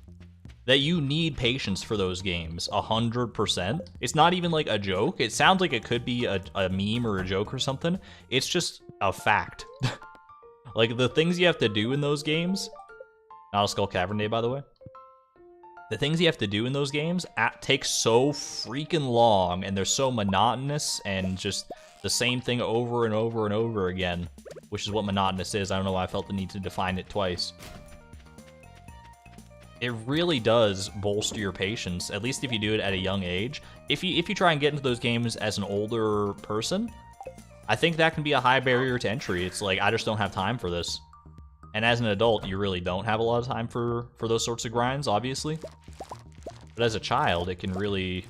that you need patience for those games, 100%. It's not even like a joke. It sounds like it could be a meme or a joke or something. It's just a fact. Like, the things you have to do in those games... Not a Skull Cavern Day, by the way. The things you have to do in those games take so freaking long, and they're so monotonous, and just the same thing over and over and over again, which is what monotonous is. I don't know why I felt the need to define it twice. It really does bolster your patience, at least if you do it at a young age. If you try and get into those games as an older person, I think that can be a high barrier to entry. It's like, I just don't have time for this. And as an adult, you really don't have a lot of time for those sorts of grinds, obviously. But as a child, it can really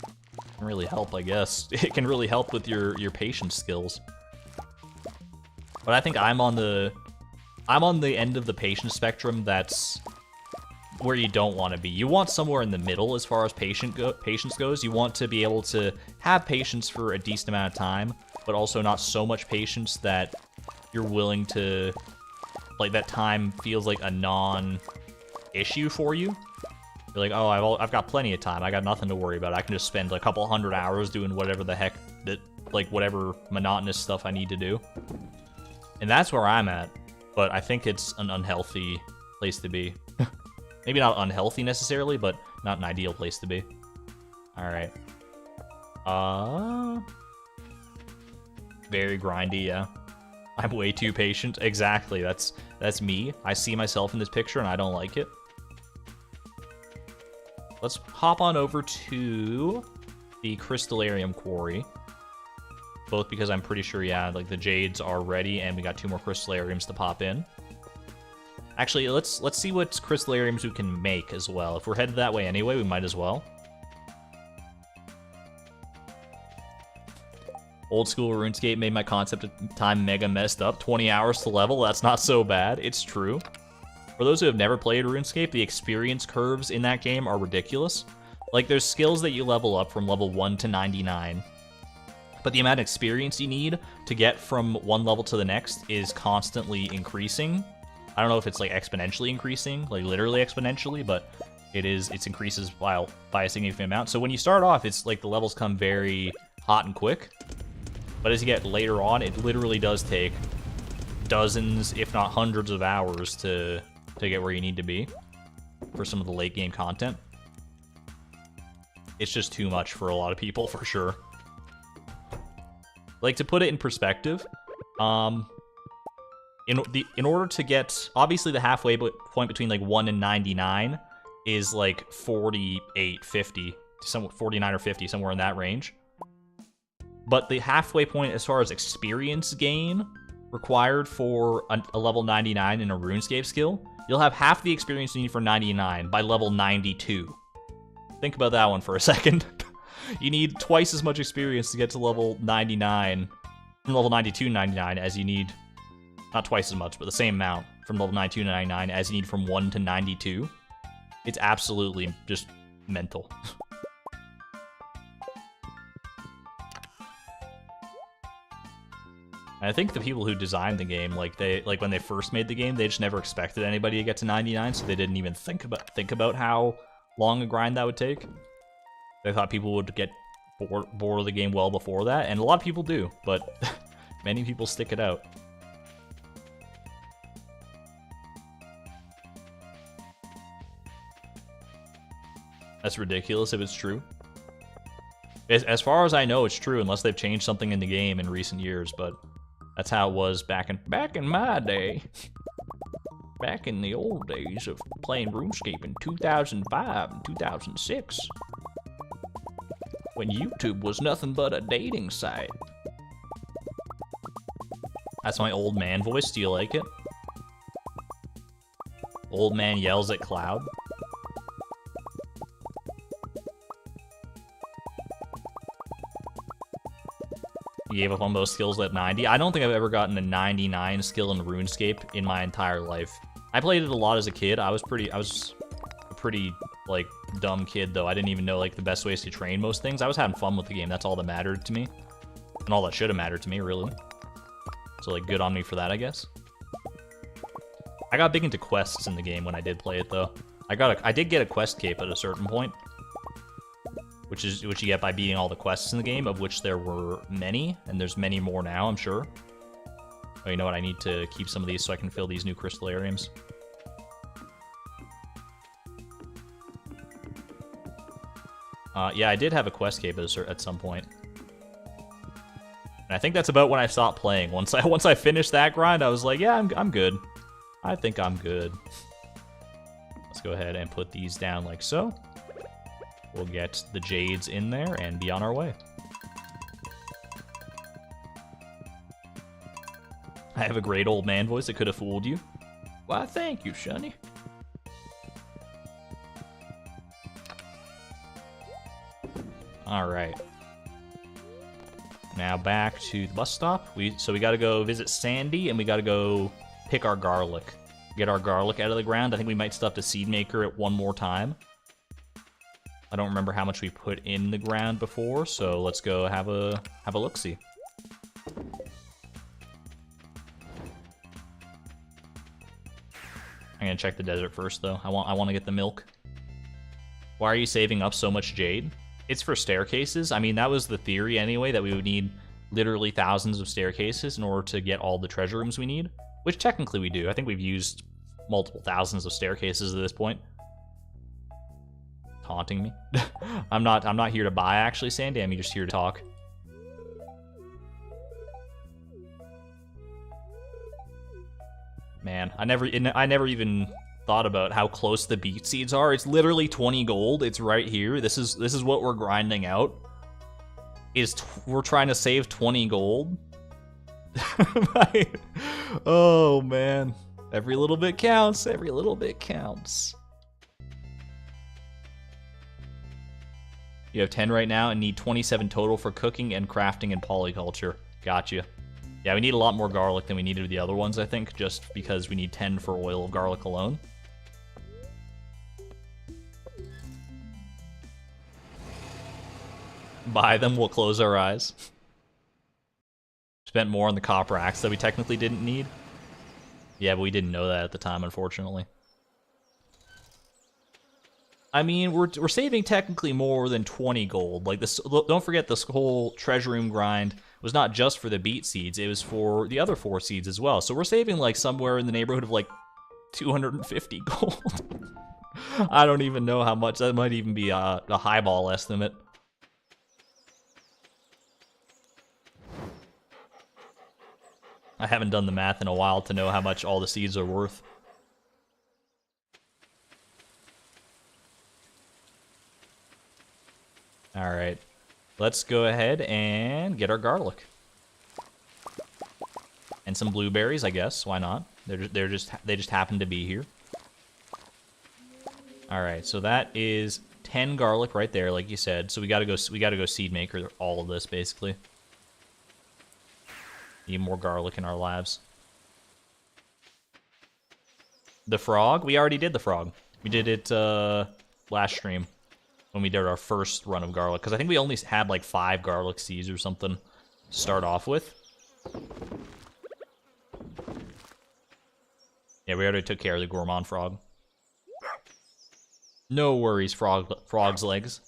help, I guess. It can really help with your patience skills. But I think I'm on the end of the patience spectrum that's where you don't want to be. You want somewhere in the middle as far as patience goes. You want to be able to have patience for a decent amount of time, but also not so much patience that you're willing to, like, that time feels like a non-issue for you. You're like, oh, I've got plenty of time. I got nothing to worry about. I can just spend a couple hundred hours doing whatever the heck, like, whatever monotonous stuff I need to do. And that's where I'm at, but I think it's an unhealthy place to be. Maybe not unhealthy necessarily, but not an ideal place to be. Alright. Very grindy, yeah. I'm way too patient. Exactly, that's me. I see myself in this picture and I don't like it. Let's hop on over to the Crystallarium Quarry. Both because I'm pretty sure, yeah, like the Jades are ready and we got 2 more Crystallariums to pop in. Actually, let's see what Crystallariums we can make as well. If we're headed that way anyway, we might as well. Old school RuneScape made my concept of time mega messed up. 20 hours to level, that's not so bad. It's true. For those who have never played RuneScape, the experience curves in that game are ridiculous. Like, there's skills that you level up from level 1 to 99. But the amount of experience you need to get from one level to the next is constantly increasing. I don't know if it's like exponentially increasing, like literally exponentially, but it increases by a significant amount. So when you start off, it's like the levels come very hot and quick. But as you get later on, it literally does take dozens, if not hundreds of hours to get where you need to be for some of the late game content. It's just too much for a lot of people, for sure. Like, to put it in perspective, in order to get, obviously the halfway point between like 1 and 99 is like 48, 50, 49 or 50, somewhere in that range. But the halfway point as far as experience gain required for a level 99 in a RuneScape skill, you'll have half the experience you need for 99 by level 92. Think about that one for a second. You need twice as much experience to get to level 99, from level 92 to 99, as you need, not twice as much, but the same amount from level 92 to 99 as you need from 1 to 92. It's absolutely just mental. I think the people who designed the game, like when they first made the game, they just never expected anybody to get to 99, so they didn't even think about how long a grind that would take. They thought people would get bored of the game well before that, and a lot of people do, but many people stick it out. That's ridiculous if it's true. As far as I know, it's true, unless they've changed something in the game in recent years, but that's how it was back in my day. Back in the old days of playing RuneScape in 2005 and 2006. When YouTube was nothing but a dating site. That's my old man voice. Do you like it? Old man yells at cloud. You gave up on those skills at 90. I don't think I've ever gotten a 99 skill in RuneScape in my entire life. I played it a lot as a kid. I was a pretty like dumb kid though. I didn't even know like the best ways to train most things. I was having fun with the game. That's all that mattered to me, and all that should have mattered to me, really. So like, good on me for that, I guess. I got big into quests in the game when I did play it though. I did get a quest cape at a certain point, which you get by beating all the quests in the game, of which there were many, and there's many more now, I'm sure. Oh, you know what? I need to keep some of these so I can fill these new Crystallariums. Yeah, I did have a quest cape at some point. And I think that's about when I stopped playing. Once I finished that grind, I was like, yeah, I'm good. I think I'm good. Let's go ahead and put these down like so. We'll get the Jades in there and be on our way. I have a great old man voice that could have fooled you. Why, thank you, Shunny. Alright. Now back to the bus stop. So we gotta go visit Sandy, and we gotta go pick our garlic. Get our garlic out of the ground. I think we might still have to seed maker it one more time. I don't remember how much we put in the ground before, so let's go have a look-see. I'm gonna check the desert first, though. I want to get the milk. Why are you saving up so much jade? It's for staircases. I mean, that was the theory anyway, that we would need literally thousands of staircases in order to get all the treasure rooms we need, which technically we do. I think we've used multiple thousands of staircases at this point. Taunting me. I'm not here to buy, actually, Sandy. I'm just here to talk. Man, I never even thought about how close the beet seeds are. It's literally 20 gold. It's right here. This is what we're grinding out. We're trying to save 20 gold. Oh man, every little bit counts. Every little bit counts. You have 10 right now and need 27 total for cooking and crafting and polyculture. Gotcha. Yeah, we need a lot more garlic than we needed with the other ones, I think, just because we need 10 for oil of garlic alone. Buy them, we'll close our eyes. Spent more on the copper axe that we technically didn't need. Yeah, but we didn't know that at the time, unfortunately. I mean, we're saving technically more than 20 gold. Like this, don't forget this whole treasure room grind was not just for the beet seeds, it was for the other 4 seeds as well. So we're saving like somewhere in the neighborhood of like 250 gold. I don't even know how much. That might even be a highball estimate. I haven't done the math in a while to know how much all the seeds are worth. Alright, let's go ahead and get our garlic. And some blueberries, I guess. Why not? They just happen to be here. Alright, so that is 10 garlic right there, like you said. So we gotta go seed maker all of this, basically. Need more garlic in our lives. The frog? We already did the frog. We did it last stream when we did our first run of garlic, because I think we only had like 5 garlic seeds or something to start off with. Yeah, we already took care of the gourmand frog. No worries, frog's legs.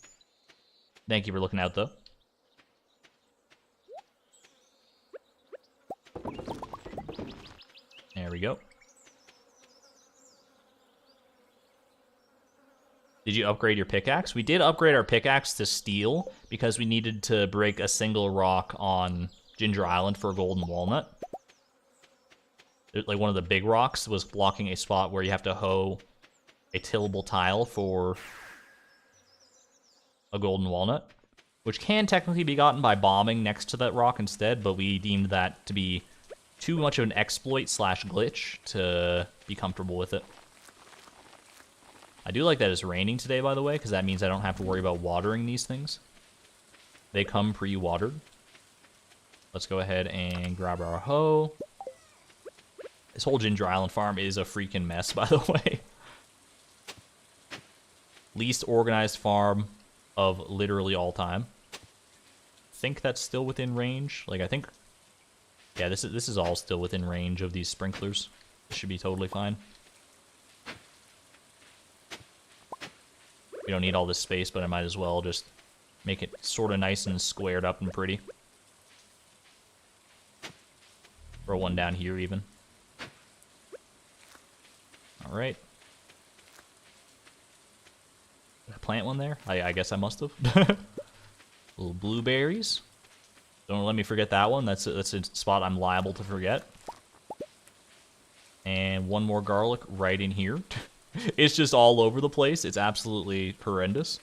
Thank you for looking out, though. There we go. Did you upgrade your pickaxe? We did upgrade our pickaxe to steel because we needed to break a single rock on Ginger Island for a golden walnut. Like one of the big rocks was blocking a spot where you have to hoe a tillable tile for a golden walnut, which can technically be gotten by bombing next to that rock instead, but we deemed that to be too much of an exploit slash glitch to be comfortable with it. I do like that it's raining today, by the way, because that means I don't have to worry about watering these things. They come pre-watered. Let's go ahead and grab our hoe. This whole Ginger Island farm is a freaking mess, by the way. Least organized farm of literally all time. I think that's still within range. Like, I think... Yeah, this is all still within range of these sprinklers. This should be totally fine. We don't need all this space, but I might as well just make it sort of nice and squared up and pretty. Throw one down here even. Alright. Did I plant one there? I guess I must have. Little blueberries. Don't let me forget that one. That's a spot I'm liable to forget. And one more garlic right in here. It's just all over the place. It's absolutely horrendous.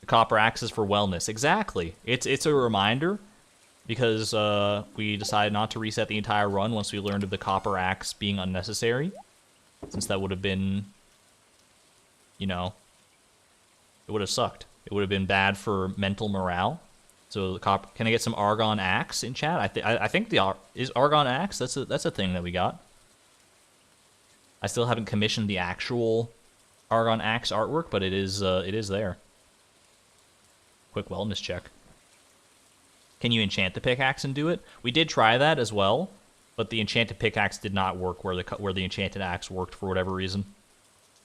The copper axe is for wellness. Exactly. It's a reminder because we decided not to reset the entire run once we learned of the copper axe being unnecessary. Since that would have been, you know, it would have sucked. It would have been bad for mental morale. So the copper. Can I get some argon axe in chat? I think is argon axe. That's a thing that we got. I still haven't commissioned the actual argon axe artwork, but it is there. Quick wellness check. Can you enchant the pickaxe and do it? We did try that as well, but the enchanted pickaxe did not work where the enchanted axe worked for whatever reason.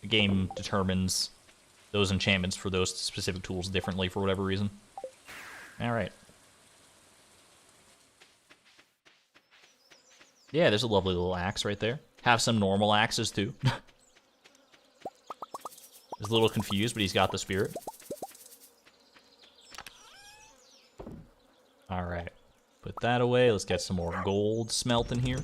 The game determines those enchantments for those specific tools differently for whatever reason. Alright. Yeah, there's a lovely little axe right there. Have some normal axes too. He's a little confused, but he's got the spirit. Alright. Put that away. Let's get some more gold smelting here.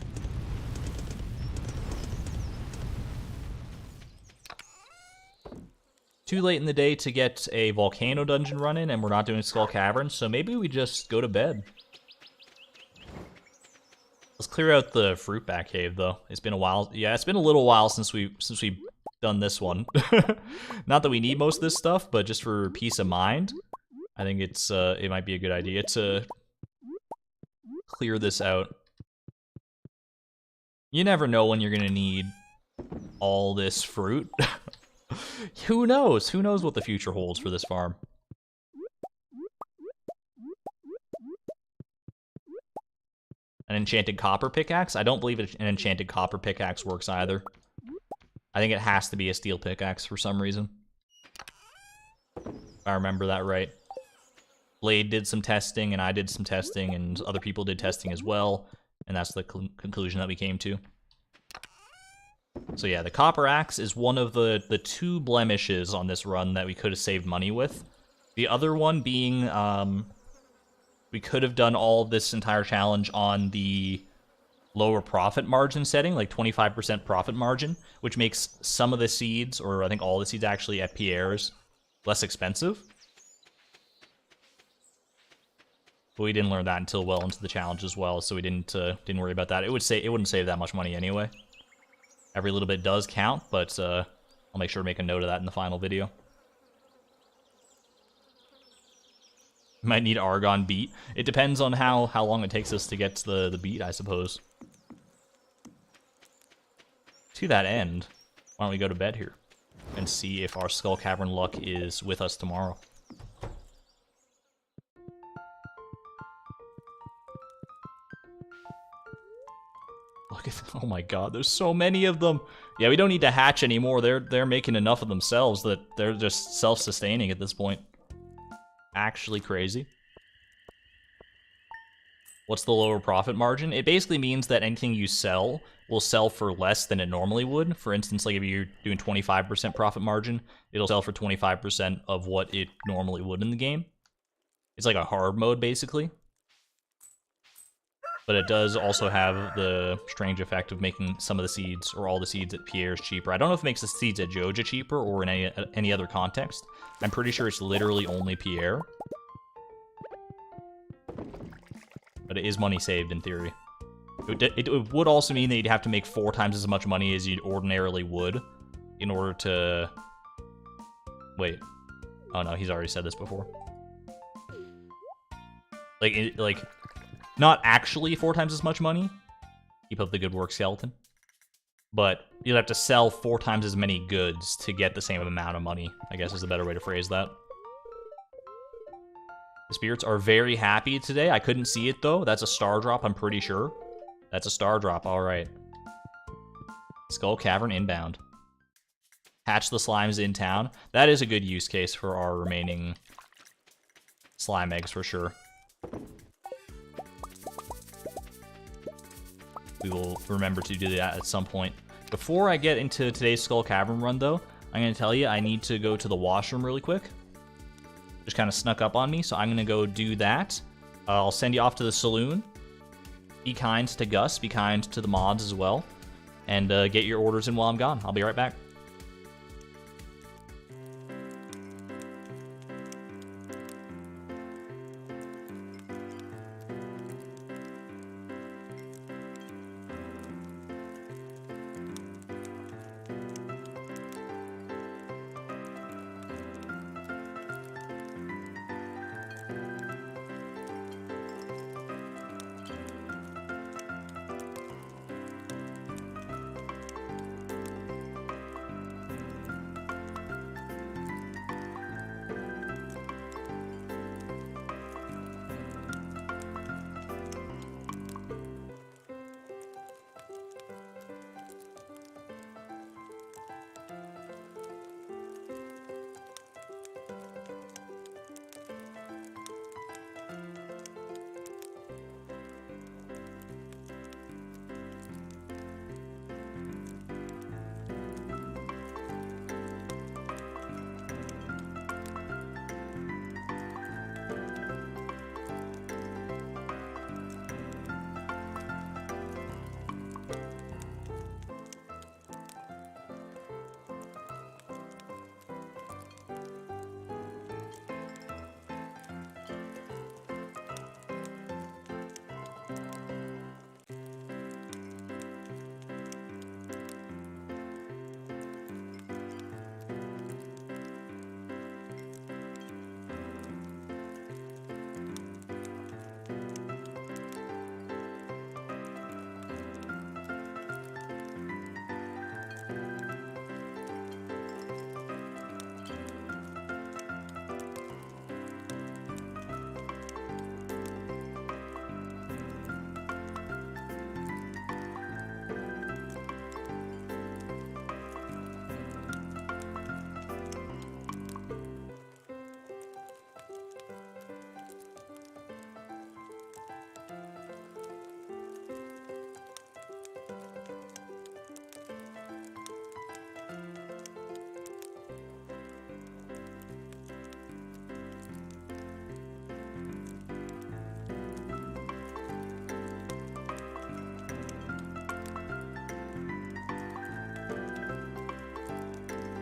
Too late in the day to get a volcano dungeon running, and we're not doing Skull Cavern, so maybe we just go to bed. Let's clear out the fruit bat cave, though. It's been a while. Yeah, it's been a little while since we've done this one. Not that we need most of this stuff, but just for peace of mind, I think it might be a good idea to clear this out. You never know when you're gonna need all this fruit. Who knows? Who knows what the future holds for this farm? An enchanted copper pickaxe? I don't believe an enchanted copper pickaxe works either. I think it has to be a steel pickaxe for some reason. If I remember that right. Blade did some testing, and I did some testing, and other people did testing as well, and that's the conclusion that we came to. So yeah, the copper axe is one of the two blemishes on this run that we could have saved money with. The other one being, we could have done all of this entire challenge on the lower profit margin setting, like 25% profit margin, which makes some of the seeds, or I think all the seeds actually at Pierre's, less expensive. But we didn't learn that until well into the challenge as well, so we didn't worry about that. It wouldn't save that much money anyway. Every little bit does count, but I'll make sure to make a note of that in the final video. Might need Argon beet. It depends on how long it takes us to get to the beet, I suppose. To that end, why don't we go to bed here and see if our Skull Cavern luck is with us tomorrow. Look at, oh my god, there's so many of them. Yeah, we don't need to hatch anymore. They're making enough of themselves that they're just self-sustaining at this point. Actually crazy. What's the lower profit margin? It basically means that anything you sell will sell for less than it normally would. For instance, like if you're doing 25% profit margin, it'll sell for 25% of what it normally would in the game. It's like a hard mode, basically. But it does also have the strange effect of making some of the seeds, or all the seeds at Pierre's cheaper. I don't know if it makes the seeds at Joja cheaper or in any other context. I'm pretty sure it's literally only Pierre. But it is money saved in theory. It would also mean that you'd have to make 4 times as much money as you'd ordinarily would in order to... Wait. Oh no, he's already said this before. Like... Not actually 4 times as much money. Keep up the good work, skeleton. But you'd have to sell 4 times as many goods to get the same amount of money, I guess is a better way to phrase that. The spirits are very happy today. I couldn't see it, though. That's a star drop, I'm pretty sure. That's a star drop, alright. Skull Cavern inbound. Hatch the slimes in town. That is a good use case for our remaining slime eggs, for sure. We will remember to do that at some point. Before I get into today's Skull Cavern run, though, I'm going to tell you I need to go to the washroom really quick. Just kind of snuck up on me, so I'm going to go do that. I'll send you off to the saloon. Be kind to Gus, be kind to the mods as well, and get your orders in while I'm gone. I'll be right back.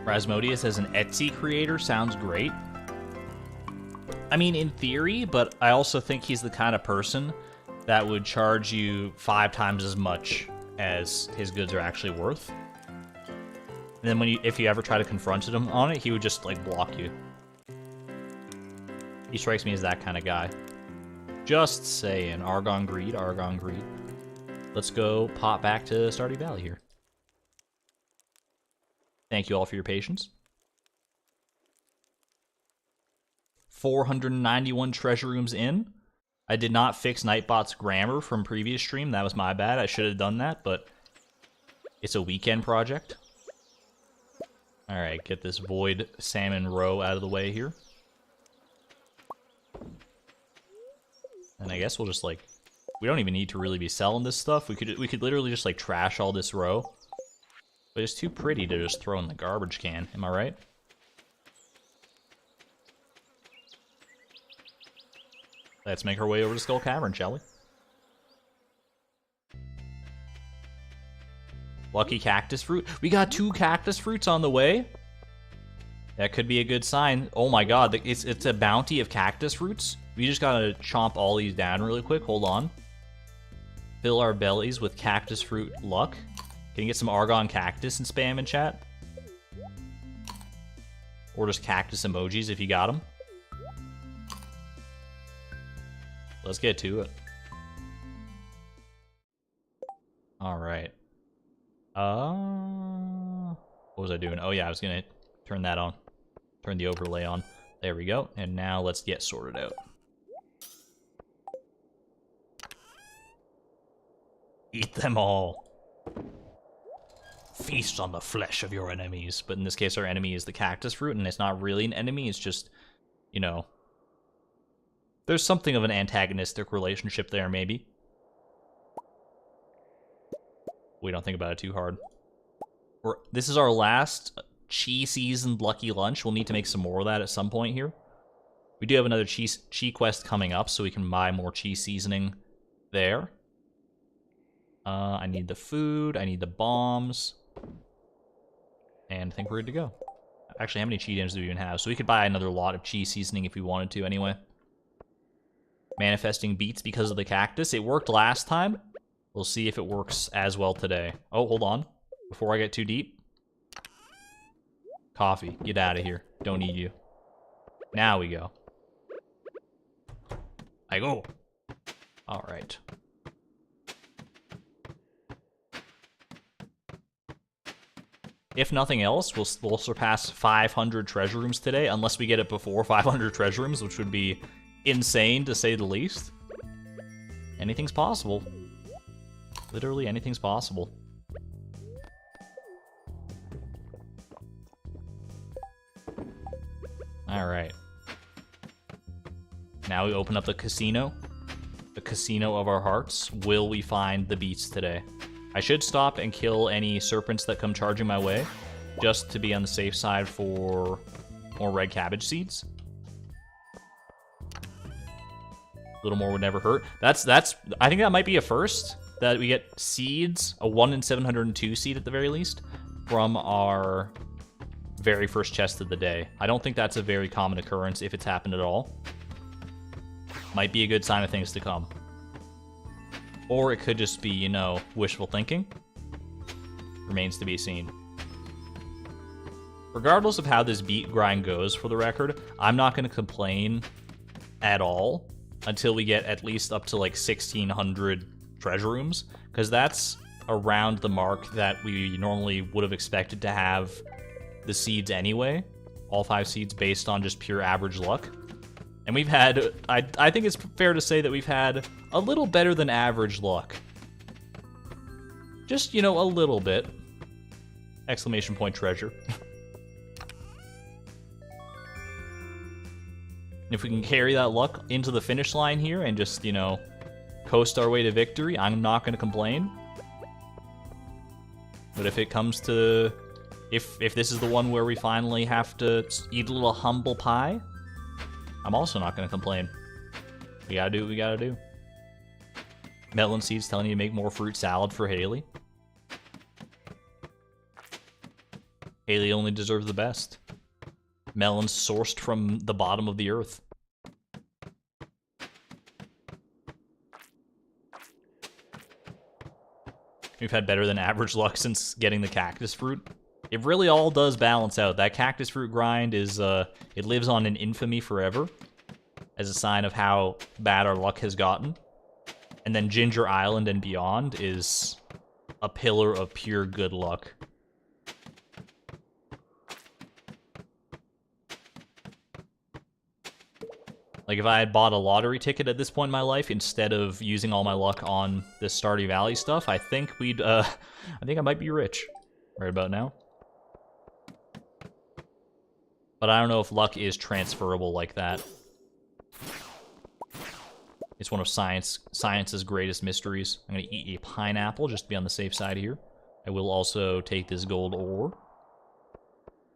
Rasmodius as an Etsy creator sounds great. I mean, in theory, but I also think he's the kind of person that would charge you 5 times as much as his goods are actually worth. And then if you ever try to confront him on it, he would just, like, block you. He strikes me as that kind of guy. Just saying. Argon greed, Argon greed. Let's go pop back to Stardew Valley here. Thank you all for your patience. 491 treasure rooms in. I did not fix Nightbot's grammar from previous stream. That was my bad. I should have done that, but it's a weekend project. Alright, get this void salmon roe out of the way here. And I guess we'll just, like, we don't even need to really be selling this stuff. We could literally just, like, trash all this roe. But it's too pretty to just throw in the garbage can. Am I right? Let's make our way over to Skull Cavern, shall we? Lucky cactus fruit. We got 2 cactus fruits on the way. That could be a good sign. Oh my god, it's a bounty of cactus fruits. We just gotta chomp all these down really quick. Hold on. Fill our bellies with cactus fruit luck. Can you get some Argon cactus and spam in chat? Or just cactus emojis if you got them. Let's get to it. Alright. What was I doing? Oh yeah, I was gonna turn that on. Turn the overlay on. There we go. And now let's get sorted out. Eat them all. Feast on the flesh of your enemies. But in this case, our enemy is the cactus fruit, and it's not really an enemy, it's just, you know, there's something of an antagonistic relationship there, maybe. We don't think about it too hard. This is our last Chi-seasoned Lucky Lunch. We'll need to make some more of that at some point here. We do have another Chi quest coming up, so we can buy more Chi seasoning there. I need the food, I need the bombs. And I think we're good to go. Actually, how many Chi gems do we even have? So we could buy another lot of Chi seasoning if we wanted to anyway. Manifesting beats because of the cactus. It worked last time. We'll see if it works as well today. Oh, hold on. Before I get too deep. Coffee, get out of here. Don't need you. Now we go. I go. All right. If nothing else, we'll surpass 500 treasure rooms today, unless we get it before 500 treasure rooms, which would be insane to say the least. Anything's possible. Literally anything's possible. Alright. Now we open up the casino. The casino of our hearts. Will we find the beats today? I should stop and kill any serpents that come charging my way, just to be on the safe side for more red cabbage seeds. A little more would never hurt. That's. I think that might be a first, that we get seeds, a 1 in 702 seed at the very least, from our very first chest of the day. I don't think that's a very common occurrence if it's happened at all. Might be a good sign of things to come. Or it could just be, you know, wishful thinking. Remains to be seen. Regardless of how this beat grind goes, for the record, I'm not going to complain at all until we get at least up to like 1,600 treasure rooms, because that's around the mark that we normally would have expected to have the seeds anyway. All 5 seeds based on just pure average luck. And we've had, I think it's fair to say that we've had a little better than average luck. Just, you know, a little bit. Exclamation point treasure. If we can carry that luck into the finish line here and just, you know, coast our way to victory, I'm not going to complain. But if it comes to, if this is the one where we finally have to eat a little humble pie, I'm also not going to complain. We gotta do what we gotta do. Melon Seeds telling you to make more fruit salad for Haley. Haley only deserves the best. Melons sourced from the bottom of the earth. We've had better than average luck since getting the cactus fruit. It really all does balance out. That cactus fruit grind is, it lives on in infamy forever as a sign of how bad our luck has gotten. And then Ginger Island and beyond is a pillar of pure good luck. Like, if I had bought a lottery ticket at this point in my life, instead of using all my luck on this Stardew Valley stuff, I think we'd, I think I might be rich right about now. But I don't know if luck is transferable like that. It's one of science's greatest mysteries. I'm gonna eat a pineapple just to be on the safe side here. I will also take this gold ore,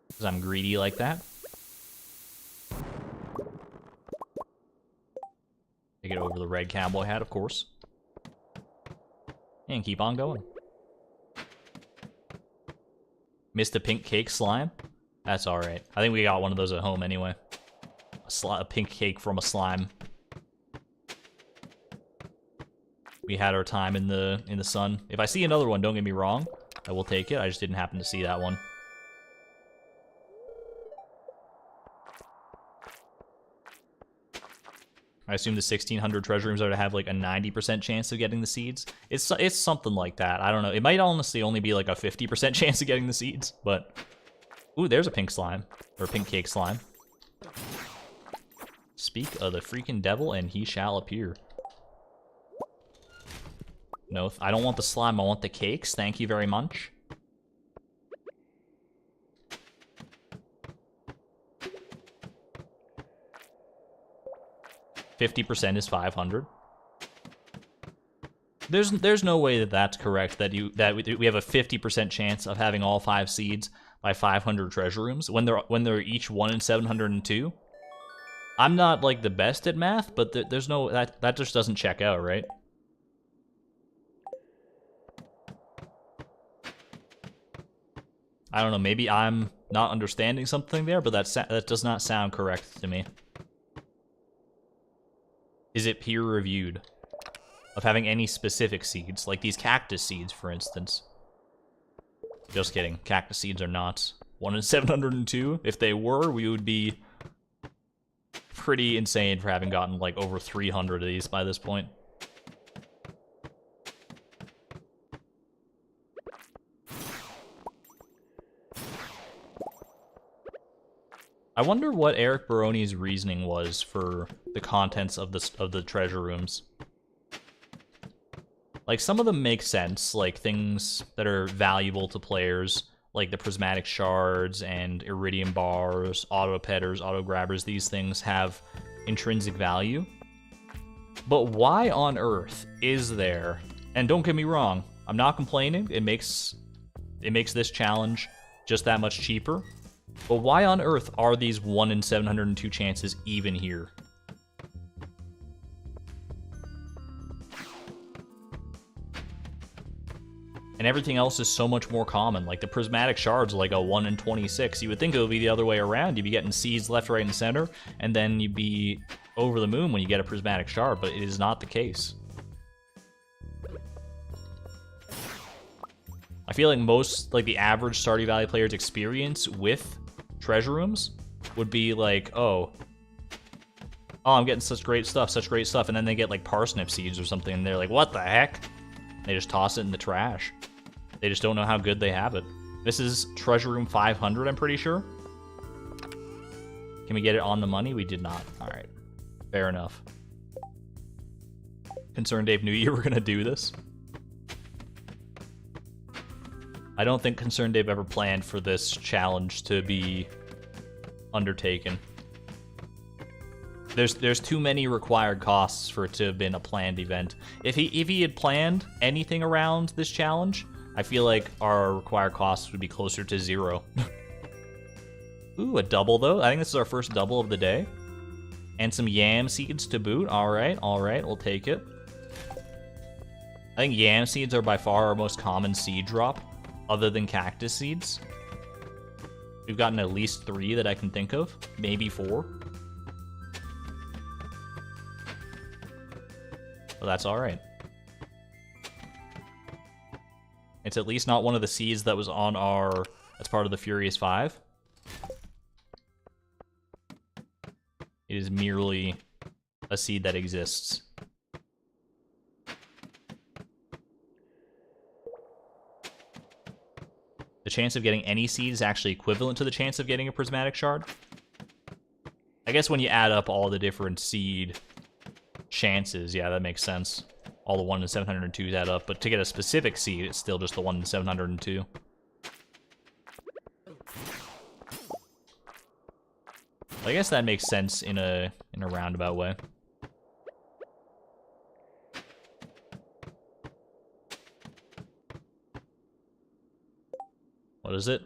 because I'm greedy like that. Take it over the red cowboy hat, of course. And keep on going. Missed a pink cake slime? That's alright. I think we got one of those at home anyway. A pink cake from a slime. We had our time in the sun. If I see another one, don't get me wrong, I will take it. I just didn't happen to see that one. I assume the 1600 treasure rooms are to have like a 90% chance of getting the seeds. It's something like that. I don't know. It might honestly only be like a 50% chance of getting the seeds, but... Ooh, there's a pink slime. Or pink cake slime. Speak of the freaking devil and he shall appear. No, I don't want the slime, I want the cakes. Thank you very much. %50 is 500. There's no way that that's correct. That we have a 50% chance of having all 5 seeds by 500 treasure rooms when they're each 1 in 702. I'm not like the best at math, but there's no that just doesn't check out, right? I don't know. Maybe I'm not understanding something there, but that does not sound correct to me. Is it peer-reviewed? Of having any specific seeds, like these cactus seeds, for instance. Just kidding. Cactus seeds are not 1 in 702. If they were, we would be pretty insane for having gotten like over 300 of these by this point. I wonder what Eric Baroni's reasoning was for the contents of the treasure rooms. Like, some of them make sense, like things that are valuable to players, like the prismatic shards and iridium bars, auto petters, auto grabbers. These things have intrinsic value. But why on earth is there? And don't get me wrong, I'm not complaining. It makes this challenge just that much cheaper. But why on earth are these 1 in 702 chances even here? And everything else is so much more common. Like the prismatic shards, like a 1 in 26. You would think it would be the other way around. You'd be getting seeds left, right, and center, and then you'd be over the moon when you get a prismatic shard, but it is not the case. I feel like the average Stardew Valley player's experience with treasure rooms would be like, oh, I'm getting such great stuff, and then they get like parsnip seeds or something, and they're like, what the heck? They just toss it in the trash. They just don't know how good they have it. This is treasure room 500, I'm pretty sure. Can we get it on the money? We did not. All right, fair enough. Concerned Dave knew you were gonna do this. I don't think Concerned Dave ever planned for this challenge to be undertaken. There's too many required costs for it to have been a planned event. If he had planned anything around this challenge, I feel like our required costs would be closer to 0. Ooh, a double though. I think this is our first double of the day. And some yam seeds to boot. All right, we'll take it. I think yam seeds are by far our most common seed drop, other than cactus seeds. We've gotten at least 3 that I can think of, maybe 4. Well, that's alright. It's at least not one of the seeds that was on our... That's part of the Furious 5. It is merely a seed that exists. The chance of getting any seed is actually equivalent to the chance of getting a prismatic shard. I guess when you add up all the different seed chances, yeah, that makes sense. All the 1 in 702s add up, but to get a specific seed, it's still just the 1 in 702. I guess that makes sense in a roundabout way. What is it?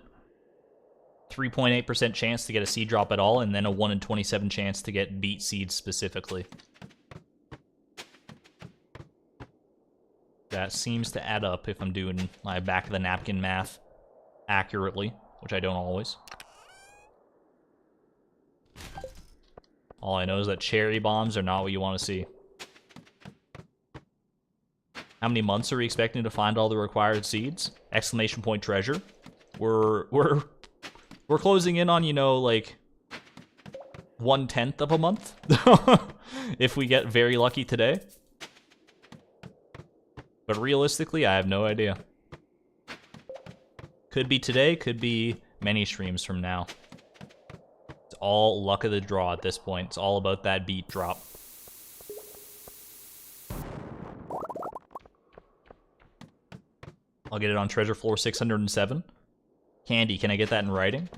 3.8% chance to get a seed drop at all, and then a 1 in 27 chance to get beet seeds specifically. That seems to add up if I'm doing my back-of-the-napkin math accurately, which I don't always. All I know is that cherry bombs are not what you want to see. How many months are we expecting to find all the required seeds? Exclamation point treasure. We're closing in on, you know, like 1/10 of a month. If we get very lucky today. But realistically, I have no idea. Could be today, could be many streams from now. It's all luck of the draw at this point. It's all about that beat drop. I'll get it on treasure floor 607. Candy, can I get that in writing?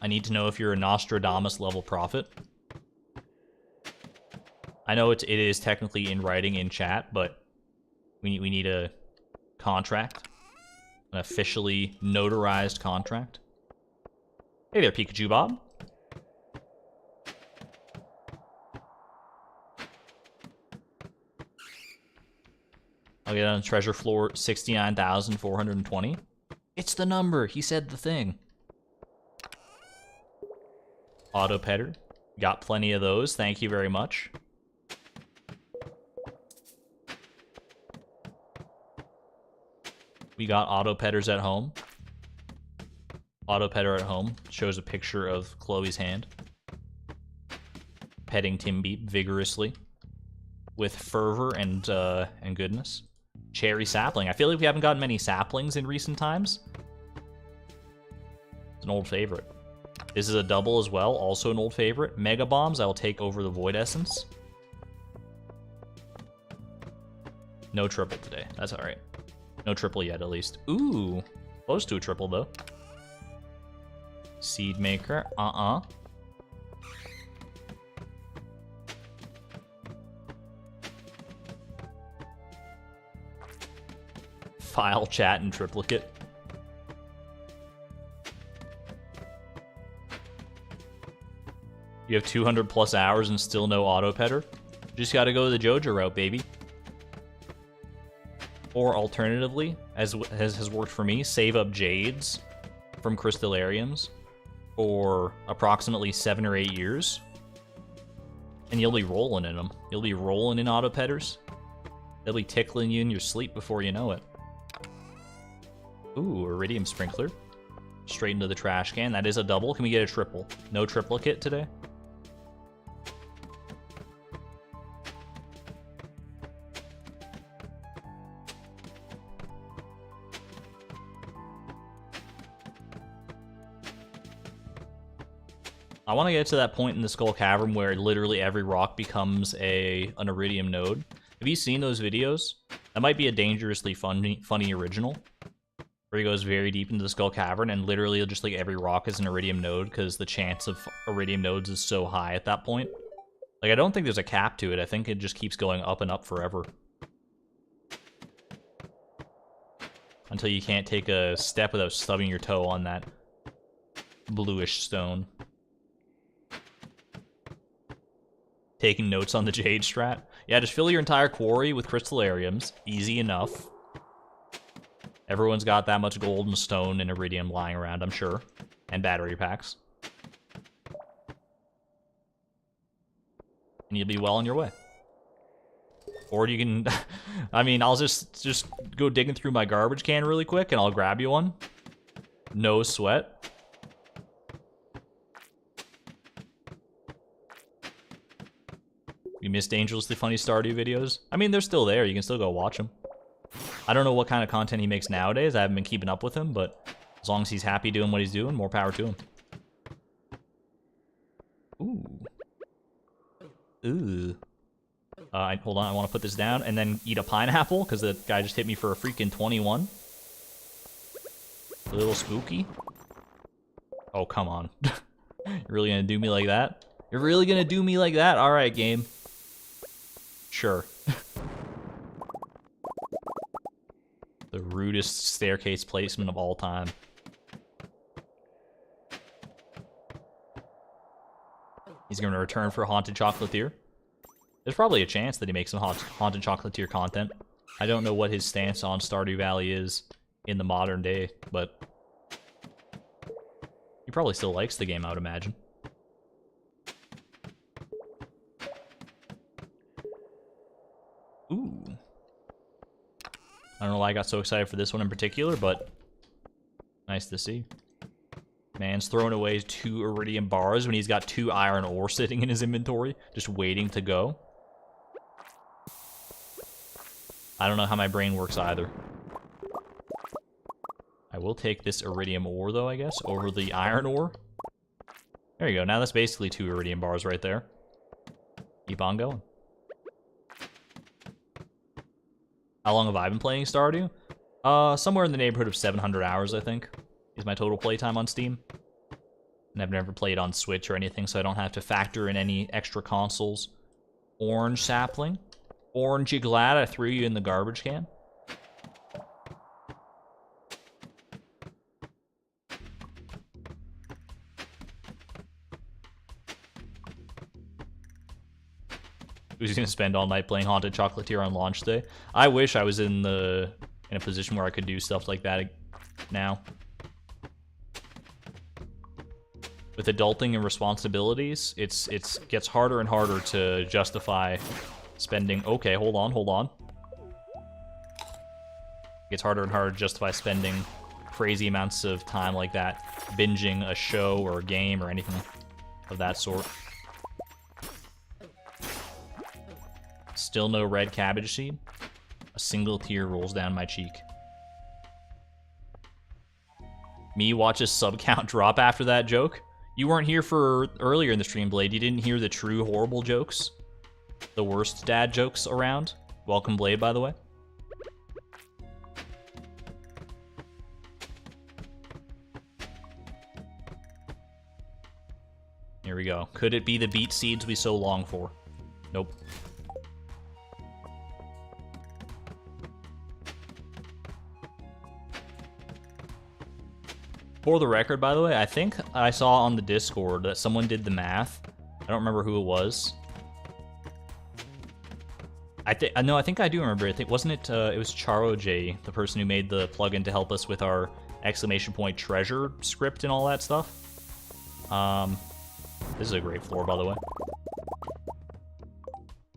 I need to know if you're a Nostradamus level prophet. I know it is technically in writing in chat, but we need a contract. An officially notarized contract. Hey there, Pikachu Bob. I'll get on treasure floor 69,420. It's the number. He said the thing. Auto petter. Got plenty of those. Thank you very much. We got auto petters at home. Auto petter at home shows a picture of Chloe's hand. Petting Timbeep vigorously. With fervor and goodness. Cherry sapling. I feel like we haven't gotten many saplings in recent times. It's an old favorite. This is a double as well, also an old favorite. Mega Bombs, I will take over the Void Essence. No triple today. That's alright. No triple yet, at least. Ooh. Close to a triple, though. Seed Maker. File, chat, and triplicate. You have 200 plus hours and still no auto petter? Just gotta go the JoJo route, baby. Or alternatively, as has worked for me, save up Jades from Crystallariums for approximately 7 or 8 years. And you'll be rolling in them. You'll be rolling in auto petters. They'll be tickling you in your sleep before you know it. Ooh, Iridium Sprinkler. Straight into the trash can. That is a double. Can we get a triple? No triplicate today? I want to get to that point in the Skull Cavern where literally every rock becomes an Iridium node. Have you seen those videos? That might be a dangerously funny original. Where he goes very deep into the Skull Cavern and literally just like every rock is an Iridium node because the chance of Iridium nodes is so high at that point. Like, I don't think there's a cap to it. I think it just keeps going up and up forever. Until you can't take a step without stubbing your toe on that bluish stone. Taking notes on the Jade strat. Yeah, just fill your entire quarry with Crystallariums. Easy enough. Everyone's got that much gold and stone and iridium lying around, I'm sure. And battery packs. And you'll be well on your way. Or you can... I mean, I'll just go digging through my garbage can really quick and I'll grab you one. No sweat. You miss Dangerously Funny Stardew videos? I mean, they're still there. You can still go watch them. I don't know what kind of content he makes nowadays. I haven't been keeping up with him, but as long as he's happy doing what he's doing, more power to him. Ooh. Ooh. Hold on, I want to put this down and then eat a pineapple, because the guy just hit me for a freaking 21. A little spooky. Oh, come on. You're really gonna do me like that? You're really gonna do me like that? Alright, game. Sure. The rudest staircase placement of all time. He's gonna return for Haunted Chocolatier. There's probably a chance that he makes some Haunted Chocolatier content. I don't know what his stance on Stardew Valley is in the modern day, but he probably still likes the game, I would imagine. Ooh. I don't know why I got so excited for this one in particular, but nice to see. Man's throwing away 2 iridium bars when he's got 2 iron ore sitting in his inventory, just waiting to go. I don't know how my brain works either. I will take this iridium ore, though, I guess, over the iron ore. There you go. Now that's basically 2 iridium bars right there. Keep on going. How long have I been playing Stardew? Somewhere in the neighborhood of 700 hours, I think, is my total playtime on Steam. And I've never played on Switch or anything, so I don't have to factor in any extra consoles. Orange sapling. Orange, you glad I threw you in the garbage can? Who's gonna spend all night playing Haunted Chocolatier on launch day? I wish I was in a position where I could do stuff like that now. With adulting and responsibilities, it gets harder and harder to justify spending... Okay, hold on. It gets harder and harder to justify spending crazy amounts of time like that, binging a show or a game or anything of that sort. Still no red cabbage seed. A single tear rolls down my cheek. Me watches sub count drop after that joke. You weren't here for earlier in the stream, Blade. You didn't hear the true horrible jokes. The worst dad jokes around. Welcome, Blade, by the way. Here we go. Could it be the beet seeds we so long for? Nope. For the record, by the way, I think I saw on the Discord that someone did the math. I don't remember who it was. I think I do remember. I think wasn't it? It was Charo J, the person who made the plugin to help us with our exclamation point treasure script and all that stuff. This is a great floor, by the way.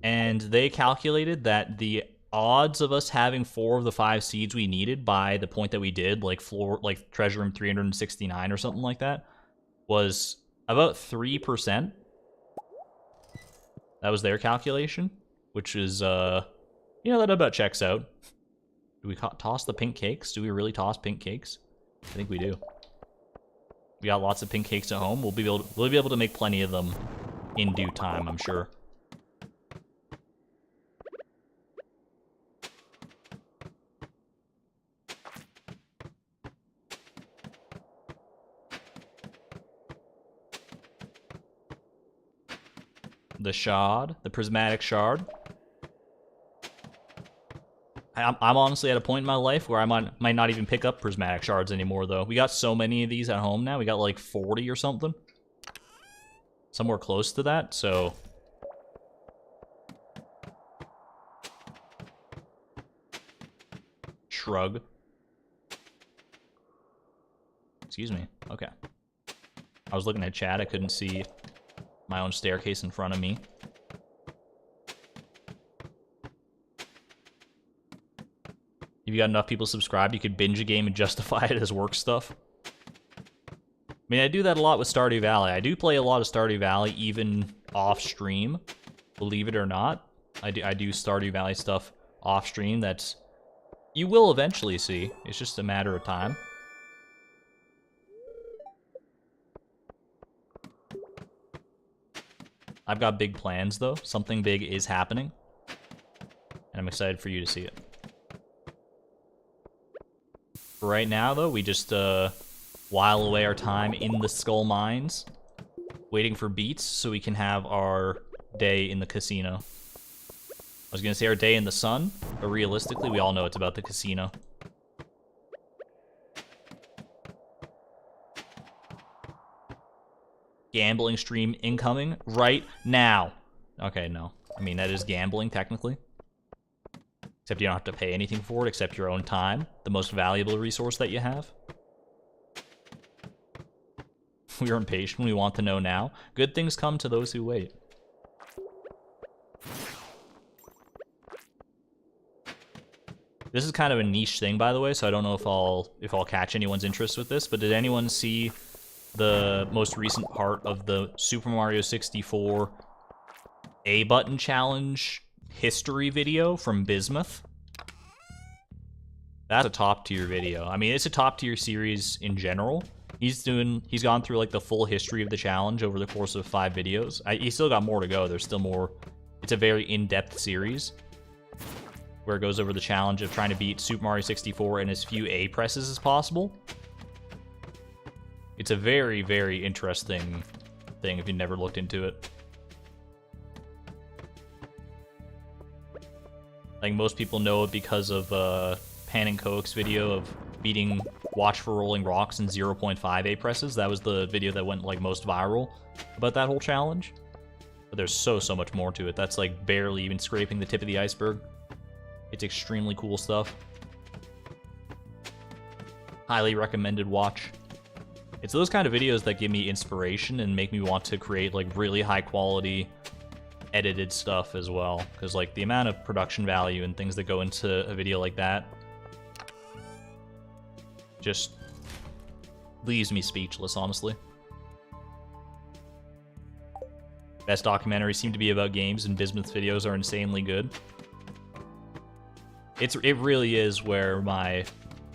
And they calculated that the odds of us having 4 of the 5 seeds we needed by the point that we did, like treasure room 369 or something like that, was about 3%. That was their calculation, which is, that about checks out. Do we toss the pink cakes? Do we really toss pink cakes? I think we do. We got lots of pink cakes at home. We'll be able to make plenty of them in due time, I'm sure. The shard, the prismatic shard. I'm honestly at a point in my life where I might not even pick up prismatic shards anymore, though. We got so many of these at home now. We got like 40 or something. Somewhere close to that, so... Shrug. excuse me. Okay. I was looking at chat. I couldn't see my own staircase in front of me. If you got enough people subscribed, you could binge a game and justify it as work stuff. I mean, I do that a lot with Stardew Valley. I do play a lot of Stardew Valley even off stream, believe it or not. I do Stardew Valley stuff off stream that's you will eventually see. It's just a matter of time. I've got big plans though. Something big is happening. And I'm excited for you to see it. For right now though, we just while away our time in the Skull Mines, waiting for beats so we can have our day in the casino. I was gonna say our day in the sun, but realistically, we all know it's about the casino. Gambling stream incoming right now. Okay, no. I mean, that is gambling, technically. Except you don't have to pay anything for it except your own time, the most valuable resource that you have. We are impatient, we want to know now. Good things come to those who wait. This is kind of a niche thing, by the way, so I don't know if I'll catch anyone's interest with this, but did anyone see the most recent part of the Super Mario 64 A button challenge history video from Bismuth? That's a top tier video. I mean, it's a top tier series in general. He's gone through like the full history of the challenge over the course of 5 videos. He's still got more to go. There's still more. It's a very in-depth series where it goes over the challenge of trying to beat Super Mario 64 in as few A presses as possible. It's a very, very interesting thing if you've never looked into it. I think most people know it because of Pan and Coke's video of beating Watch for Rolling Rocks in 0.5 A presses. That was the video that went like most viral about that whole challenge. But there's so much more to it. That's like barely even scraping the tip of the iceberg. It's extremely cool stuff. Highly recommended watch. It's those kind of videos that give me inspiration and make me want to create like really high quality edited stuff as well. Because like the amount of production value and things that go into a video like that just leaves me speechless, honestly. Best documentaries seem to be about games, and Bismuth's videos are insanely good. It really is where my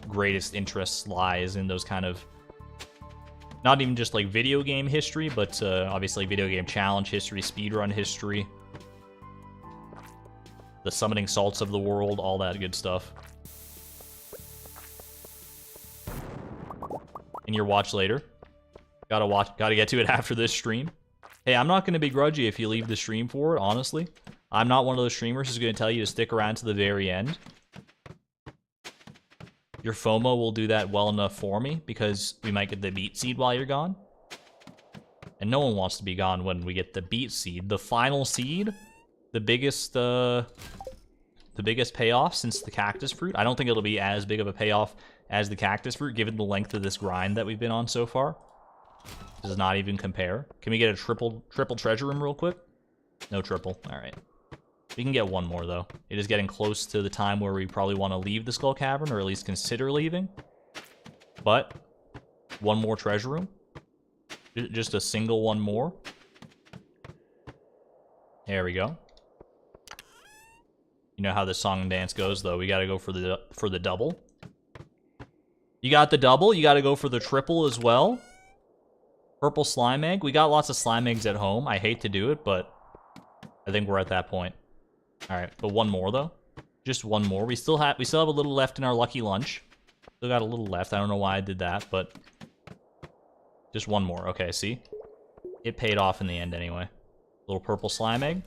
greatest interest lies, in those kind of, not even just like video game history, but obviously video game challenge history, speedrun history, the summoning salts of the world, all that good stuff. In your watch later. Gotta get to it after this stream. Hey, I'm not gonna begrudge you if you leave the stream for it, honestly. I'm not one of those streamers who's gonna tell you to stick around to the very end. Your FOMO will do that well enough for me, because we might get the beat seed while you're gone. And no one wants to be gone when we get the beat seed. The final seed, the biggest payoff since the cactus fruit. I don't think it'll be as big of a payoff as the cactus fruit, given the length of this grind that we've been on so far. Does not even compare. Can we get a triple treasure room real quick? No triple. All right. We can get one more, though. It is getting close to the time where we probably want to leave the Skull Cavern, or at least consider leaving. But one more treasure room. Just a single one more. There we go. You know how this song and dance goes, though. We got to go for the double. You got the double. You got to go for the triple as well. Purple slime egg. We got lots of slime eggs at home. I hate to do it, but I think we're at that point. All right, but one more though. Just one more. We still have a little left in our lucky lunch. Still got a little left. I don't know why I did that, but just one more. Okay, see? It paid off in the end anyway. Little purple slime egg.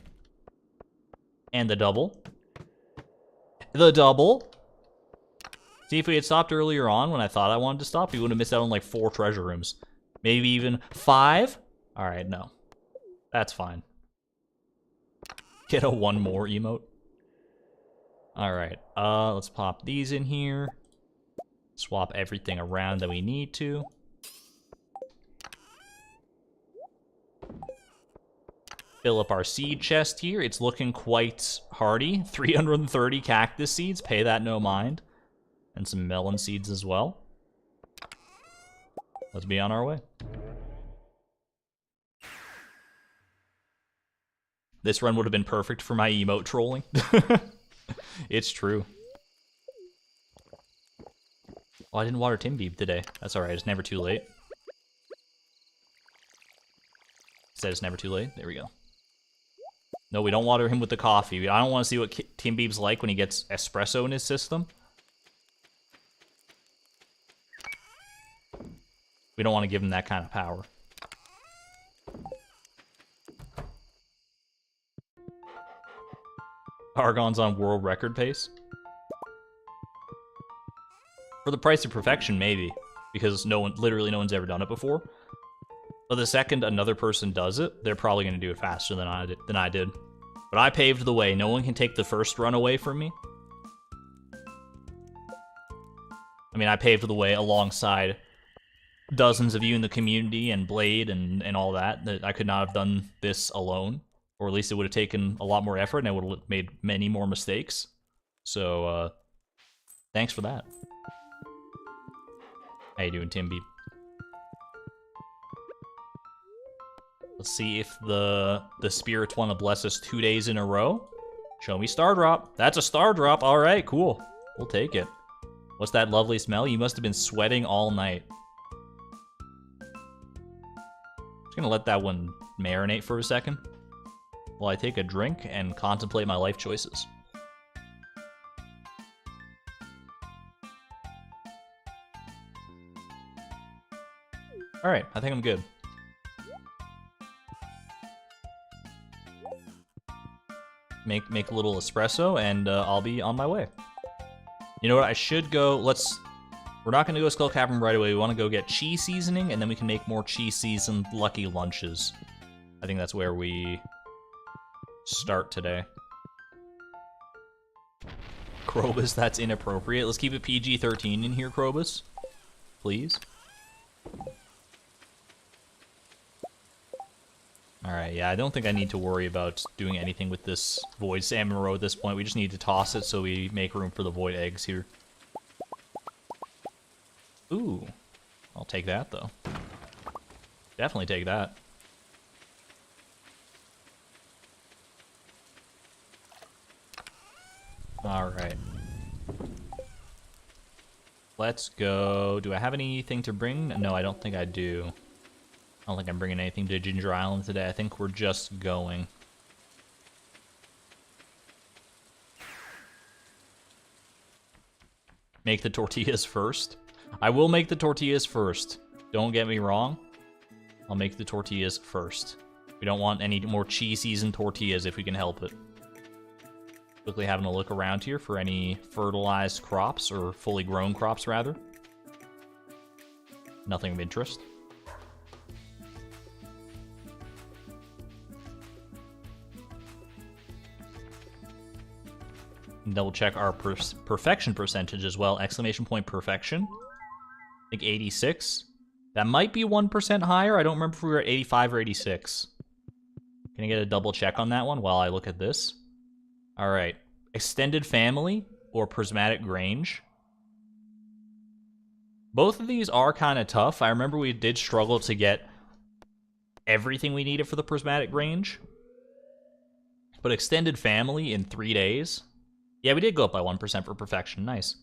And the double. The double. See, if we had stopped earlier on when I thought I wanted to stop, we would have missed out on like 4 treasure rooms. Maybe even 5? All right, no. That's fine. Get a one more emote. All right, let's pop these in here. Swap everything around that we need to. fill up our seed chest here. It's looking quite hardy. 330 cactus seeds, pay that no mind. And some melon seeds as well. Let's be on our way. This run would have been perfect for my emote trolling. It's true. Oh, I didn't water Timbeeb today. That's alright, it's never too late. Said it's never too late. There we go. No, we don't water him with the coffee. I don't want to see what Timbeeb's like when he gets espresso in his system. We don't want to give him that kind of power. Argon's on world record pace. For the price of perfection, maybe. Because literally no one's ever done it before. But the second another person does it, they're probably going to do it faster than I did. But I paved the way. No one can take the first run away from me. I mean, I paved the way alongside dozens of you in the community and Blade and all that. That I could not have done this alone. Or at least it would have taken a lot more effort and I would have made many more mistakes. So, thanks for that. How you doing, Timby? Let's see if the spirits want to bless us 2 days in a row. Show me star drop. That's a star drop. All right, cool. We'll take it. What's that lovely smell? You must have been sweating all night. Just gonna let that one marinate for a second while I take a drink and contemplate my life choices. All right, I think I'm good. Make a little espresso, and I'll be on my way. You know what? I should go. We're not gonna go Skull Cavern right away. We want to go get cheese seasoning, and then we can make more cheese seasoned lucky lunches. I think that's where we start today. Krobus, that's inappropriate. Let's keep it PG-13 in here, Krobus. Please. Alright, yeah, I don't think I need to worry about doing anything with this Void Salmon Roe at this point. We just need to toss it so we make room for the Void Eggs here. Ooh. I'll take that, though. Definitely take that. Alright. Let's go. Do I have anything to bring? No, I don't think I do. I don't think I'm bringing anything to Ginger Island today. I think we're just going. Make the tortillas first. I will make the tortillas first. Don't get me wrong. I'll make the tortillas first. We don't want any more cheese seasoned tortillas if we can help it. Quickly having a look around here for any fertilized crops, or fully grown crops, rather. Nothing of interest. Double check our perfection percentage as well. Exclamation point perfection. I think 86. That might be 1% higher. I don't remember if we were at 85 or 86. Can I get a double check on that one while I look at this? All right. Extended family or prismatic grange. Both of these are kind of tough. I remember we did struggle to get everything we needed for the prismatic grange. But extended family in 3 days. Yeah, we did go up by 1% for perfection. Nice.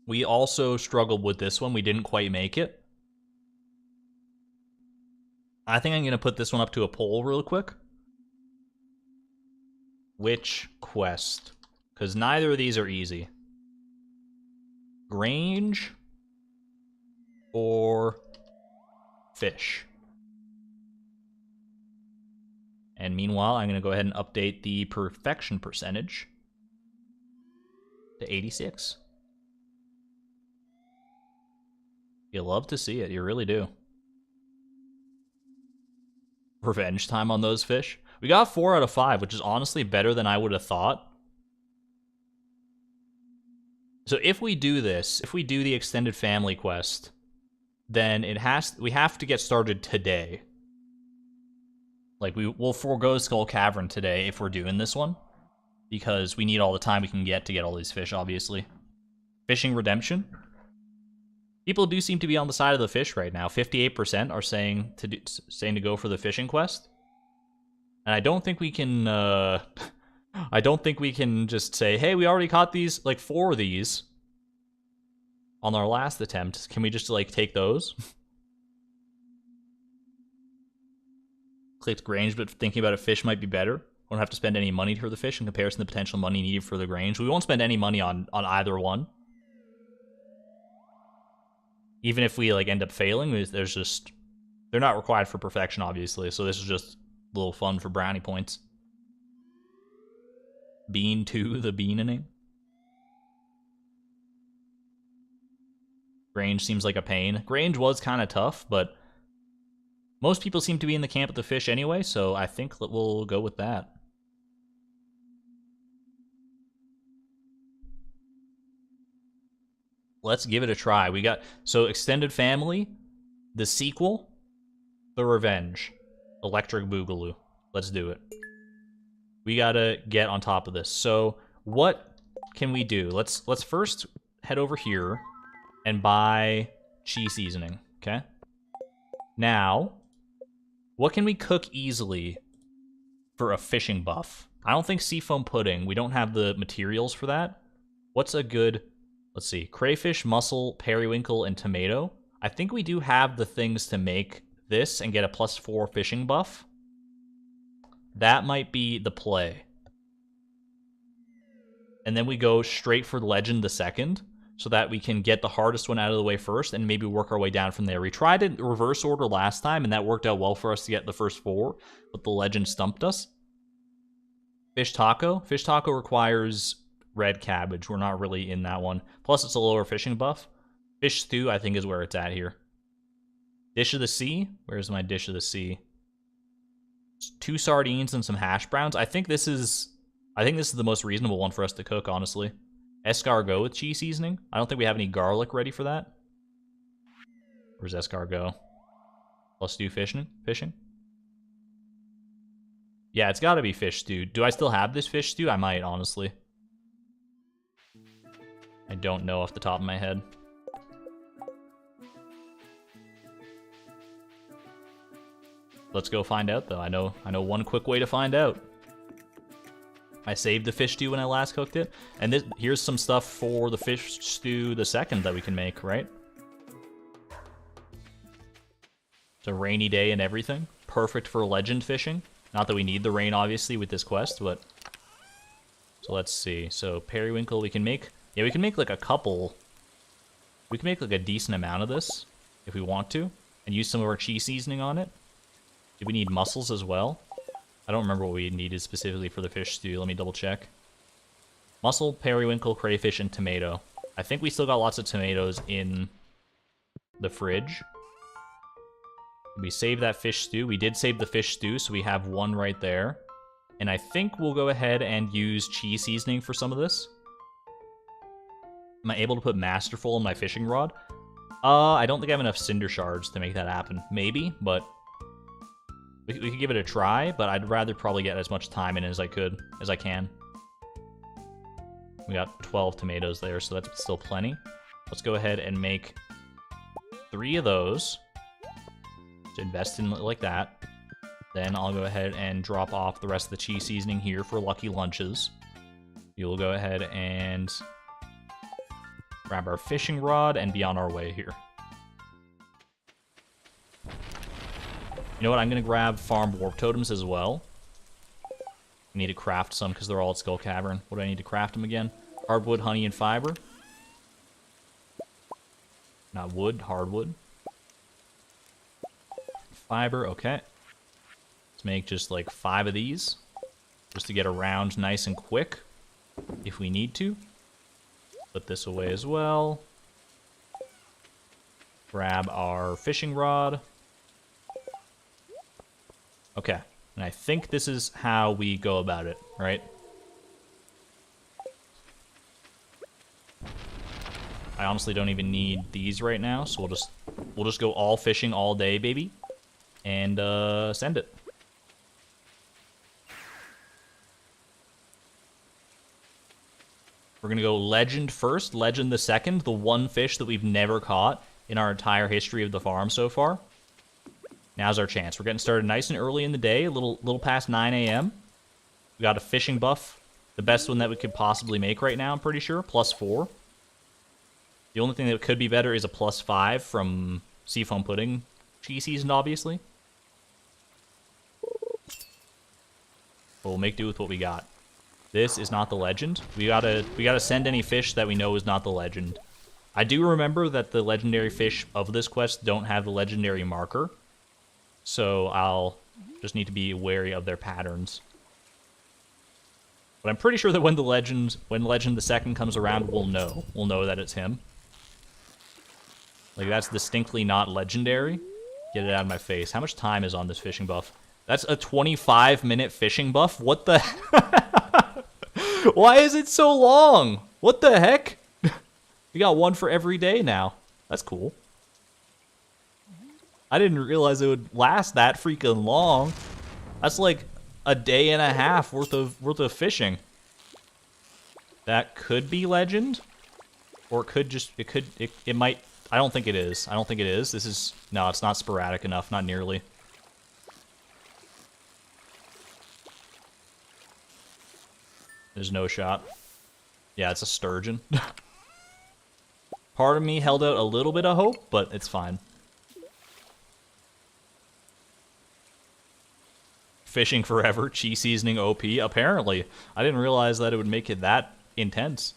We also struggled with this one. We didn't quite make it. I think I'm going to put this one up to a poll real quick. Which quest? Because neither of these are easy. Grange or fish? And meanwhile, I'm going to go ahead and update the perfection percentage to 86. You love to see it. You really do. Revenge time on those fish. We got 4 out of 5, which is honestly better than I would have thought. So if we do this, if we do the extended family quest, then we have to get started today. Like, we'll forego Skull Cavern today if we're doing this one, because we need all the time we can get to get all these fish, obviously. Fishing redemption. People do seem to be on the side of the fish right now. 58% are saying to go for the fishing quest. And I don't think we can, I don't think we can just say, hey, we already caught these, like, 4 of these on our last attempt. Can we just, like, take those? Clicked Grange, but thinking about a fish might be better. Won't have to spend any money for the fish in comparison to the potential money needed for the Grange. We won't spend any money on either one. Even if we, like, end up failing, there's just... They're not required for perfection, obviously, so this is just a little fun for brownie points. Bean 2, the beaning. Grange seems like a pain. Grange was kind of tough, but most people seem to be in the camp of the fish anyway, so I think that we'll go with that. Let's give it a try. We got, so Extended Family, the sequel, The Revenge, Electric Boogaloo. Let's do it. We gotta get on top of this. So what can we do? Let's first head over here and buy cheese seasoning, okay? Now, what can we cook easily for a fishing buff? I don't think seafoam pudding. We don't have the materials for that. What's a good... Let's see. Crayfish, mussel, periwinkle, and tomato. I think we do have the things to make this and get a +4 fishing buff. That might be the play. And then we go straight for Legend the second, so that we can get the hardest one out of the way first and maybe work our way down from there. We tried it in reverse order last time, and that worked out well for us to get the first 4, but the Legend stumped us. Fish taco. Fish taco requires red cabbage. We're not really in that one. Plus, it's a lower fishing buff. Fish stew, I think, is where it's at here. Dish of the sea. Where's my dish of the sea? 2 sardines and some hash browns. I think this is the most reasonable one for us to cook, honestly. Escargot with cheese seasoning. I don't think we have any garlic ready for that. Where's escargot? Let's do fishing. Yeah, it's gotta be fish stew. Do I still have this fish stew? I might, honestly. I don't know off the top of my head. Let's go find out, though. I know one quick way to find out. I saved the fish stew when I last cooked it. And here's some stuff for the fish stew the second that we can make, right? It's a rainy day and everything. Perfect for legend fishing. Not that we need the rain, obviously, with this quest, but... So let's see. So periwinkle we can make... Yeah, we can make like a couple... We can make like a decent amount of this, if we want to, and use some of our cheese seasoning on it. Do we need mussels as well? I don't remember what we needed specifically for the fish stew. Let me double check. Mussel, periwinkle, crayfish, and tomato. I think we still got lots of tomatoes in the fridge. We saved that fish stew. We did save the fish stew, so we have 1 right there. And I think we'll go ahead and use cheese seasoning for some of this. Am I able to put Masterful in my fishing rod? I don't think I have enough cinder shards to make that happen. Maybe, but... We could give it a try, but I'd rather probably get as much time in as I can. We got 12 tomatoes there, so that's still plenty. Let's go ahead and make 3 of those. To invest in like that. Then I'll go ahead and drop off the rest of the cheese seasoning here for Lucky Lunches. You'll go ahead and grab our fishing rod and be on our way here. You know what? I'm going to grab farm warp totems as well. I need to craft some because they're all at Skull Cavern. What do I need to craft them again? Hardwood, honey, and fiber. Not wood, hardwood. Fiber, okay. Let's make just like 5 of these. Just to get around nice and quick. If we need to. Put this away as well. Grab our fishing rod. Okay, and I think this is how we go about it, right? I honestly don't even need these right now, so we'll just go all fishing all day, baby, and send it. We're going to go legend first, legend the second, the one fish that we've never caught in our entire history of the farm so far. Now's our chance. We're getting started nice and early in the day, a little past 9 a.m. We got a fishing buff, the best one that we could possibly make right now, I'm pretty sure, +4. The only thing that could be better is a +5 from Seafoam Pudding cheese season, obviously. We'll make do with what we got. This is not the legend. We gotta send any fish that we know is not the legend. I do remember that the legendary fish of this quest don't have the legendary marker, so I'll just need to be wary of their patterns. But I'm pretty sure that when legend the second comes around, we'll know that it's him. Like, that's distinctly not legendary. Get it out of my face. How much time is on this fishing buff? That's a 25-minute fishing buff? What the... Why is it so long? What the heck? We got one for every day now. That's cool. I didn't realize it would last that freaking long. That's like a day and a half worth of fishing. That could be legend, or it could just it might. I don't think it is. I don't think it is. This is no. It's not sporadic enough. Not nearly. There's no shot. Yeah, it's a sturgeon. Part of me held out a little bit of hope, but it's fine. Fishing forever, cheese seasoning OP. Apparently. I didn't realize that it would make it that intense.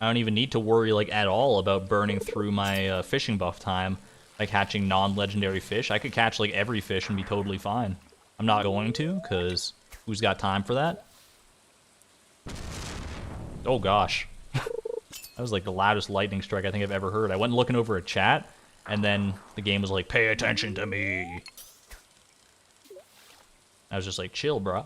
I don't even need to worry, like, at all about burning through my fishing buff time by catching non-legendary fish. I could catch, like, every fish and be totally fine. I'm not going to, because who's got time for that? Oh, gosh. That was, like, the loudest lightning strike I think I've ever heard. I went looking over a chat, and then the game was like, pay attention to me. I was just like, chill, bruh.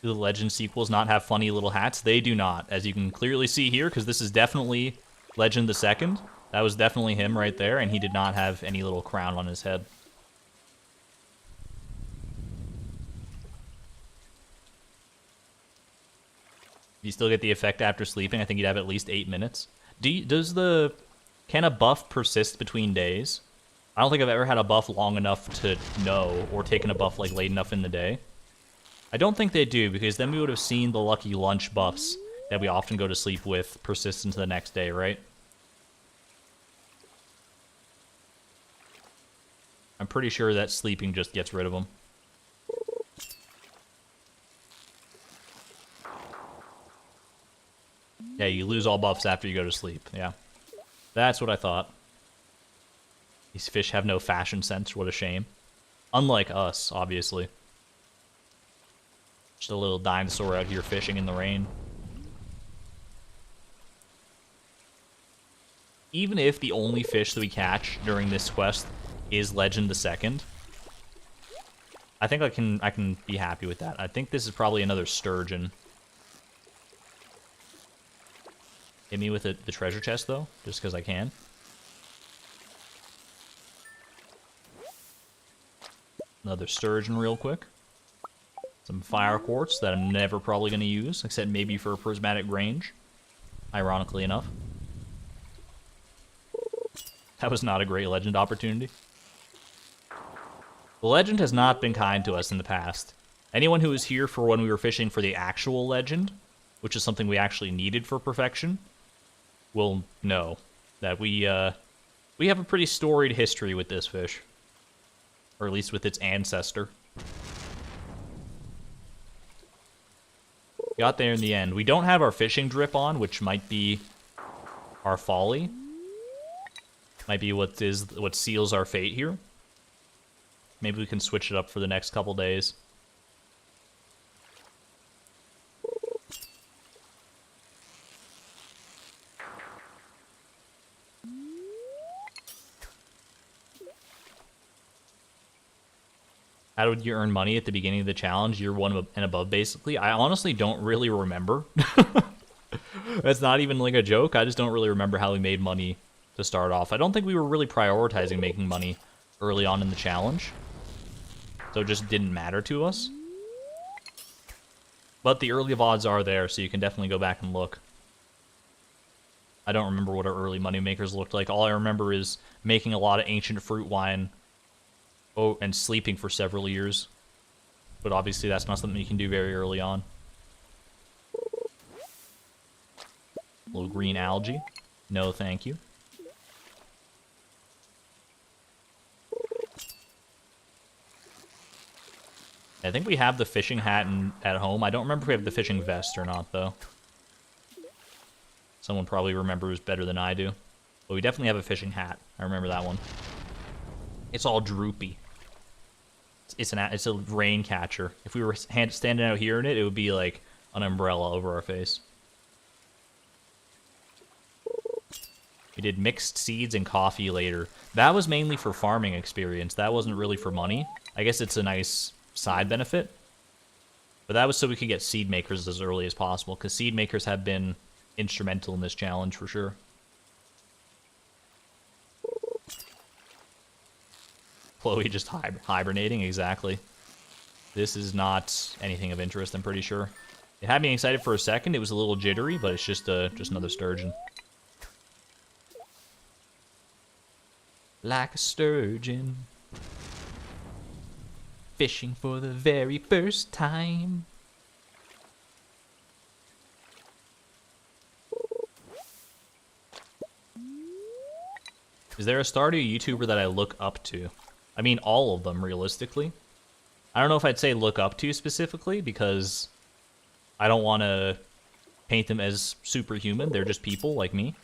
Do the Legend sequels not have funny little hats? They do not, as you can clearly see here, because this is definitely Legend the Second. That was definitely him right there, and he did not have any little crown on his head. You still get the effect after sleeping. I think you'd have at least 8 minutes. Can a buff persist between days? I don't think I've ever had a buff long enough to know, or taken a buff like late enough in the day. I don't think they do, because then we would have seen the lucky lunch buffs that we often go to sleep with persist into the next day, right? I'm pretty sure that sleeping just gets rid of them. Yeah, you lose all buffs after you go to sleep, yeah. That's what I thought. These fish have no fashion sense, what a shame. Unlike us, obviously. Just a little dinosaur out here fishing in the rain. Even if the only fish that we catch during this quest is Legend the Second, I think I can be happy with that. I think this is probably another sturgeon. Hit me with the treasure chest, though, just because I can. Another sturgeon real quick. Some fire quartz that I'm never probably going to use, except maybe for prismatic range, ironically enough. That was not a great Legend opportunity. The Legend has not been kind to us in the past. Anyone who was here for when we were fishing for the actual Legend, which is something we actually needed for perfection, will know that we have a pretty storied history with this fish. Or at least with its ancestor. Got there in the end. We don't have our fishing drip on, which might be our folly. Might be what seals our fate here. Maybe we can switch it up for the next couple days. How would you earn money at the beginning of the challenge? Year 1 and above, basically. I honestly don't really remember. That's not even like a joke. I just don't really remember how we made money to start off. I don't think we were really prioritizing making money early on in the challenge. So it just didn't matter to us. But the early VODs are there, so you can definitely go back and look. I don't remember what our early moneymakers looked like. All I remember is making a lot of ancient fruit wine. Oh, and sleeping for several years. But obviously that's not something you can do very early on. A little green algae. No, thank you. I think we have the fishing hat at home. I don't remember if we have the fishing vest or not, though. Someone probably remembers better than I do. But we definitely have a fishing hat. I remember that one. It's all droopy. It's a rain catcher. If we were standing out here in it, it would be like an umbrella over our face. We did mixed seeds and coffee later. That was mainly for farming experience. That wasn't really for money. I guess it's a nice side benefit. But that was so we could get seed makers as early as possible, because seed makers have been instrumental in this challenge for sure. Chloe just hibernating, exactly. This is not anything of interest, I'm pretty sure. It had me excited for a second. It was a little jittery, but it's just another sturgeon. Like a sturgeon. Fishing for the very first time. Is there a Stardew YouTuber that I look up to? I mean, all of them, realistically. I don't know if I'd say look up to specifically, because I don't want to paint them as superhuman. They're just people like me.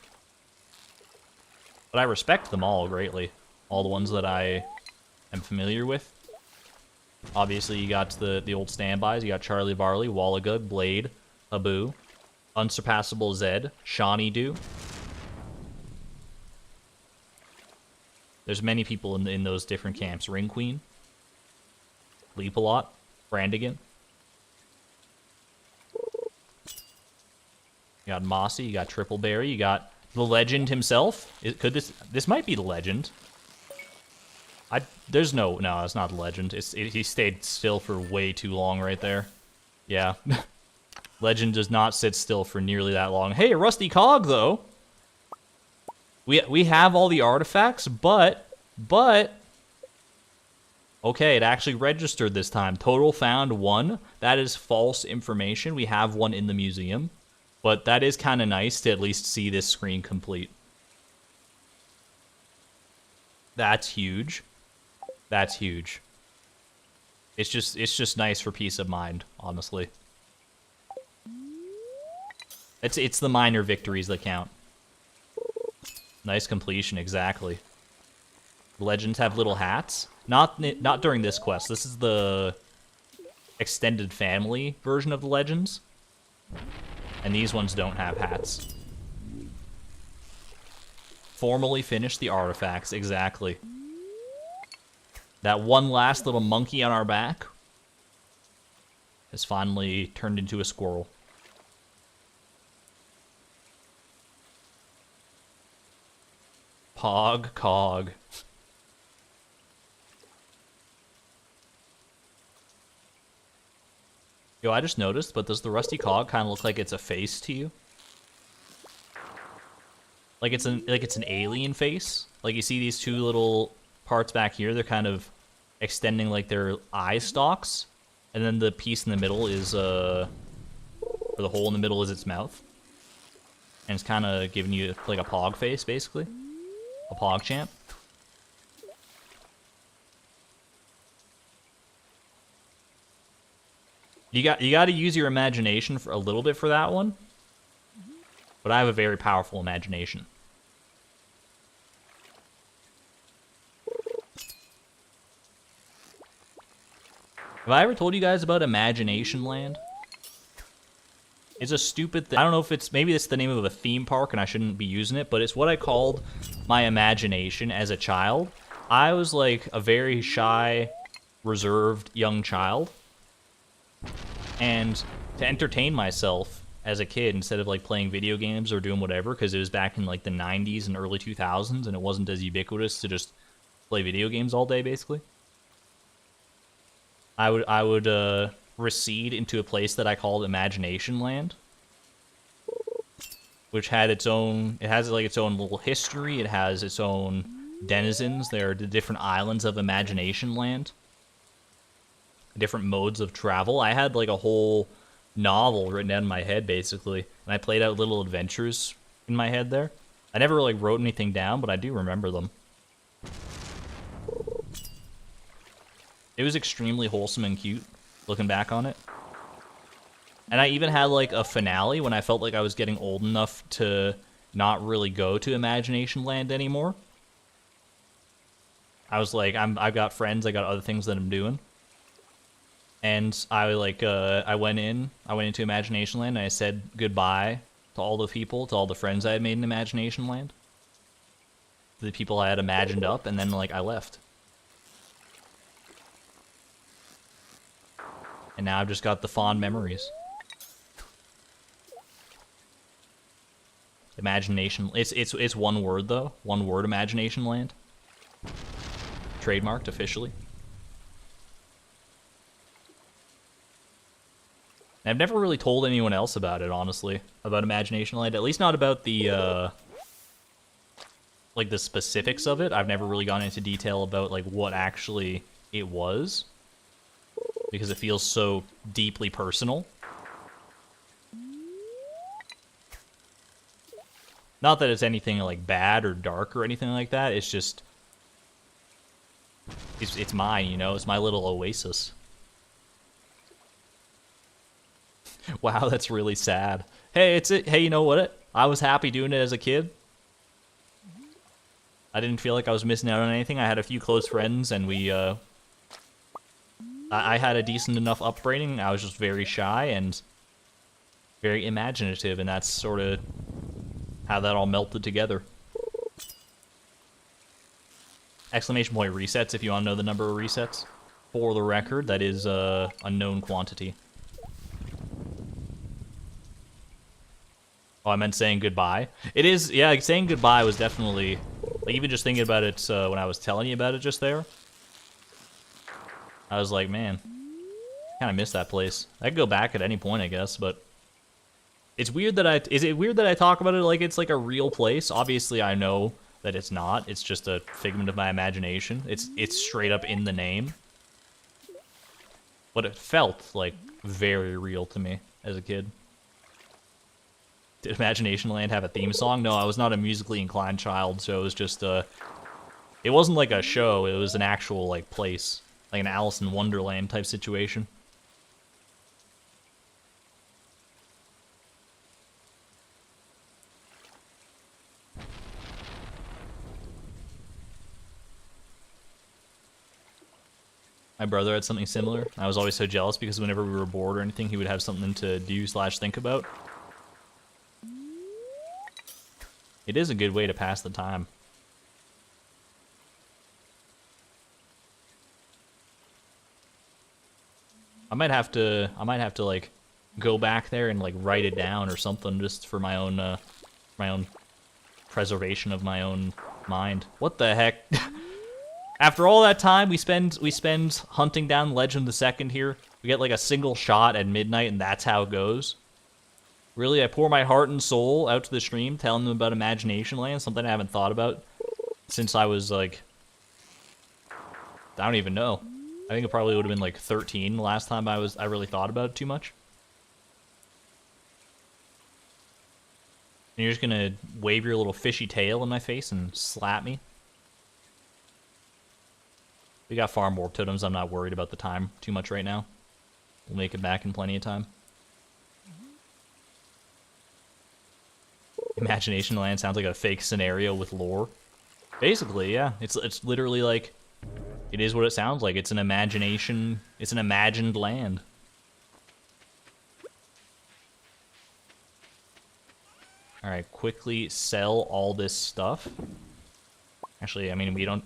But I respect them all greatly. All the ones that I am familiar with. Obviously, you got the old standbys. You got Charlie Varley, Wallagug, Blade, Abu, Unsurpassable Zed, Shawnee Doo. There's many people in those different camps. Ring Queen, Leap-a-Lot, Brandigan. You got Mossy, you got Tripleberry, you got the legend himself. Could this might be the legend. There's no, it's not the legend. He stayed still for way too long right there. Yeah. Legend does not sit still for nearly that long. Hey, a rusty cog though. We have all the artifacts, but okay, it actually registered this time. Total found 1. That is false information. We have one in the museum, but that is kind of nice to at least see this screen complete. That's huge. That's huge. It's just nice for peace of mind, honestly. It's the minor victories that count. Nice completion, exactly. Legends have little hats. Not during this quest. This is the extended family version of the legends. And these ones don't have hats. Formally finish the artifacts, exactly. That one last little monkey on our back has finally turned into a squirrel. Pog Cog. Yo, I just noticed, but does the rusty cog kind of look like it's a face to you? Like it's an alien face? Like you see these two little parts back here, they're kind of extending like their eye stalks, and then the piece in the middle is or the hole in the middle is its mouth. And it's kind of giving you like a pog face, basically. A pog champ. You got to use your imagination for a little bit for that one. But I have a very powerful imagination. Have I ever told you guys about Imagination Land? It's a stupid thing. I don't know if it's, maybe it's the name of a theme park and I shouldn't be using it, but it's what I called my imagination as a child. I was like a very shy, reserved young child. And to entertain myself, as a kid instead of like playing video games or doing whatever, because it was back in like the 90s and early 2000s, and it wasn't as ubiquitous to just play video games all day, basically. I would recede into a place that I called Imagination Land, which had its own, it has like its own little history, it has its own denizens. There are the different islands of Imagination Land, different modes of travel. I had like a whole novel written down in my head, basically, and I played out little adventures in my head there. I never really wrote anything down, but I do remember them. It was extremely wholesome and cute, looking back on it. And I even had like a finale when I felt like I was getting old enough to not really go to Imagination Land anymore. I was like, I've got friends, I got other things that I'm doing. And I like, I went into Imagination Land, and I said goodbye to all the people, to all the friends I had made in Imagination Land. The people I had imagined up, and then like I left. And now I've just got the fond memories. Imagination, it's one word though. One word, Imagination Land. Trademarked officially. And I've never really told anyone else about it, honestly, about Imagination Land. At least not about the like the specifics of it. I've never really gone into detail about like what actually it was, because it feels so deeply personal. Not that it's anything like bad or dark or anything like that. It's just it's mine, you know. It's my little oasis. Wow, that's really sad. Hey, hey, you know what? I was happy doing it as a kid. I didn't feel like I was missing out on anything. I had a few close friends, and we I had a decent enough upbringing. I was just very shy and very imaginative, and that's sort of how that all melted together. Exclamation point resets if you want to know the number of resets. For the record, that is a known quantity. Oh, I meant saying goodbye. It is, yeah, saying goodbye was definitely, like, even just thinking about it when I was telling you about it just there, I was like, man, kind of miss that place. I could go back at any point, I guess, but it's weird that is it weird that I talk about it like it's like a real place? Obviously, I know that it's not. It's just a figment of my imagination. It's straight up in the name. But it felt like very real to me as a kid. Did Imagination Land have a theme song? No, I was not a musically inclined child, so it was just it wasn't like a show, it was an actual like place, like an Alice in Wonderland type situation. My brother had something similar. I was always so jealous because whenever we were bored or anything, he would have something to do / think about. It is a good way to pass the time. I might have to like go back there and like write it down or something just for my own preservation of my own mind. What the heck? After all that time we spend hunting down Legend of the Second here, we get like a single shot at midnight and that's how it goes. Really, I pour my heart and soul out to the stream, telling them about Imagination Land, something I haven't thought about since I was like, I don't even know. I think it probably would have been like 13 the last time I really thought about it too much. And you're just gonna wave your little fishy tail in my face and slap me? We got farm warp totems. I'm not worried about the time too much right now. We'll make it back in plenty of time. Imagination Land sounds like a fake scenario with lore. Basically, yeah. It's literally like, it is what it sounds like. It's an imagination, it's an imagined land. Alright, quickly sell all this stuff. Actually, I mean, we don't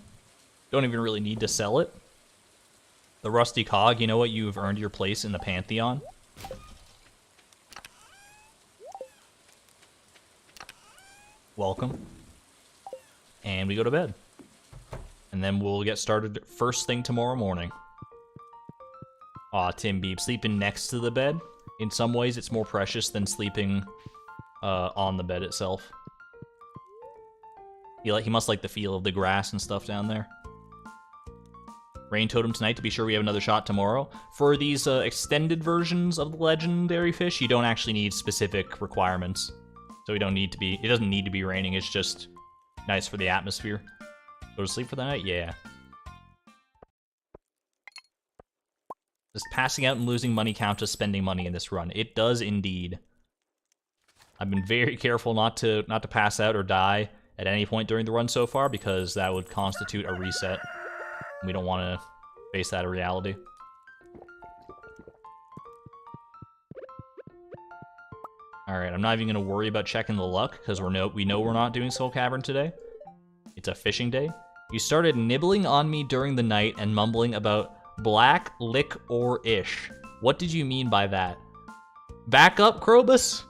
even really need to sell it. The rusty cog, you know what? You've earned your place in the Pantheon. welcome. And we go to bed. And then we'll get started first thing tomorrow morning. Aw, Tim Beeb, sleeping next to the bed. In some ways, it's more precious than sleeping on the bed itself. He must like the feel of the grass and stuff down there. Rain totem tonight to be sure we have another shot tomorrow. For these extended versions of the legendary fish, you don't actually need specific requirements. So it doesn't need to be raining, it's just nice for the atmosphere. Go to sleep for the night? Yeah. Does passing out and losing money count as spending money in this run? It does indeed. I've been very careful not to pass out or die at any point during the run so far, because that would constitute a reset. We don't want to face that reality. Alright, I'm not even going to worry about checking the luck, because we know we're not doing Soul Cavern today. It's a fishing day. You started nibbling on me during the night and mumbling about black lick or ish. What did you mean by that? Back up, Krobus?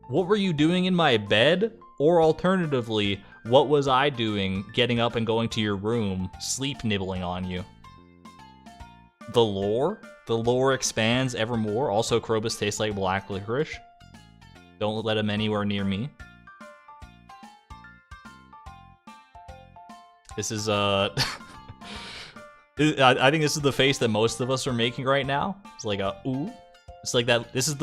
What were you doing in my bed? Or alternatively, what was I doing getting up and going to your room, sleep nibbling on you? The lore? The lore expands evermore. Also, Krobus tastes like black licorice. Don't let him anywhere near me. This is, I think this is the face that most of us are making right now. It's like a, ooh. It's like that, this is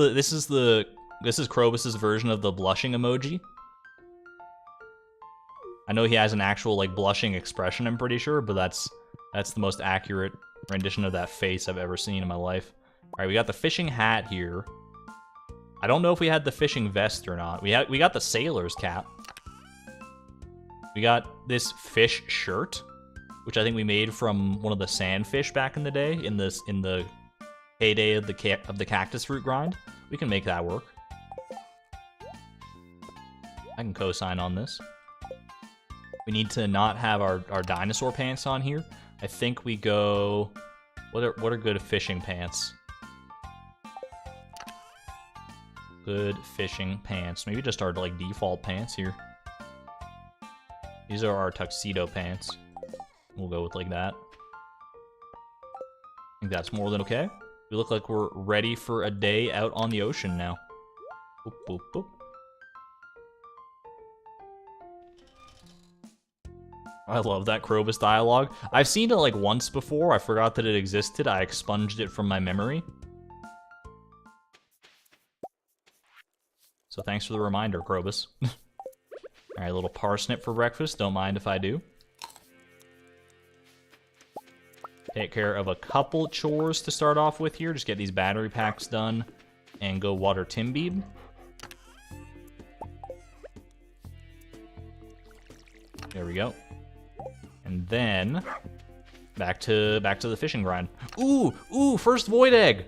Krobus's version of the blushing emoji. I know he has an actual, like, blushing expression, I'm pretty sure, but that's the most accurate rendition of that face I've ever seen in my life. Alright, we got the fishing hat here. I don't know if we had the fishing vest or not. We got the sailor's cap. We got this fish shirt, which I think we made from one of the sandfish back in the day, in the heyday of the cactus fruit grind. We can make that work. I can co-sign on this. We need to not have our dinosaur pants on here. I think we go... What are good fishing pants? Good fishing pants. Maybe just our, like, default pants here. These are our tuxedo pants. We'll go with like that. I think that's more than okay. We look like we're ready for a day out on the ocean now. Boop, boop, boop. I love that Krobus dialogue. I've seen it like once before. I forgot that it existed. I expunged it from my memory. So thanks for the reminder, Krobus. Alright, a little parsnip for breakfast. Don't mind if I do. Take care of a couple chores to start off with here. Just get these battery packs done and go water Timbeeb. There we go. And then back to the fishing grind. Ooh, first void egg.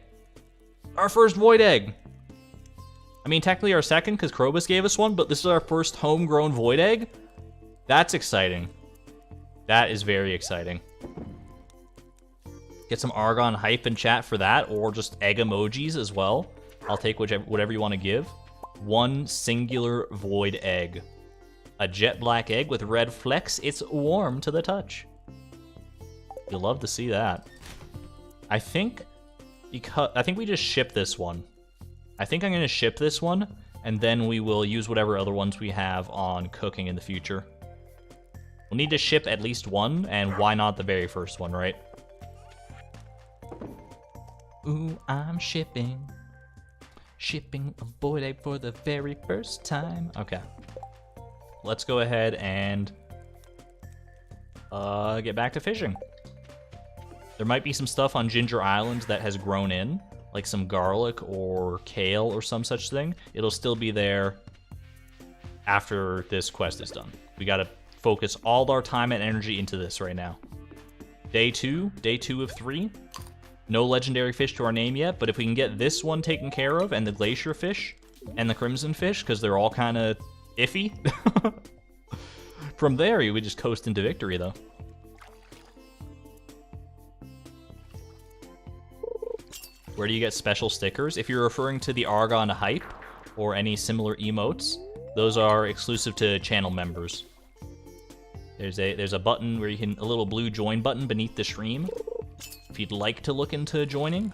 Our first void egg. I mean, technically our second, because Krobus gave us one, but this is our first homegrown void egg. That's exciting. That is very exciting. Get some Argon hype in chat for that, or just egg emojis as well. I'll take whatever you want to give. One singular void egg. A jet black egg with red flecks. It's warm to the touch. You'll love to see that. I think we just ship this one. I think I'm going to ship this one, and then we will use whatever other ones we have on cooking in the future. We'll need to ship at least one, and why not the very first one, right? Ooh, I'm shipping. Shipping a void egg for the very first time. Okay. Let's go ahead and get back to fishing. There might be some stuff on Ginger Island that has grown in, like some garlic or kale or some such thing. It'll still be there after this quest is done. We gotta focus all our time and energy into this right now. Day two of 3. No legendary fish to our name yet, but if we can get this one taken care of, and the glacier fish, and the crimson fish, because they're all kind of iffy. From there, you would just coast into victory, though. Where do you get special stickers? If you're referring to the Argon hype, or any similar emotes, Those are exclusive to channel members. There's a button where you can, a little blue join button beneath the stream. If you'd like to look into joining.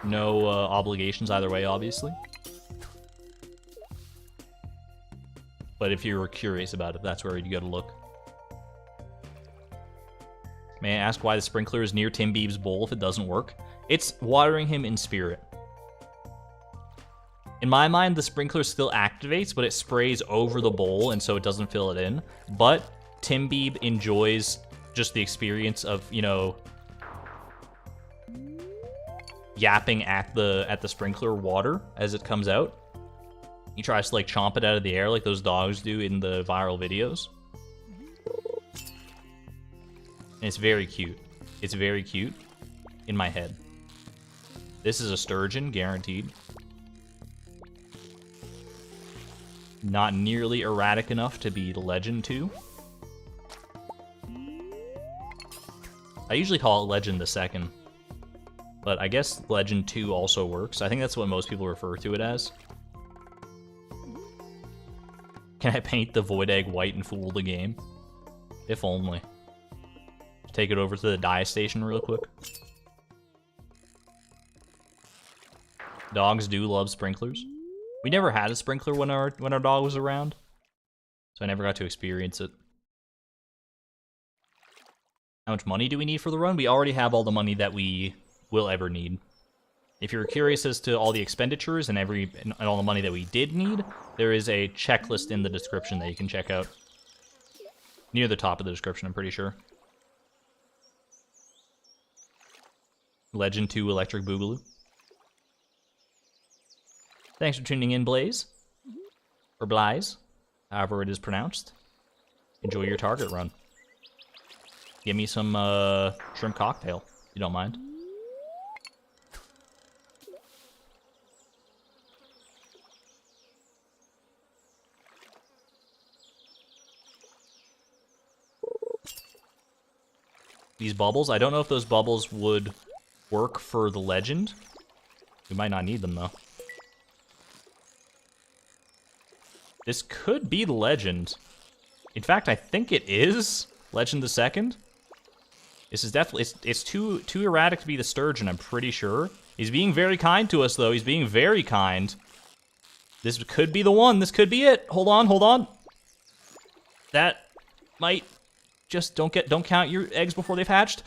No obligations either way, obviously. But if you're curious about it, that's where you go to look. May I ask why the sprinkler is near Tim Beeb's bowl if it doesn't work? It's watering him in spirit. In my mind, the sprinkler still activates, but it sprays over the bowl, and so it doesn't fill it in. But Tim Beeb enjoys just the experience of, you know, yapping at the sprinkler water as it comes out. He tries to like chomp it out of the air like those dogs do in the viral videos. And it's very cute. It's very cute in my head. This is a sturgeon, guaranteed. Not nearly erratic enough to be the Legend 2. I usually call it Legend the Second. But I guess Legend 2 also works. I think that's what most people refer to it as. Can I paint the void egg white and fool the game? If only. Take it over to the dye station real quick. Dogs do love sprinklers. We never had a sprinkler when our dog was around, so I never got to experience it. How much money do we need for the run? We already have all the money that we will ever need. If you're curious as to all the expenditures and all the money that we did need, there is a checklist in the description that you can check out. Near the top of the description, I'm pretty sure. Legend 2 Electric Boogaloo. Thanks for tuning in, Blaze. Or Blaze, however it is pronounced. Enjoy your target run. Give me some shrimp cocktail, if you don't mind. These bubbles, I don't know if those bubbles would work for the Legend. We might not need them, though. This could be the Legend. In fact, I think it is Legend the Second. This is definitely, it's too erratic to be the Sturgeon, I'm pretty sure. He's being very kind to us, though. He's being very kind. This could be the one. This could be it. Hold on, hold on. That might just don't count your eggs before they've hatched.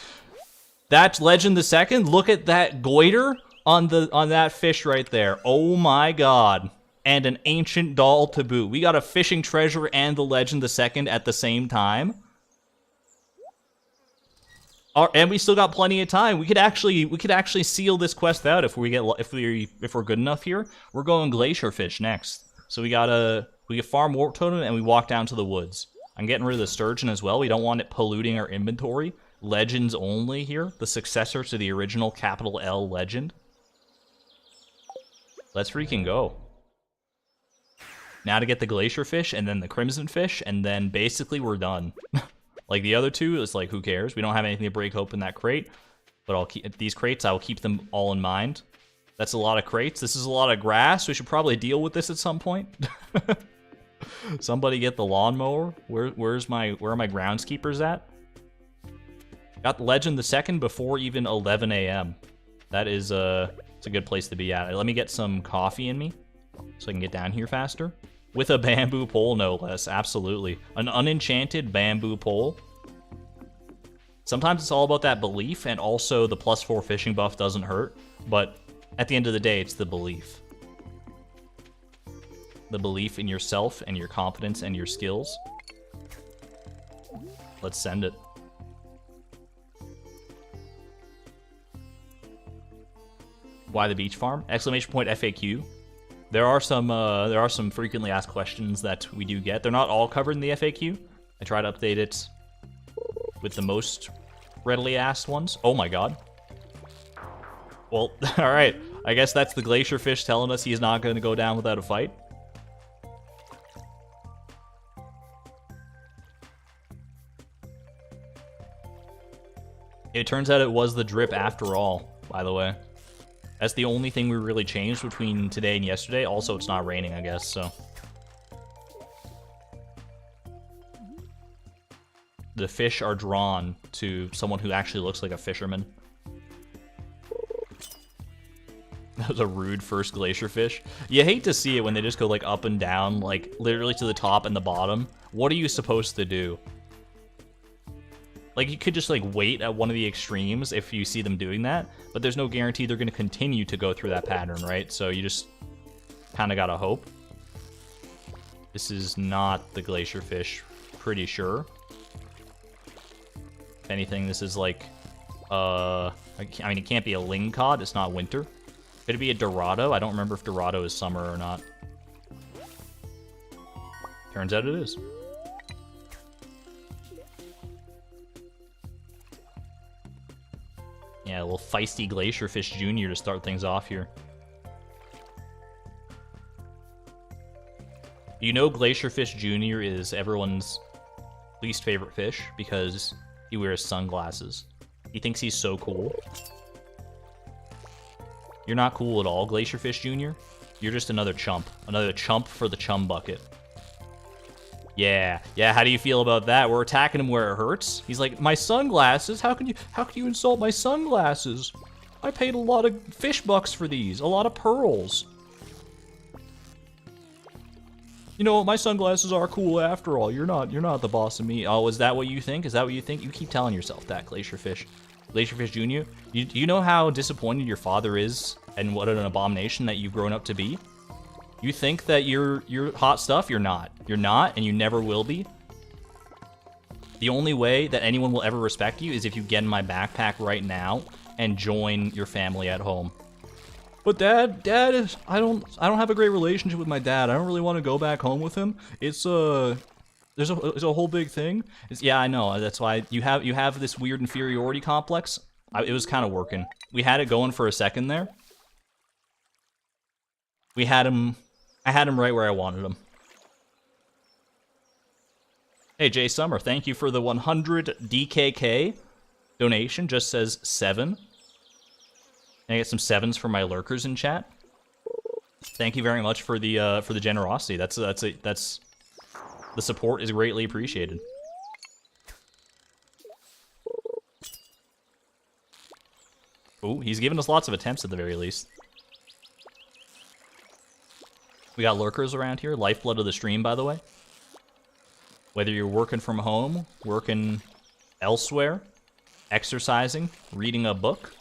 That's Legend the Second. Look at that goiter on that fish right there. Oh my god. And an ancient doll to boot. We got a fishing treasure and the Legend the Second at the same time. And we still got plenty of time. We could actually seal this quest out if we're good enough here. We're going glacier fish next. So we get farm warp totem and we walk down to the woods. I'm getting rid of the sturgeon as well. We don't want it polluting our inventory. Legends only here. The successor to the original capital L Legend. Let's freaking go. Now to get the glacier fish and then the crimson fish, and then basically we're done. Like the other two, it's like, who cares? We don't have anything to break open that crate. But I'll keep these crates, I will keep them all in mind. That's a lot of crates. This is a lot of grass. We should probably deal with this at some point. Somebody get the lawnmower. Where are my groundskeepers at? Got the Legend the Second before even 11 a.m. That is it's a good place to be at. Let me get some coffee in me so I can get down here faster. With a bamboo pole, no less. Absolutely. An unenchanted bamboo pole. Sometimes it's all about that belief, and also the +4 fishing buff doesn't hurt. But at the end of the day, it's the belief. The belief in yourself and your confidence and your skills. Let's send it. Why the beach farm? Exclamation point FAQ. There are some frequently asked questions that we do get. They're not all covered in the FAQ. I try to update it with the most readily asked ones. Oh my god. Well, alright. I guess that's the glacier fish telling us he's not going to go down without a fight. It turns out it was the drip after all, by the way. That's the only thing we really changed between today and yesterday. Also, it's not raining, I guess, so. the fish are drawn to someone who actually looks like a fisherman. That was a rude first glacier fish. You hate to see it when they just go like up and down, like literally to the top and the bottom. What are you supposed to do? Like, you could just like wait at one of the extremes if you see them doing that, but there's no guarantee they're going to continue to go through that pattern, right? So you just kind of gotta hope. This is not the glacier fish, pretty sure. If anything, this is like, I mean, it can't be a lingcod, it's not winter. Could it be a Dorado? I don't remember if Dorado is summer or not. Turns out it is. Yeah, a little feisty Glacierfish Jr. to start things off here. You know Glacierfish Jr. is everyone's least favorite fish because he wears sunglasses. He thinks he's so cool. You're not cool at all, Glacierfish Jr. You're just another chump. Another chump for the chum bucket. Yeah, how do you feel about that? We're attacking him where it hurts. He's like, my sunglasses? How can you insult my sunglasses? I paid a lot of fish bucks for these, a lot of pearls. You know, my sunglasses are cool after all. You're not the boss of me. Oh, is that what you think? Is that what you think? You keep telling yourself that, Glacierfish. Glacierfish Jr. You know how disappointed your father is and what an abomination that you've grown up to be? You think that you're hot stuff? You're not. You're not, and you never will be. The only way that anyone will ever respect you is if you get in my backpack right now and join your family at home. But Dad is, I don't have a great relationship with my dad. I don't really want to go back home with him. It's there's a whole big thing. Yeah, I know. That's why you have this weird inferiority complex. It was kind of working. We had it going for a second there. I had him right where I wanted him. Hey, Jay Summer, thank you for the 100 DKK donation. Just says 7. Can I get some 7s for my lurkers in chat? Thank you very much for the generosity. That's the support is greatly appreciated. Oh, he's given us lots of attempts at the very least. We got lurkers around here. Lifeblood of the stream, by the way. Whether you're working from home, working elsewhere, exercising, reading a book,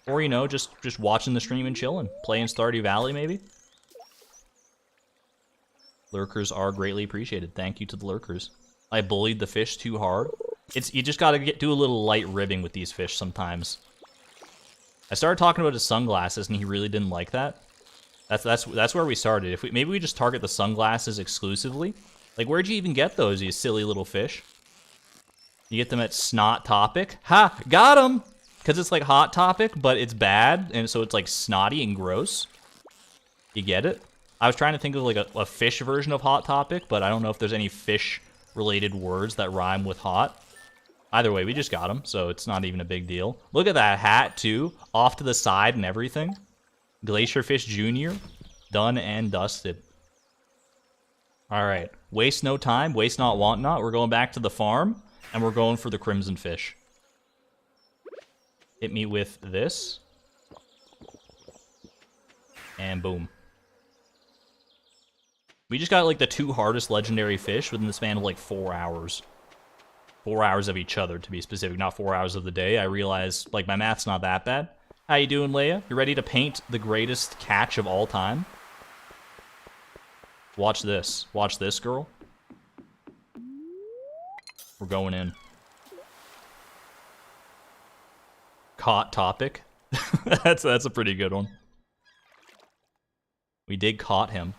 or, you know, just watching the stream and chilling. Playing Stardew Valley, maybe? Lurkers are greatly appreciated. Thank you to the lurkers. I bullied the fish too hard. You just gotta do a little light ribbing with these fish sometimes. I started talking about his sunglasses, and he really didn't like that. That's where we started. Maybe we just target the sunglasses exclusively. Like, where'd you even get those, you silly little fish? You get them at Snot Topic. Ha! Got him! Because it's like Hot Topic, but it's bad, and so it's like snotty and gross. You get it? I was trying to think of like a fish version of Hot Topic, but I don't know if there's any fish-related words that rhyme with hot. Either way, we just got him, so it's not even a big deal. Look at that hat, too. Off to the side and everything. Glacierfish Jr. Done and dusted. Alright. Waste no time. Waste not, want not. We're going back to the farm, and we're going for the crimson fish. Hit me with this. And boom. We just got like the 2 hardest legendary fish within the span of like 4 hours. 4 hours of each other, to be specific, not 4 hours of the day. I realize, like, my math's not that bad. How you doing, Leia? You ready to paint the greatest catch of all time? Watch this. Watch this, girl. We're going in. Caught Topic. That's a pretty good one. We did caught him.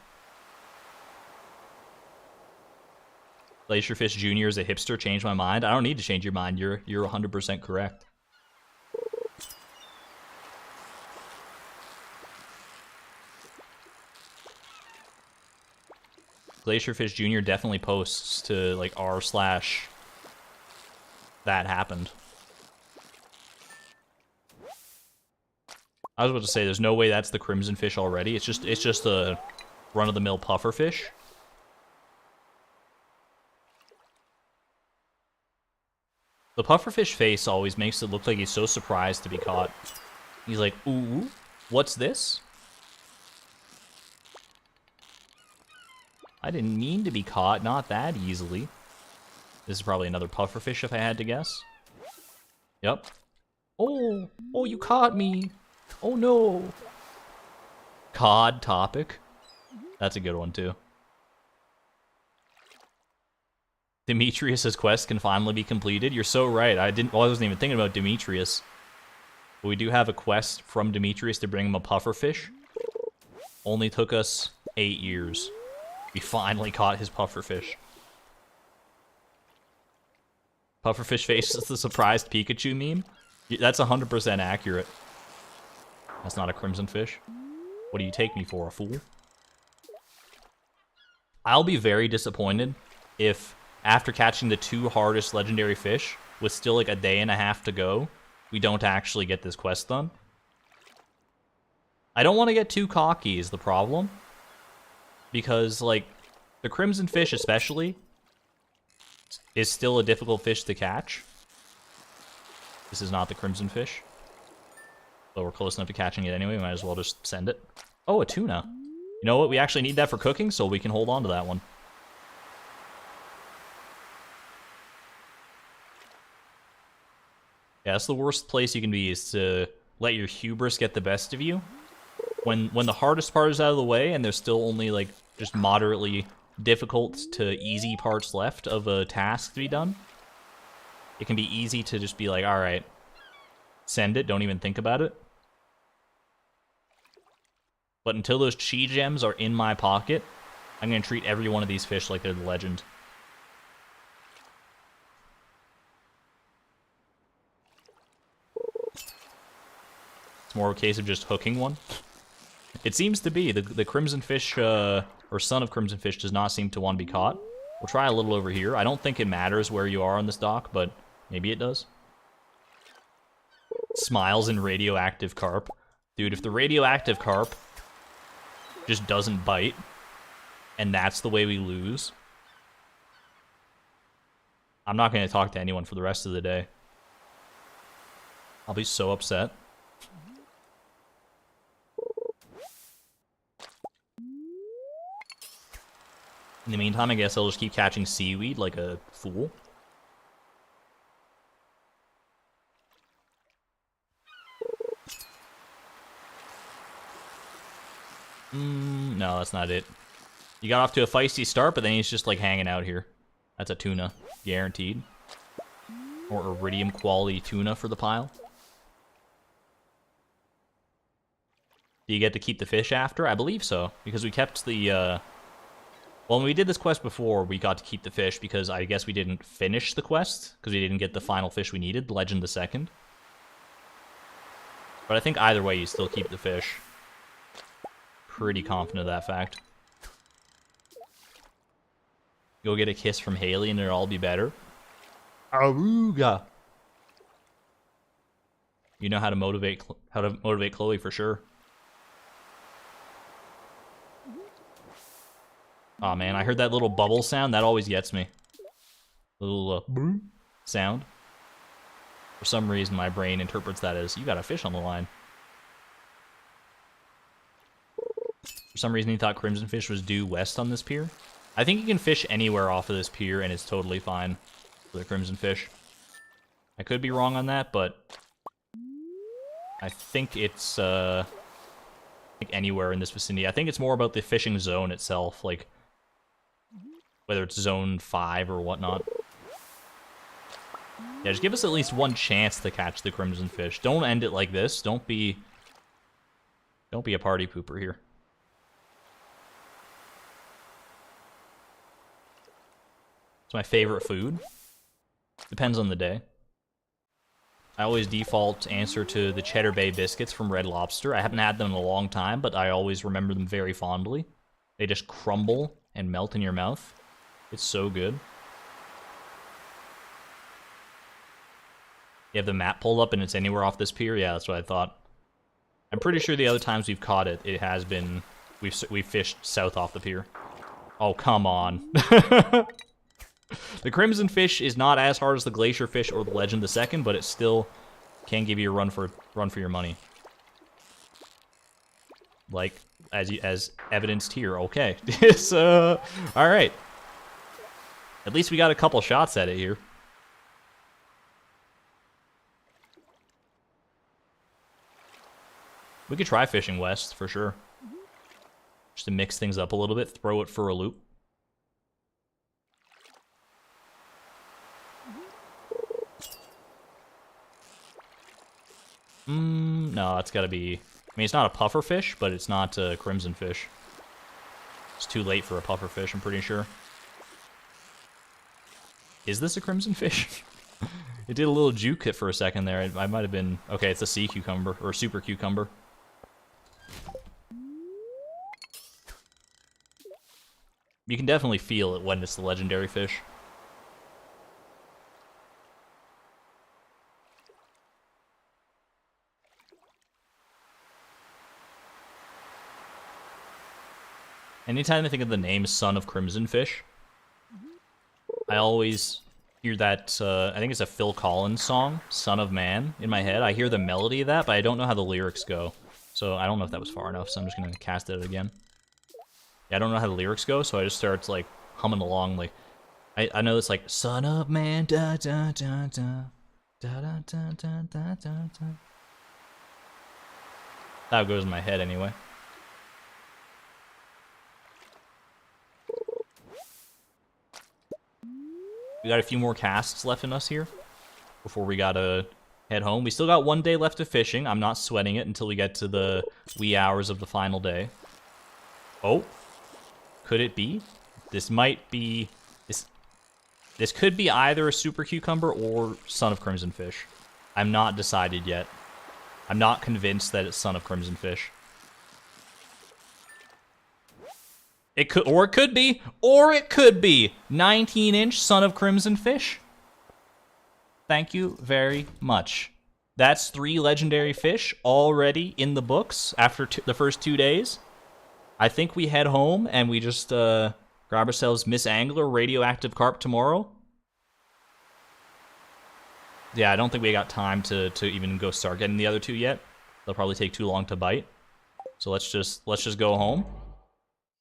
Glacierfish Jr. is a hipster. Changed my mind. I don't need to change your mind. You're 100% correct. Glacierfish Jr. definitely posts to like r/that happened. I was about to say there's no way that's the crimson fish already. It's just a run-of-the-mill puffer fish. The pufferfish face always makes it look like he's so surprised to be caught. He's like, ooh, what's this? I didn't mean to be caught, not that easily. This is probably another pufferfish if I had to guess. Yep. Oh, you caught me. Oh no. Cod topic. That's a good one too. Demetrius's quest can finally be completed. You're so right. I wasn't even thinking about Demetrius. But we do have a quest from Demetrius to bring him a pufferfish. Only took us 8 years. We finally caught his pufferfish. Pufferfish face is the surprised Pikachu meme. That's 100% accurate. That's not a crimson fish. What do you take me for, a fool? I'll be very disappointed if, after catching the 2 hardest legendary fish, with still like a day and a half to go, we don't actually get this quest done. I don't want to get too cocky is the problem. Because, like, the crimson fish especially is still a difficult fish to catch. This is not the crimson fish. But we're close enough to catching it anyway, we might as well just send it. Oh, a tuna. You know what, we actually need that for cooking, so we can hold on to that one. Yeah, that's the worst place you can be, is to let your hubris get the best of you. When the hardest part is out of the way, and there's still only, like, just moderately difficult to easy parts left of a task to be done, it can be easy to just be like, alright, send it, don't even think about it. But until those chi gems are in my pocket, I'm going to treat every one of these fish like they're the legend. It's more of a case of just hooking one. It seems to be. The crimson fish, or son of crimson fish, does not seem to want to be caught. We'll try a little over here. I don't think it matters where you are on this dock, but maybe it does. Smiles and radioactive carp. Dude, if the radioactive carp just doesn't bite, and that's the way we lose, I'm not going to talk to anyone for the rest of the day. I'll be so upset. In the meantime, I guess I'll just keep catching seaweed like a fool. No, that's not it. You got off to a feisty start, but then he's just like hanging out here. That's a tuna, guaranteed. Or iridium quality tuna for the pile. Do you get to keep the fish after? I believe so, because we kept the, well, when we did this quest before, we got to keep the fish because I guess we didn't finish the quest, because we didn't get the final fish we needed, Legend the Second. But I think either way, you still keep the fish. Pretty confident of that fact. Go get a kiss from Haley and it'll all be better. Aruga! You know how to motivate Chloe for sure. Aw, man, I heard that little bubble sound. That always gets me. Little sound. For some reason, my brain interprets that as, you got a fish on the line. For some reason, he thought Crimson Fish was due west on this pier. I think you can fish anywhere off of this pier, and it's totally fine for the Crimson Fish. I could be wrong on that, but I think it's like anywhere in this vicinity. I think it's more about the fishing zone itself, like whether it's zone 5 or whatnot. Yeah, just give us at least one chance to catch the Crimson Fish. Don't end it like this. Don't be a party pooper here. It's my favorite food. Depends on the day. I always default answer to the Cheddar Bay biscuits from Red Lobster. I haven't had them in a long time, but I always remember them very fondly. They just crumble and melt in your mouth. It's so good. You have the map pulled up and it's anywhere off this pier? Yeah, that's what I thought. I'm pretty sure the other times we've caught it, it has been... We've fished south off the pier. Oh, come on. The Crimson Fish is not as hard as the Glacier Fish or the Legend the Second, but it still can give you a run for your money. Like, as evidenced here. Okay. So, alright. At least we got a couple shots at it here. We could try fishing west, for sure. Just to mix things up a little bit, throw it for a loop. No, it's gotta be... I mean, it's not a puffer fish, but it's not a crimson fish. It's too late for a puffer fish, I'm pretty sure. Is this a crimson fish? It did a little juke it for a second there. I might have been... Okay, it's a sea cucumber, or super cucumber. You can definitely feel it when it's the legendary fish. Anytime I think of the name Son of Crimson Fish, I always hear that, I think it's a Phil Collins song, Son of Man, in my head. I hear the melody of that, but I don't know how the lyrics go. So I don't know if that was far enough, so I'm just going to cast it again. Yeah, I don't know how the lyrics go, so I just start, like, humming along, like... I know it's like, Son of Man, da da da da, da da da da da da da. That goes in my head anyway. We got a few more casts left in us here before we gotta head home. We still got 1 day left of fishing. I'm not sweating it until we get to the wee hours of the final day. Oh, could it be? This might be... This could be either a Super Cucumber or Son of Crimson Fish. I'm not decided yet. I'm not convinced that it's Son of Crimson Fish. It could, or it could be 19-inch Son of Crimson Fish. Thank you very much. That's 3 legendary fish already in the books after the first 2 days. I think we head home and we just grab ourselves Miss Angler, radioactive carp tomorrow. Yeah, I don't think we got time to even go start getting the other 2 yet. They'll probably take too long to bite. So let's just go home.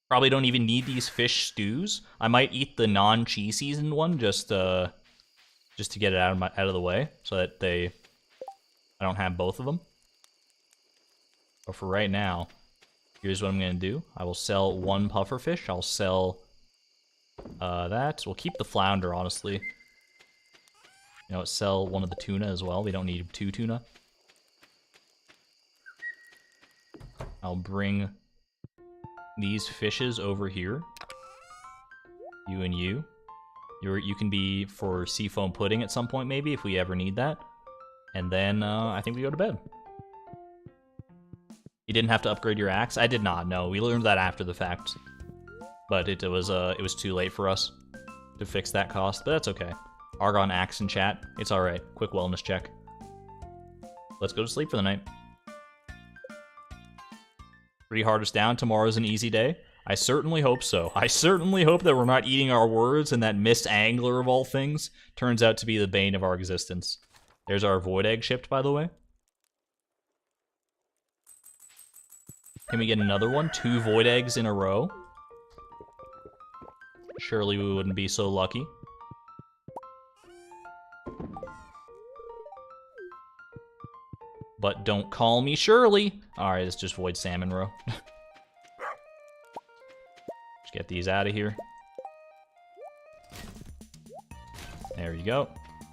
Probably don't even need these fish stews. I might eat the non-cheese seasoned one just to get it out of the way so that I don't have both of them. But for right now, here's what I'm gonna do. I will sell 1 puffer fish. I'll sell that. We'll keep the flounder, honestly. You know, sell 1 of the tuna as well. We don't need 2 tuna. I'll bring these fishes over here. You and you. You can be for seafoam pudding at some point, maybe, if we ever need that. And then, I think we go to bed. You didn't have to upgrade your axe? I did not, no. We learned that after the fact. But it was too late for us to fix that cost, but that's okay. Argon axe in chat. It's alright. Quick wellness check. Let's go to sleep for the night. Pretty hardest down. Tomorrow's an easy day. I certainly hope so. I certainly hope that we're not eating our words and that Miss Angler of all things turns out to be the bane of our existence. There's our void egg shipped, by the way. Can we get another one? 2 void eggs in a row? Surely we wouldn't be so lucky. But don't call me Shirley. Alright, it's just void salmon roe. Just get these out of here. There you go.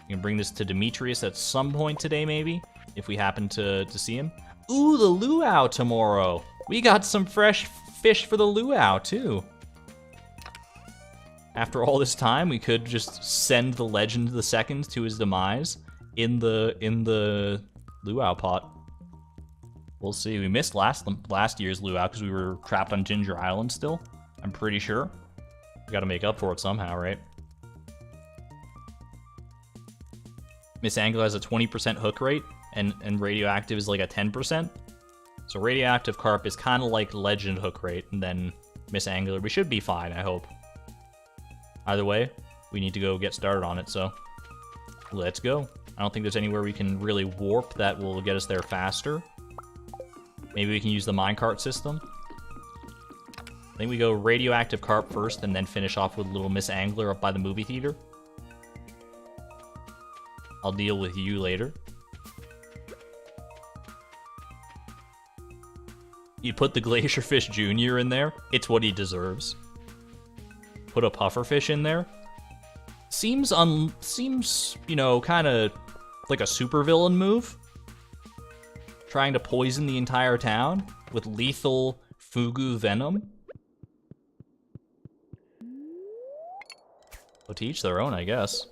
You can bring this to Demetrius at some point today, maybe, if we happen to see him. Ooh, the luau tomorrow. We got some fresh fish for the luau, too. After all this time, we could just send the Legend the Second to his demise in the luau pot. We'll see. We missed last year's luau because we were trapped on Ginger Island still. I'm pretty sure. We gotta make up for it somehow, right? Miss Angler has a 20% hook rate, and radioactive is like a 10%. So radioactive carp is kind of like legend hook rate, and then Miss Angler, we should be fine, I hope. Either way, we need to go get started on it, so let's go. I don't think there's anywhere we can really warp that will get us there faster. Maybe we can use the minecart system. I think we go radioactive carp first and then finish off with little Miss Angler up by the movie theater. I'll deal with you later. You put the Glacierfish Jr. in there, it's what he deserves. Put a pufferfish in there. Seems, you know, kind of like a supervillain move. Trying to poison the entire town with lethal fugu venom. Well, to each their own, I guess.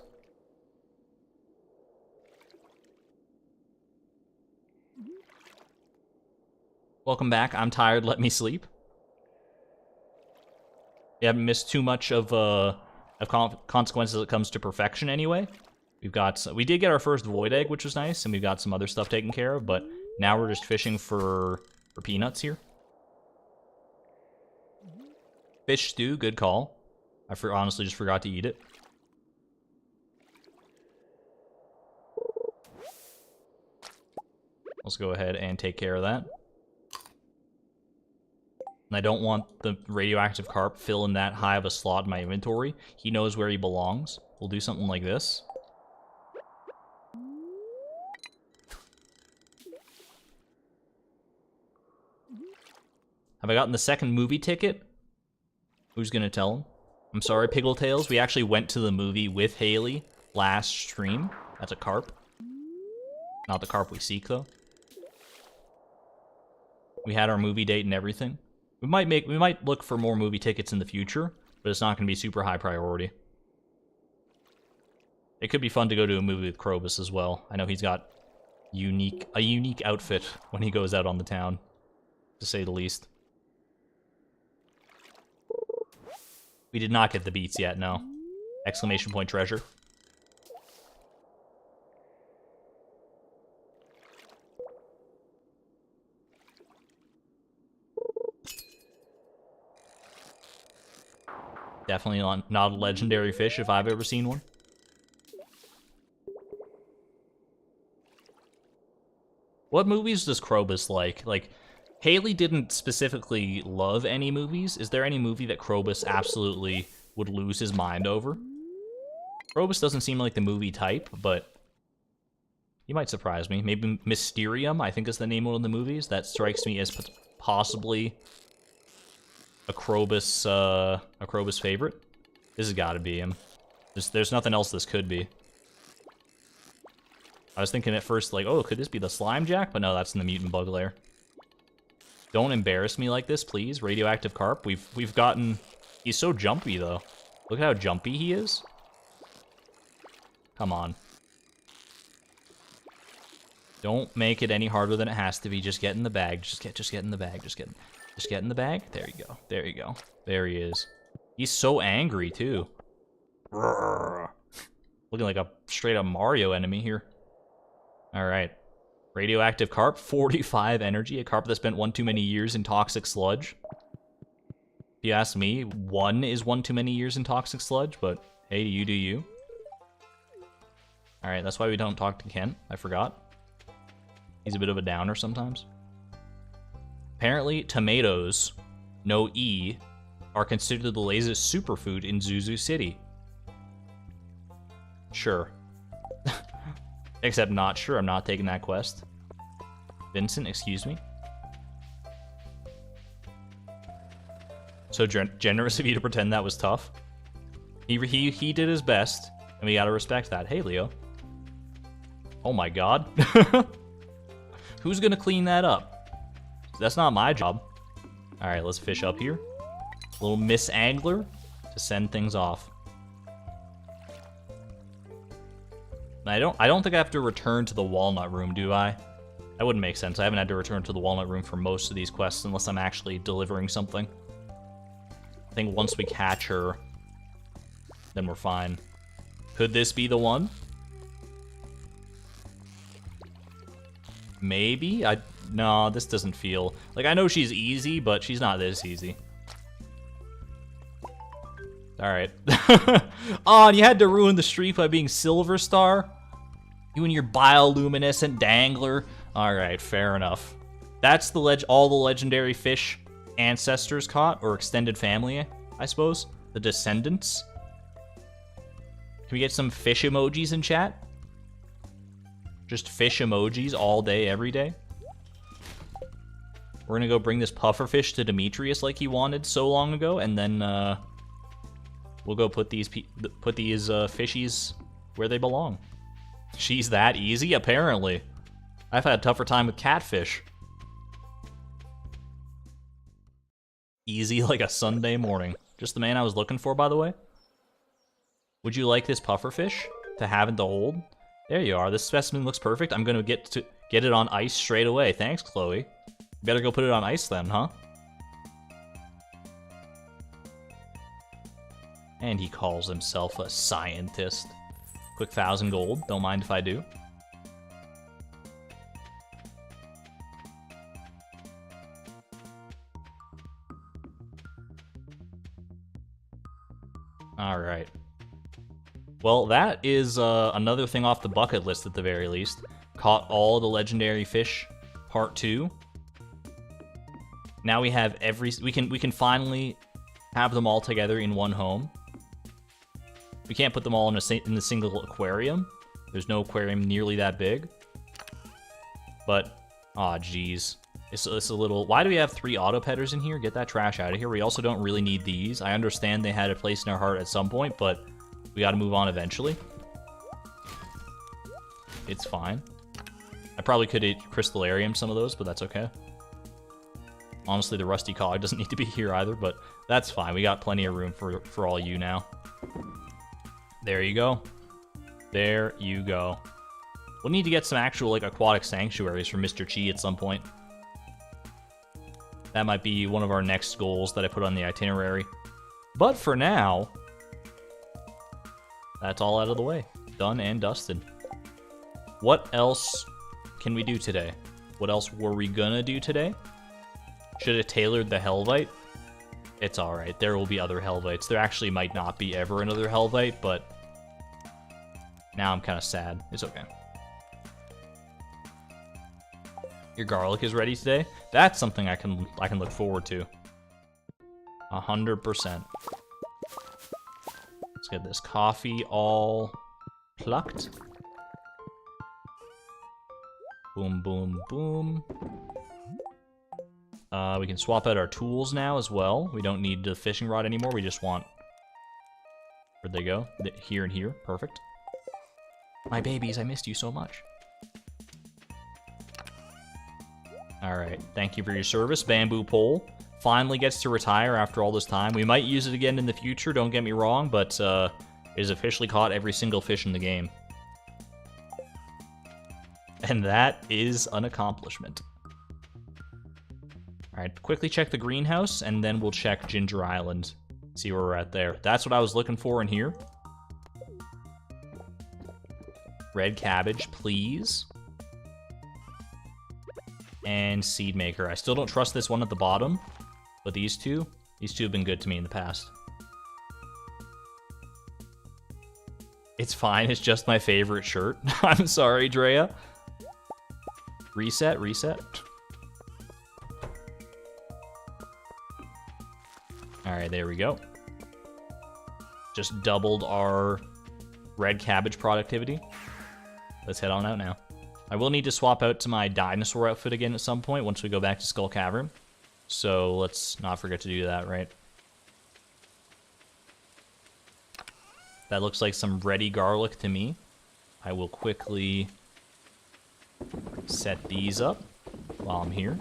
Welcome back. I'm tired. Let me sleep. You haven't missed too much of consequences when it comes to perfection anyway. We did get our first void egg, which was nice, and we've got some other stuff taken care of, but now we're just fishing for peanuts here. Fish stew, good call. I honestly just forgot to eat it. Let's go ahead and take care of that. And I don't want the radioactive carp filling that high of a slot in my inventory. He knows where he belongs. We'll do something like this. Have I gotten the second movie ticket? Who's gonna tell him? I'm sorry, Piggletails. We actually went to the movie with Haley last stream. That's a carp. Not the carp we seek, though. We had our movie date and everything. We might look for more movie tickets in the future, but it's not gonna be super high priority. It could be fun to go to a movie with Krobus as well. I know he's got a unique outfit when he goes out on the town, to say the least. We did not get the beats yet, no. Exclamation point treasure. Definitely not a legendary fish if I've ever seen one. What movies does Krobus like? Like, Haley didn't specifically love any movies. Is there any movie that Krobus absolutely would lose his mind over? Krobus doesn't seem like the movie type, but he might surprise me. Maybe Mysterium, I think is the name of one of the movies. That strikes me as possibly a Krobus favorite. This has got to be him. There's nothing else this could be. I was thinking at first, like, oh, could this be the Slime Jack? But no, that's in the Mutant Bug Lair. Don't embarrass me like this, please. Radioactive Carp. We've gotten... He's so jumpy, though. Look at how jumpy he is. Come on. Don't make it any harder than it has to be. Just get in the bag. Just get in the bag. Just get in the bag. There you go. There you go. There he is. He's so angry, too. Looking like a straight-up Mario enemy here. Alright. Radioactive carp, 45 energy. A carp that spent one too many years in toxic sludge. If you ask me, one is one too many years in toxic sludge, but hey, you do you. Alright, that's why we don't talk to Kent. I forgot. He's a bit of a downer sometimes. Apparently, tomatoes, no E, are considered the laziest superfood in Zuzu City. Sure. Except not sure, I'm not taking that quest. Vincent, excuse me. So generous of you to pretend that was tough. He did his best, and we gotta respect that. Hey, Leo. Oh my god. Who's gonna clean that up? That's not my job. Alright, let's fish up here. Little Miss Angler to send things off. I don't think I have to return to the Walnut Room, do I? That wouldn't make sense. I haven't had to return to the Walnut Room for most of these quests unless I'm actually delivering something. I think once we catch her, then we're fine. Could this be the one? Maybe? No, this doesn't feel... Like, I know she's easy, but she's not this easy. Alright. Oh, and you had to ruin the streak by being Silver Star? You and your bioluminescent dangler? Alright, fair enough. That's the all the legendary fish ancestors caught, or extended family, I suppose. The descendants. Can we get some fish emojis in chat? Just fish emojis all day, every day. We're gonna go bring this pufferfish to Demetrius like he wanted so long ago, and then we'll go put these fishies where they belong. She's that easy? Apparently. I've had a tougher time with catfish. Easy like a Sunday morning. Just the man I was looking for, by the way. Would you like this pufferfish to have and to hold? There you are. This specimen looks perfect. I'm gonna get it on ice straight away. Thanks, Chloe. Better go put it on ice then, huh? And he calls himself a scientist. Quick 1,000 gold. Don't mind if I do. Alright. Well, that is another thing off the bucket list at the very least. Caught all the legendary fish, part 2. Now we have we can finally have them all together in one home. We can't put them all in a single aquarium. There's no aquarium nearly that big. But, aw, geez. It's a little... Why do we have 3 auto-petters in here? Get that trash out of here. We also don't really need these. I understand they had a place in our heart at some point, but we gotta move on eventually. It's fine. I probably could crystallarium some of those, but that's okay. Honestly, the rusty cog doesn't need to be here either, but that's fine. We got plenty of room for all you now. There you go. There you go. We'll need to get some actual, like, aquatic sanctuaries for Mr. Chi at some point. That might be one of our next goals that I put on the itinerary. But for now, that's all out of the way. Done and dusted. What else can we do today? What else were we gonna do today? Should have tailored the Helvite. It's alright. There will be other Helvites. There actually might not be ever another Helvite, but now I'm kind of sad. It's okay. Your garlic is ready today? That's something I can look forward to. 100%. Let's get this coffee all plucked. Boom, boom, boom. We can swap out our tools now as well. We don't need the fishing rod anymore. We just want... Where'd they go? Here and here. Perfect. My babies, I missed you so much. Alright, thank you for your service. Bamboo pole finally gets to retire after all this time. We might use it again in the future, don't get me wrong, but it has officially caught every single fish in the game. And that is an accomplishment. Alright, quickly check the greenhouse, and then we'll check Ginger Island. See where we're at there. That's what I was looking for in here. Red cabbage, please. And seed maker. I still don't trust this one at the bottom, but these two have been good to me in the past. It's fine, it's just my favorite shirt. I'm sorry, Drea. Reset, reset. Alright, there we go. Just doubled our red cabbage productivity. Let's head on out now. I will need to swap out to my dinosaur outfit again at some point once we go back to Skull Cavern. So let's not forget to do that, right? That looks like some ready garlic to me. I will quickly set these up while I'm here.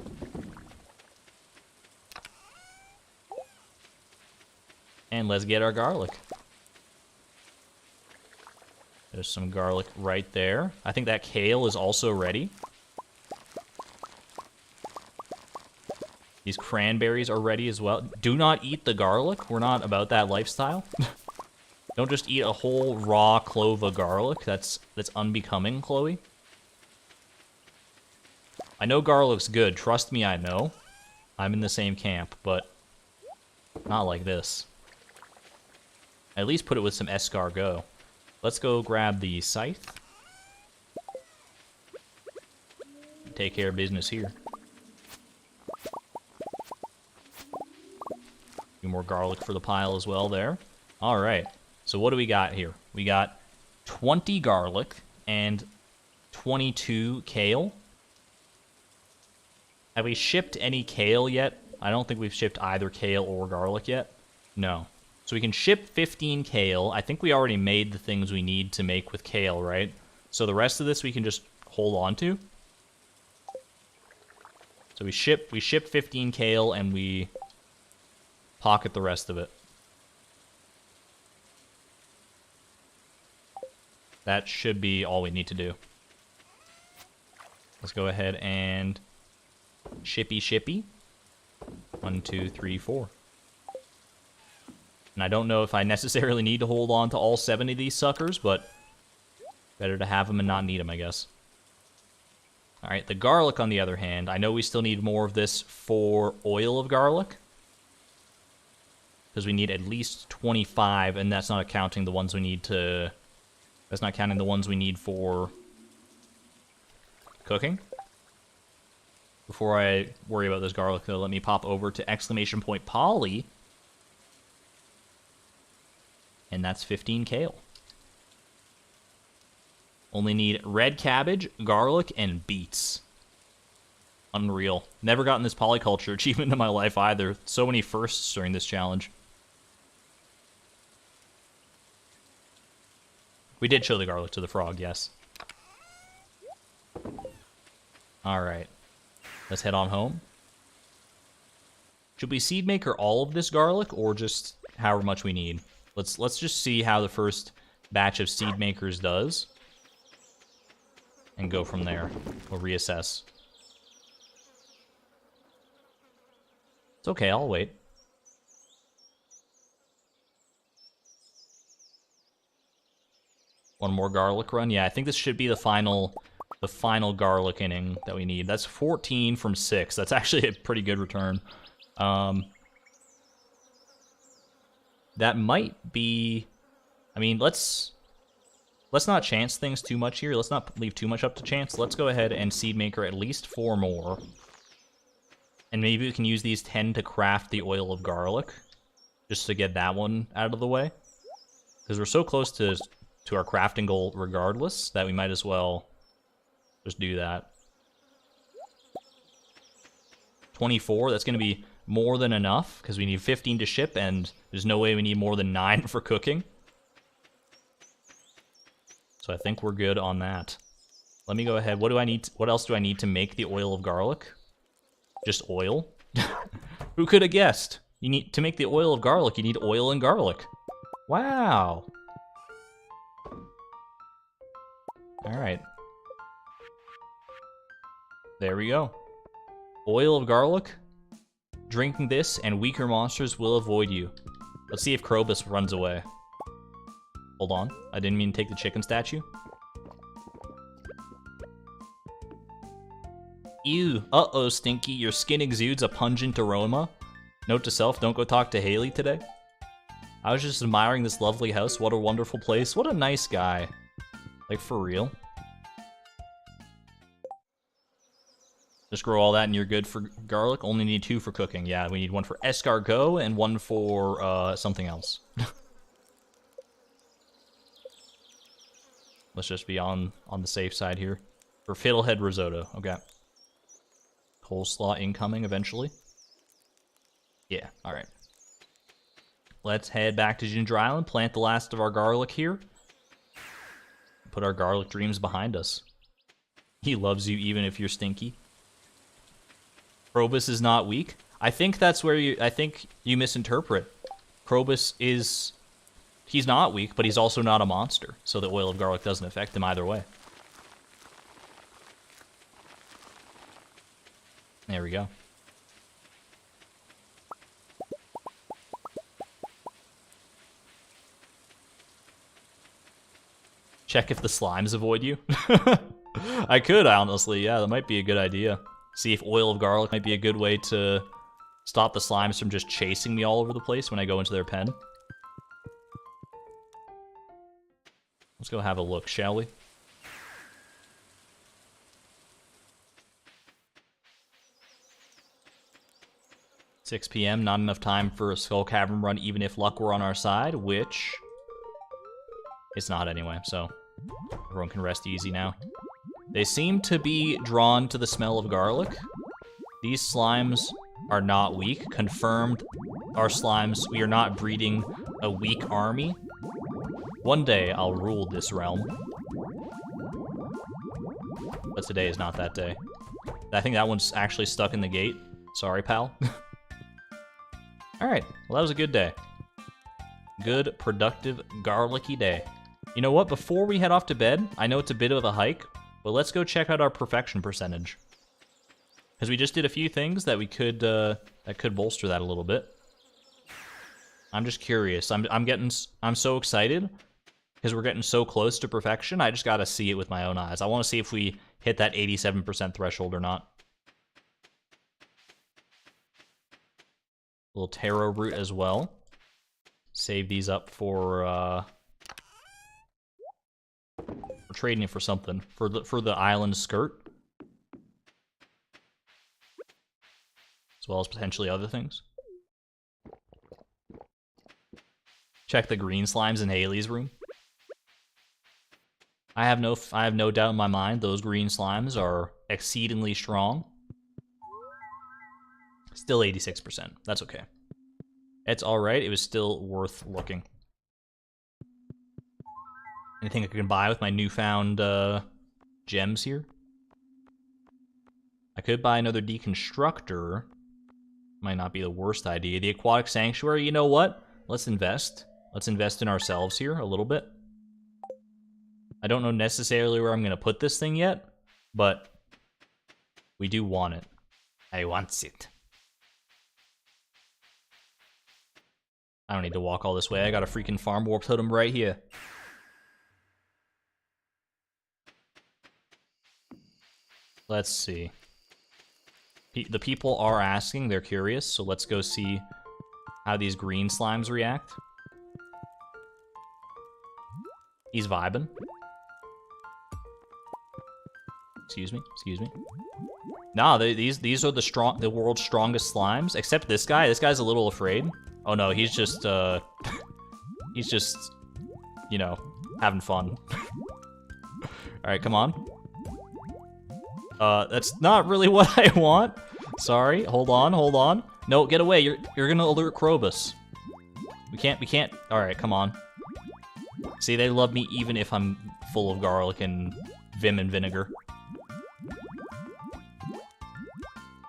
And let's get our garlic. There's some garlic right there. I think that kale is also ready. These cranberries are ready as well. Do not eat the garlic. We're not about that lifestyle. Don't just eat a whole raw clove of garlic. That's unbecoming, Chloe. I know garlic's good. Trust me, I know. I'm in the same camp, but not like this. At least put it with some escargot. Let's go grab the scythe. Take care of business here. A few more garlic for the pile as well there. Alright, so what do we got here? We got 20 garlic and 22 kale. Have we shipped any kale yet? I don't think we've shipped either kale or garlic yet. No. So we can ship 15 kale. I think we already made the things we need to make with kale, right? So the rest of this we can just hold on to. So we ship 15 kale and we pocket the rest of it. That should be all we need to do. Let's go ahead and shippy. 1, 2, 3, 4. And I don't know if I necessarily need to hold on to all 7 of these suckers, but better to have them and not need them, I guess. Alright, the garlic, on the other hand, I know we still need more of this for oil of garlic. Because we need at least 25, and that's not counting the ones we need to... That's not counting the ones we need for cooking. Before I worry about this garlic, though, let me pop over to !Polly. And that's 15 kale. Only need red cabbage, garlic, and beets. Unreal. Never gotten this polyculture achievement in my life either. So many firsts during this challenge. We did show the garlic to the frog, yes. Alright. Let's head on home. Should we seed maker all of this garlic, or just however much we need? Let's just see how the first batch of seed makers does. And go from there. We'll reassess. It's okay, I'll wait. One more garlic run. Yeah, I think this should be the final garlic inning that we need. That's 14 from 6. That's actually a pretty good return. That might be... I mean, let's not chance things too much here. Let's not leave too much up to chance. Let's go ahead and seed maker at least 4 more. And maybe we can use these 10 to craft the oil of garlic. Just to get that one out of the way. Because we're so close to our crafting goal regardless that we might as well just do that. 24, that's going to be more than enough because we need 15 to ship and there's no way we need more than 9 for cooking. So I think we're good on that. Let me go ahead. What else do I need to make the oil of garlic? Just oil? Who could have guessed? To make the oil of garlic, you need oil and garlic. Wow. Alright. There we go. Oil of garlic. Drinking this, and weaker monsters will avoid you. Let's see if Krobus runs away. Hold on. I didn't mean to take the chicken statue. Ew. Uh-oh, Stinky. Your skin exudes a pungent aroma. Note to self, don't go talk to Haley today. I was just admiring this lovely house. What a wonderful place. What a nice guy. Like, for real. Just grow all that and you're good for garlic. Only need 2 for cooking. Yeah, we need 1 for escargot and 1 for something else. Let's just be on the safe side here. For fiddlehead risotto. Okay. Coleslaw incoming eventually. Yeah, alright. Let's head back to Ginger Island. Plant the last of our garlic here. Put our garlic dreams behind us. He loves you even if you're stinky. Krobus is not weak. I think that's where I think you misinterpret. Krobus is... He's not weak, but he's also not a monster. So the oil of garlic doesn't affect him either way. There we go. Check if the slimes avoid you. I could, honestly. Yeah, that might be a good idea. See if oil of garlic might be a good way to stop the slimes from just chasing me all over the place when I go into their pen. Let's go have a look, shall we? (6 p.m., not enough time for a Skull Cavern run, even if luck were on our side, which it's not anyway, so everyone can rest easy now. They seem to be drawn to the smell of garlic. These slimes are not weak. Confirmed, our slimes, we are not breeding a weak army. One day, I'll rule this realm. But today is not that day. I think that one's actually stuck in the gate. Sorry, pal. Alright, well that was a good day. Good, productive, garlicky day. You know what, before we head off to bed, I know it's a bit of a hike, but let's go check out our perfection percentage. Because we just did a few things that we could, that could bolster that a little bit. I'm just curious. I'm so excited, because we're getting so close to perfection, I just gotta see it with my own eyes. I want to see if we hit that 87% threshold or not. Little taro root as well. Save these up for we're trading it for something. For the island skirt. As well as potentially other things. Check the green slimes in Haley's room. I have no doubt in my mind those green slimes are exceedingly strong. Still 86%. That's okay. It's alright. It was still worth looking. Anything I can buy with my newfound gems here? I could buy another deconstructor. Might not be the worst idea. The aquatic sanctuary, you know what? Let's invest. Let's invest in ourselves here a little bit. I don't know necessarily where I'm going to put this thing yet, but we do want it. I want it. I don't need to walk all this way. I got a freaking farm warp totem right here. Let's see. The people are asking. They're curious. So let's go see how these green slimes react. He's vibing. Excuse me. Excuse me. Nah, these are the world's strongest slimes. Except this guy. This guy's a little afraid. Oh no, he's just, you know, having fun. Alright, come on. That's not really what I want. Sorry, hold on. No, get away, you're gonna alert Krobus. We can't, alright, come on. See, they love me even if I'm full of garlic and vim and vinegar.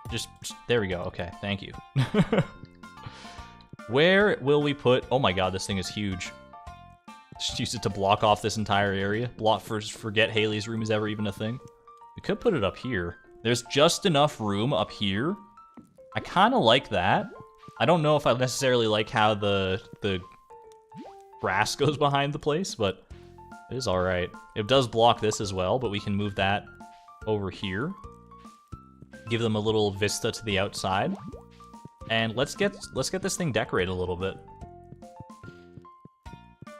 Just, there we go, okay, thank you. Where will we put... Oh my god, this thing is huge. Just use it to block off this entire area. Forget Haley's room is ever even a thing. We could put it up here. There's just enough room up here. I kind of like that. I don't know if I necessarily like how the grass goes behind the place, but it is alright. It does block this as well, but we can move that over here. Give them a little vista to the outside. And let's get this thing decorated a little bit.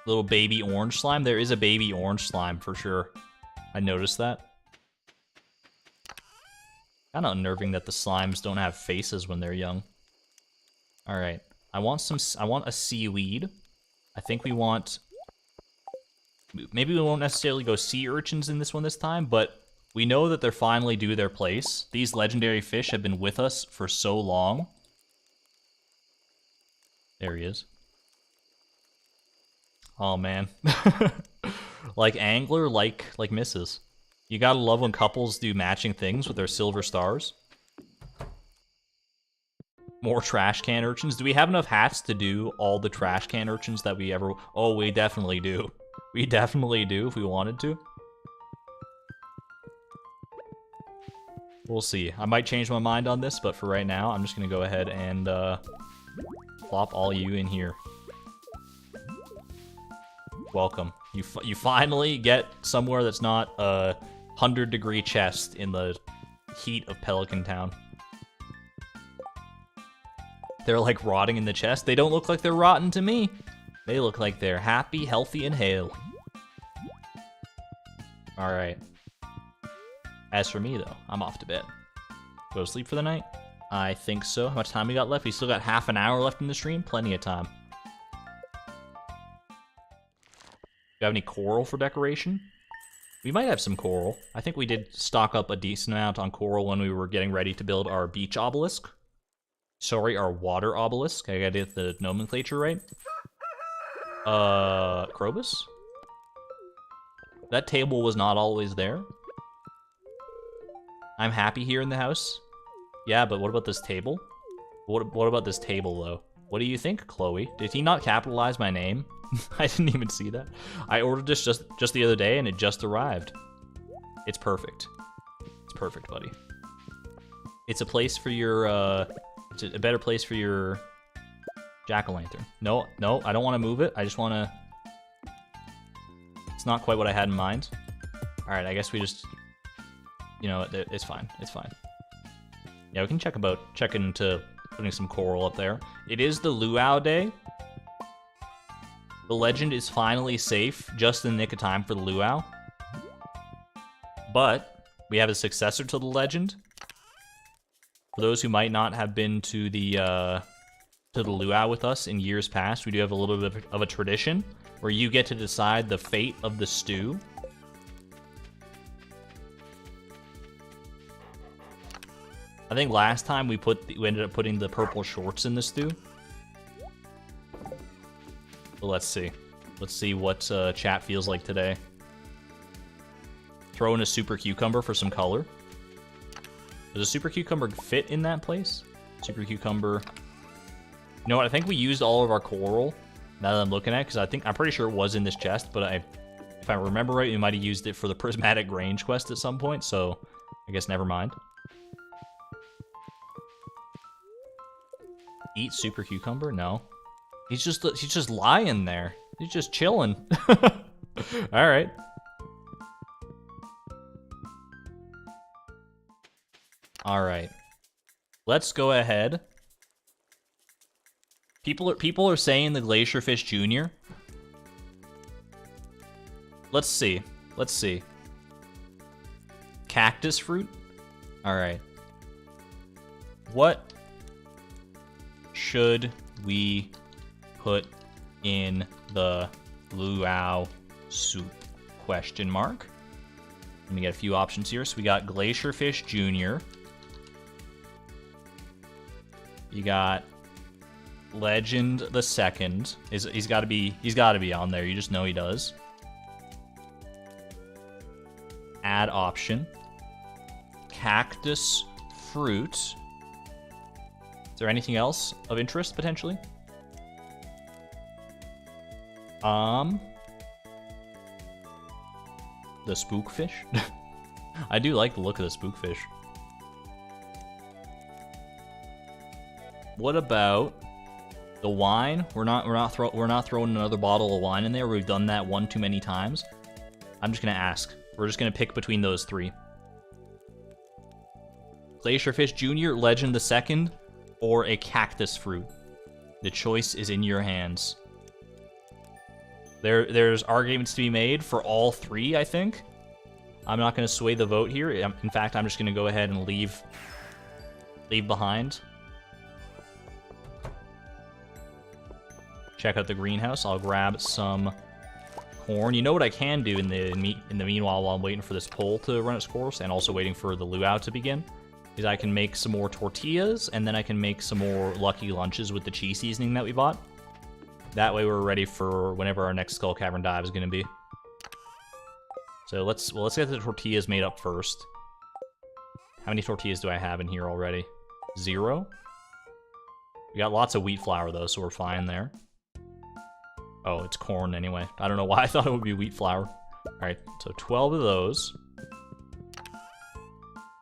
Little baby orange slime. There is a baby orange slime for sure. I noticed that. Kind of unnerving that the slimes don't have faces when they're young. All right. I want a seaweed. I think we want... Maybe we won't necessarily go sea urchins in this one this time, but we know that they're finally due their place. These legendary fish have been with us for so long. There he is. Oh, man. Like angler, like misses. You gotta love when couples do matching things with their silver stars. More trash can urchins. Do we have enough hats to do all the trash can urchins that we ever... Oh, we definitely do. We definitely do if we wanted to. We'll see. I might change my mind on this, but for right now, I'm just gonna go ahead and plop all you in here. Welcome. You finally get somewhere that's not a 100-degree chest in the heat of Pelican Town. They're like rotting in the chest. They don't look like they're rotten to me. They look like they're happy, healthy, and hale. Alright. As for me, though, I'm off to bed. Go to sleep for the night? I think so. How much time we got left? We still got half an hour left in the stream. Plenty of time. Do you have any coral for decoration? We might have some coral. I think we did stock up a decent amount on coral when we were getting ready to build our beach obelisk. Sorry, our water obelisk. I gotta get the nomenclature right. Krobus? That table was not always there. I'm happy here in the house. Yeah, but what about this table? What about this table, though? What do you think, Chloe? Did he not capitalize my name? I didn't even see that. I ordered this just the other day, and it just arrived. It's perfect. It's perfect, buddy. It's a place for your, it's a better place for your jack-o'-lantern. No, I don't want to move it. I just want to... It's not quite what I had in mind. Alright, I guess we just... You know, it's fine. It's fine. Yeah, we can check into putting some coral up there. It is the luau day. The legend is finally safe, just in the nick of time for the luau. But we have a successor to the legend. For those who might not have been to the luau with us in years past, we do have a little bit of a tradition where you get to decide the fate of the stew. I think last time we ended up putting the purple shorts in the stew. But let's see. Let's see what chat feels like today. Throw in a super cucumber for some color. Does a super cucumber fit in that place? Super cucumber. You know what? I think we used all of our coral. Now that I'm looking at it, because I'm pretty sure it was in this chest, but if I remember right, we might have used it for the prismatic range quest at some point. So I guess never mind. Eat super cucumber? No. He's just lying there. He's just chilling. All right. All right. Let's go ahead. People are saying the Glacierfish Jr. Let's see. Let's see. Cactus fruit? All right. What should we put in the luau soup? Question mark. Let me get a few options here. So we got Glacierfish Jr. You got Legend the Second. He's got to be on there. You just know he does. Add option. Cactus fruit. Is there anything else of interest potentially? The spookfish. I do like the look of the spookfish. What about the wine? We're not throwing another bottle of wine in there. We've done that one too many times. I'm just gonna ask. We're just gonna pick between those three. Glacierfish Jr., Legend the Second, or a cactus fruit. The choice is in your hands. There's arguments to be made for all three, I think. I'm not going to sway the vote here. In fact, I'm just going to go ahead and leave behind. Check out the greenhouse. I'll grab some corn. You know what I can do in the meanwhile while I'm waiting for this poll to run its course and also waiting for the luau to begin is I can make some more tortillas and then I can make some more lucky lunches with the cheese seasoning that we bought. That way we're ready for whenever our next Skull Cavern dive is going to be. So let's get the tortillas made up first. How many tortillas do I have in here already? 0. We got lots of wheat flour though, so we're fine there. Oh, it's corn anyway. I don't know why I thought it would be wheat flour. Alright, so 12 of those.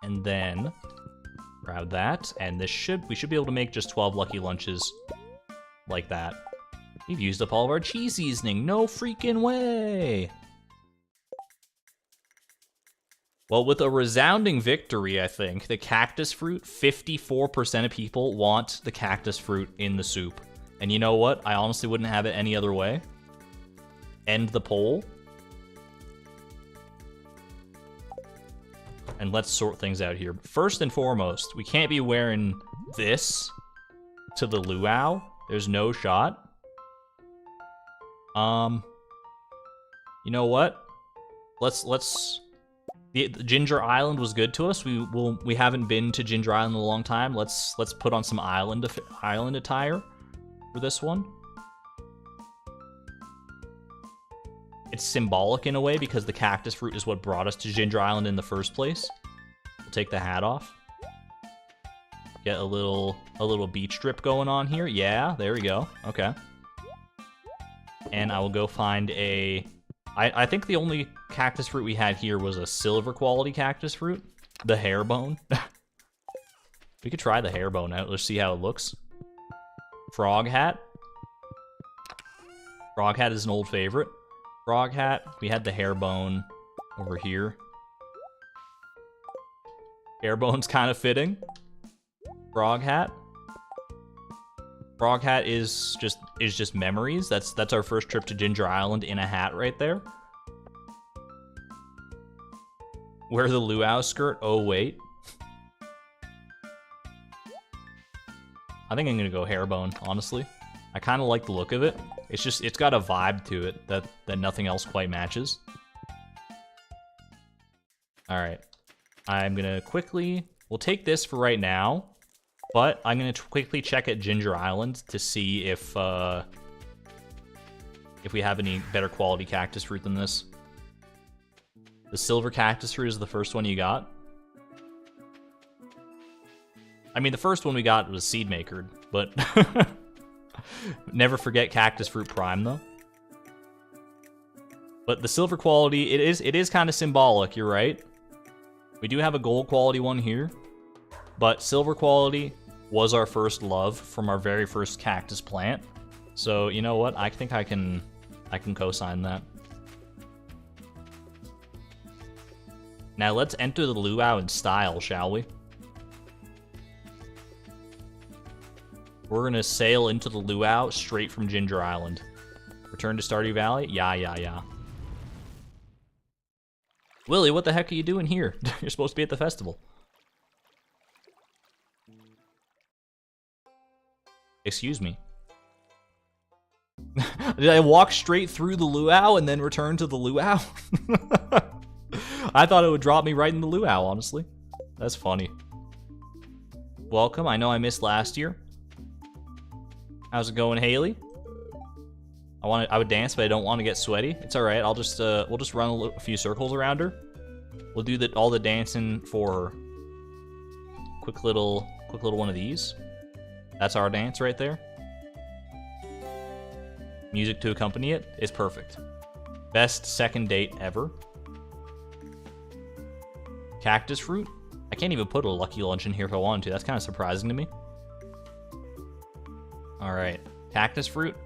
And then grab that, and we should be able to make just 12 lucky lunches like that. We've used up all of our cheese seasoning. No freaking way! Well, with a resounding victory, I think, the cactus fruit, 54% of people want the cactus fruit in the soup. And you know what? I honestly wouldn't have it any other way. End the poll. and let's sort things out here. First and foremost, we can't be wearing this to the luau. There's no shot. You know what? Let's. The Ginger Island was good to us. We haven't been to Ginger Island in a long time. Let's put on some island attire for this one. It's symbolic in a way because the cactus fruit is what brought us to Ginger Island in the first place. We'll take the hat off. Get a little beach strip going on here. Yeah, there we go. Okay. And I will go find a... I think the only cactus fruit we had here was a silver quality cactus fruit. The hairbone. We could try the hairbone out. Let's see how it looks. Frog hat. Frog hat is an old favorite. Frog hat. We had the hairbone over here. Hairbone's kind of fitting. Frog hat. Frog hat is just memories. That's our first trip to Ginger Island in a hat right there. Wear the luau skirt. Oh wait. I think I'm gonna go hairbone, honestly. I kind of like the look of it. It's got a vibe to it that nothing else quite matches. All right. I'm gonna we'll take this for right now. But I'm gonna quickly check at Ginger Island to see if we have any better quality cactus fruit than this. The silver cactus fruit is the first one you got. I mean, the first one we got was seed makered, but never forget cactus fruit prime though. But the silver quality, it is kind of symbolic. You're right. We do have a gold quality one here. But silver quality was our first love from our very first cactus plant. So, you know what? I think I can co-sign that. Now let's enter the luau in style, shall we? We're gonna sail into the luau straight from Ginger Island. Return to Stardew Valley? Yeah. Willie, what the heck are you doing here? You're supposed to be at the festival. Excuse me. Did I walk straight through the luau and then return to the luau? I thought it would drop me right in the luau, honestly. That's funny. Welcome. I know I missed last year. How's it going, Haley? I would dance, but I don't want to get sweaty. It's all right. I'll just we'll just run a few circles around her. We'll do all the dancing for her. Quick little one of these. That's our dance right there. Music to accompany it is perfect. Best second date ever. Cactus fruit? I can't even put a lucky lunch in here if I wanted to. That's kind of surprising to me. Alright. Cactus fruit.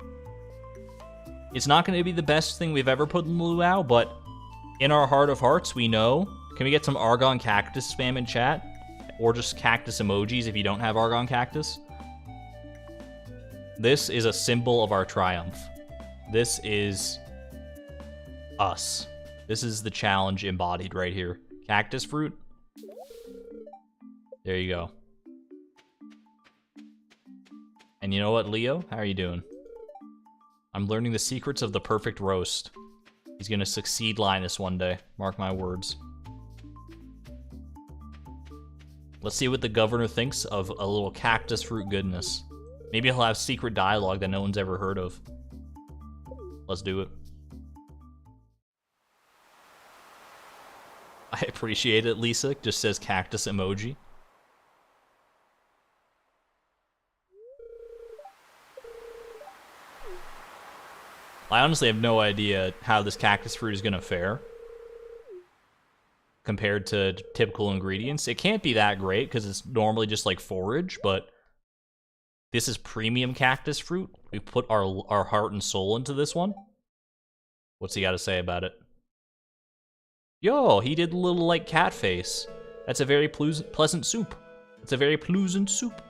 It's not going to be the best thing we've ever put in the luau, but in our heart of hearts, we know. Can we get some Argon Cactus spam in chat? Or just cactus emojis if you don't have Argon Cactus? This is a symbol of our triumph. This is us. This is the challenge embodied right here. Cactus fruit. There you go. And you know what, Leo? How are you doing? I'm learning the secrets of the perfect roast. He's gonna succeed Linus one day. Mark my words. Let's see what the governor thinks of a little cactus fruit goodness. Maybe he'll have secret dialogue that no one's ever heard of. Let's do it. I appreciate it, Lisa. Just says cactus emoji. I honestly have no idea how this cactus fruit is going to fare compared to typical ingredients. It can't be that great because it's normally just like forage, but this is premium cactus fruit. We put our heart and soul into this one. What's he got to say about it? Yo, he did a little like cat face. That's a very pleasant soup. It's a very pleasant soup.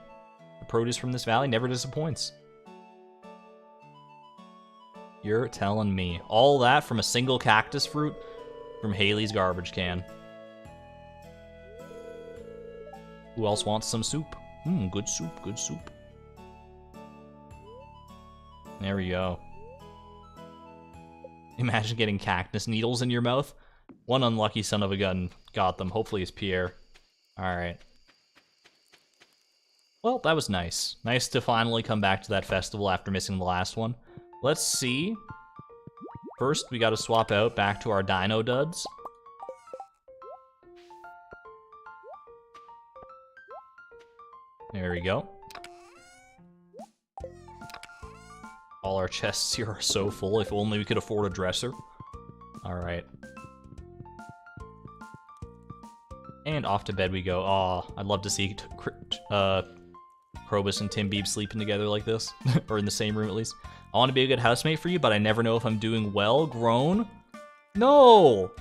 The produce from this valley never disappoints. You're telling me. All that from a single cactus fruit from Haley's garbage can. Who else wants some soup? Good soup, good soup. There we go. Imagine getting cactus needles in your mouth. One unlucky son of a gun got them. Hopefully it's Pierre. Alright. Well, that was nice. Nice to finally come back to that festival after missing the last one. Let's see. First, we gotta swap out back to our dino duds. There we go. All our chests here are so full. If only we could afford a dresser. Alright. And off to bed we go. Aw, I'd love to see Krobus and Tim Beeb sleeping together like this. Or in the same room at least. I want to be a good housemate for you, but I never know if I'm doing well. Grown? No!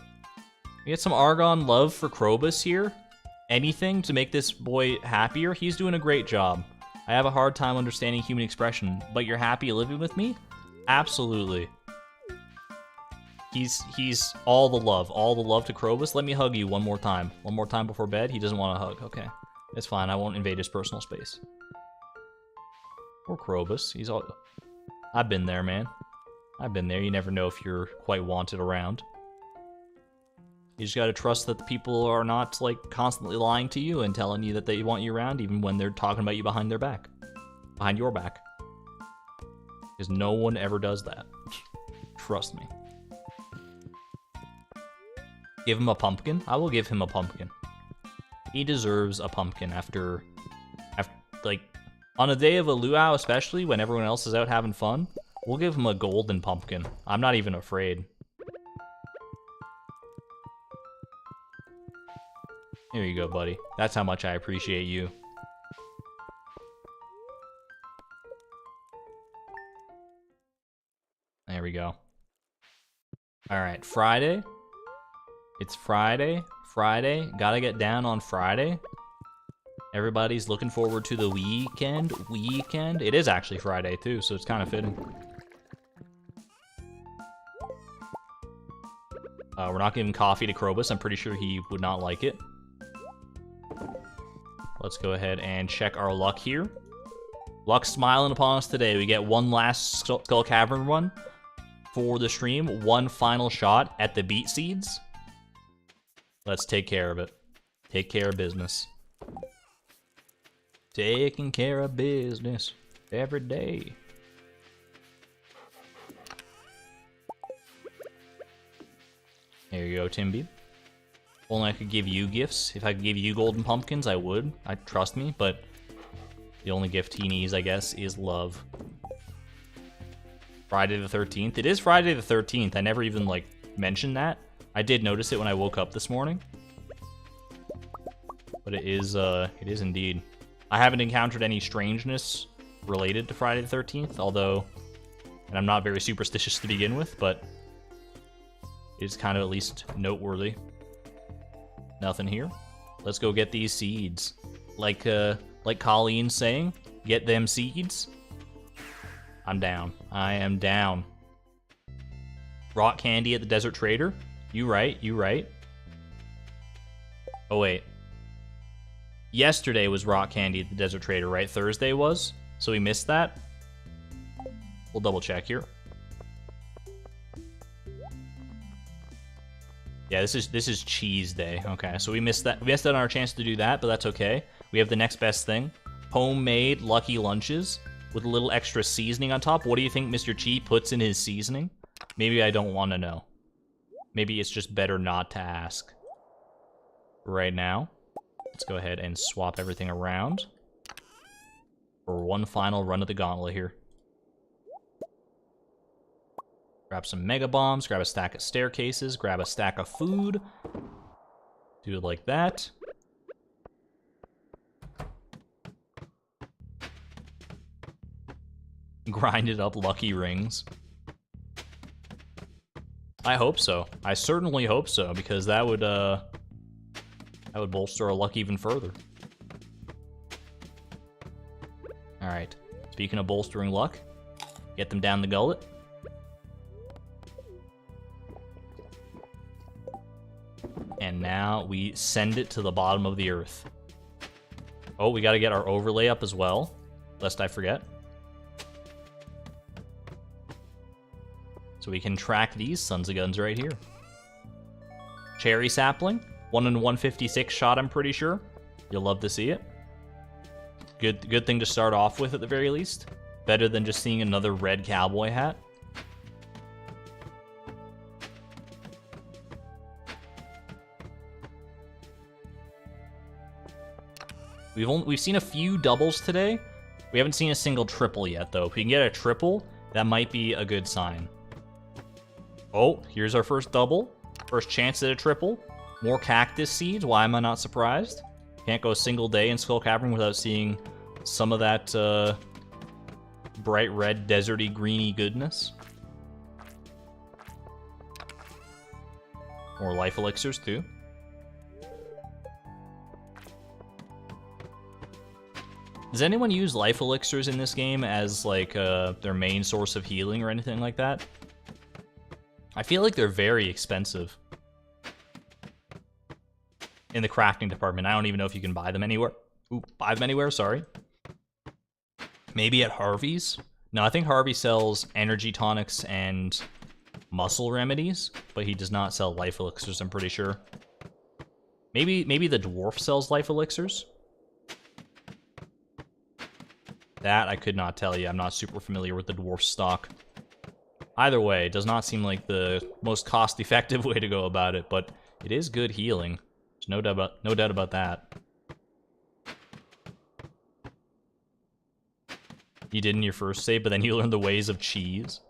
We get some Argon love for Krobus here. Anything to make this boy happier. He's doing a great job. I have a hard time understanding human expression, but you're happy living with me? Absolutely. He's all the love to Krobus. Let me hug you one more time. One more time before bed. He doesn't want a hug. Okay, it's fine. I won't invade his personal space. Or Krobus. He's all. I've been there, man. I've been there. You never know if you're quite wanted around. You just gotta trust that the people are not, like, constantly lying to you and telling you that they want you around, even when they're talking about you behind their back. Behind your back. Because no one ever does that. Trust me. Give him a pumpkin? I will give him a pumpkin. He deserves a pumpkin after like, on a day of a luau especially, when everyone else is out having fun, we'll give him a golden pumpkin. I'm not even afraid. Here you go, buddy. That's how much I appreciate you. There we go. Alright, Friday. It's Friday. Friday. Gotta get down on Friday. Everybody's looking forward to the weekend. It is actually Friday, too, so it's kind of fitting. We're not giving coffee to Krobus. I'm pretty sure he would not like it. Let's go ahead and check our luck here. Luck's smiling upon us today. We get one last Skull Cavern run for the stream. One final shot at the beet seeds. Let's take care of it. Take care of business. Taking care of business every day. There you go, Timby. Only I could give you gifts. If I could give you golden pumpkins, I would. Trust me, but the only gift he needs, I guess, is love. Friday the 13th. It is Friday the 13th. I never even, like, mentioned that. I did notice it when I woke up this morning. But it is indeed. I haven't encountered any strangeness related to Friday the 13th, although, and I'm not very superstitious to begin with, but it's kind of at least noteworthy. Nothing here. Let's go get these seeds. Like Colleen's saying, get them seeds. I'm down. I am down. Rock candy at the Desert Trader. You right. Oh, wait. Yesterday was rock candy at the Desert Trader, right? Thursday was? So we missed that? We'll double check here. Yeah, this is cheese day. Okay, so we missed that. We missed out on our chance to do that, but that's okay. We have the next best thing. Homemade Lucky Lunches with a little extra seasoning on top. What do you think Mr. Chi puts in his seasoning? Maybe I don't want to know. Maybe it's just better not to ask. Right now, let's go ahead and swap everything around for one final run of the gauntlet here. Grab some mega bombs, grab a stack of staircases, grab a stack of food. Do it like that. Grinded up lucky rings. I hope so. I certainly hope so, because that would bolster our luck even further. Alright. Speaking of bolstering luck, get them down the gullet. And now we send it to the bottom of the earth. Oh, we gotta get our overlay up as well, lest I forget. So we can track these sons of guns right here. Cherry sapling, 1 in 156 shot, I'm pretty sure. You'll love to see it. Good thing to start off with at the very least. Better than just seeing another red cowboy hat. We've seen a few doubles today. We haven't seen a single triple yet, though. If we can get a triple, that might be a good sign. Oh, here's our first double. First chance at a triple. More cactus seeds. Why am I not surprised? Can't go a single day in Skull Cavern without seeing some of that bright red, deserty, greeny goodness. More life elixirs, too. Does anyone use life elixirs in this game as, like, their main source of healing or anything like that? I feel like they're very expensive. In the crafting department. I don't even know if you can buy them anywhere. Ooh, buy them anywhere, sorry. Maybe at Harvey's? No, I think Harvey sells energy tonics and muscle remedies, but he does not sell life elixirs, I'm pretty sure. Maybe the dwarf sells life elixirs? That I could not tell you. I'm not super familiar with the dwarf stock. Either way, it does not seem like the most cost-effective way to go about it, but it is good healing. There's no doubt about that. You did in your first save, but then you learned the ways of cheese.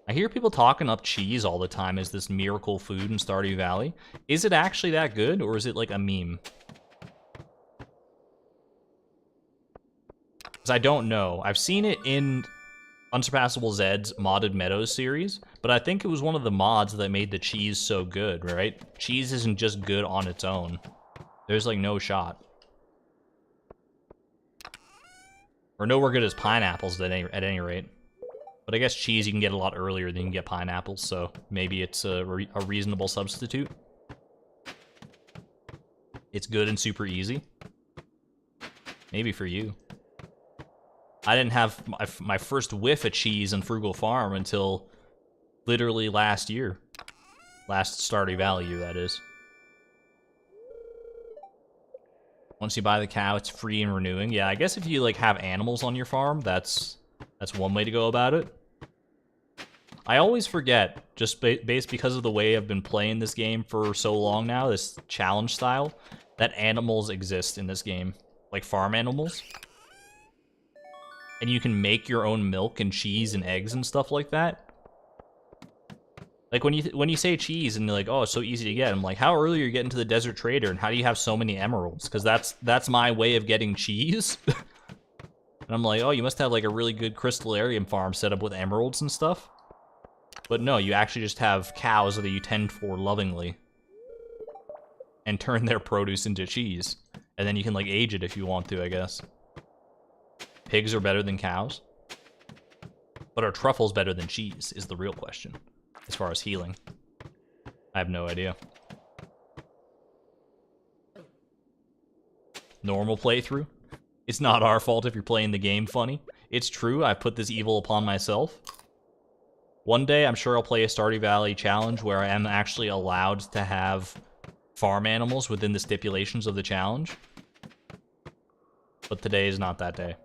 I hear people talking up cheese all the time as this miracle food in Stardew Valley. Is it actually that good, or is it like a meme? Because I don't know. I've seen it in Unsurpassable Zed's Modded Meadows series, but I think it was one of the mods that made the cheese so good, right? Cheese isn't just good on its own. There's like no shot. Or nowhere good as pineapples at any rate. But I guess cheese you can get a lot earlier than you can get pineapples, so maybe it's a reasonable substitute. It's good and super easy. Maybe for you. I didn't have my first whiff of cheese in Frugal Farm until literally last year. Last Stardew Valley year, that is. Once you buy the cow, it's free and renewing. Yeah, I guess if you like have animals on your farm, that's one way to go about it. I always forget, just based because of the way I've been playing this game for so long now, this challenge style, that animals exist in this game. Like farm animals. And you can make your own milk and cheese and eggs and stuff like that. Like when you say cheese and you're like, oh, it's so easy to get. I'm like, how early are you getting to the desert trader and how do you have so many emeralds? Because that's my way of getting cheese. And I'm like, oh, you must have like a really good crystallarium farm set up with emeralds and stuff. But no, you actually just have cows that you tend for lovingly. And turn their produce into cheese. And then you can like age it if you want to, I guess. Pigs are better than cows. But are truffles better than cheese is the real question. As far as healing. I have no idea. Normal playthrough. It's not our fault if you're playing the game funny. It's true, I've put this evil upon myself. One day, I'm sure I'll play a Stardew Valley challenge where I am actually allowed to have farm animals within the stipulations of the challenge. But today is not that day.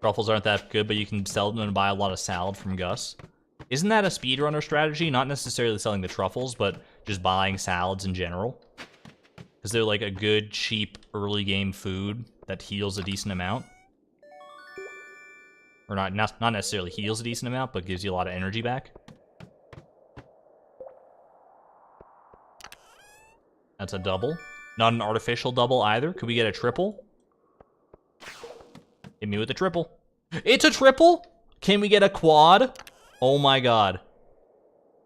Truffles aren't that good, but you can sell them and buy a lot of salad from Gus. Isn't that a speedrunner strategy? Not necessarily selling the truffles, but just buying salads in general. Because they're like a good, cheap, early game food that heals a decent amount. Or not necessarily heals a decent amount, but gives you a lot of energy back. That's a double. Not an artificial double either. Could we get a triple? Hit me with a triple. It's a triple? Can we get a quad? Oh my god.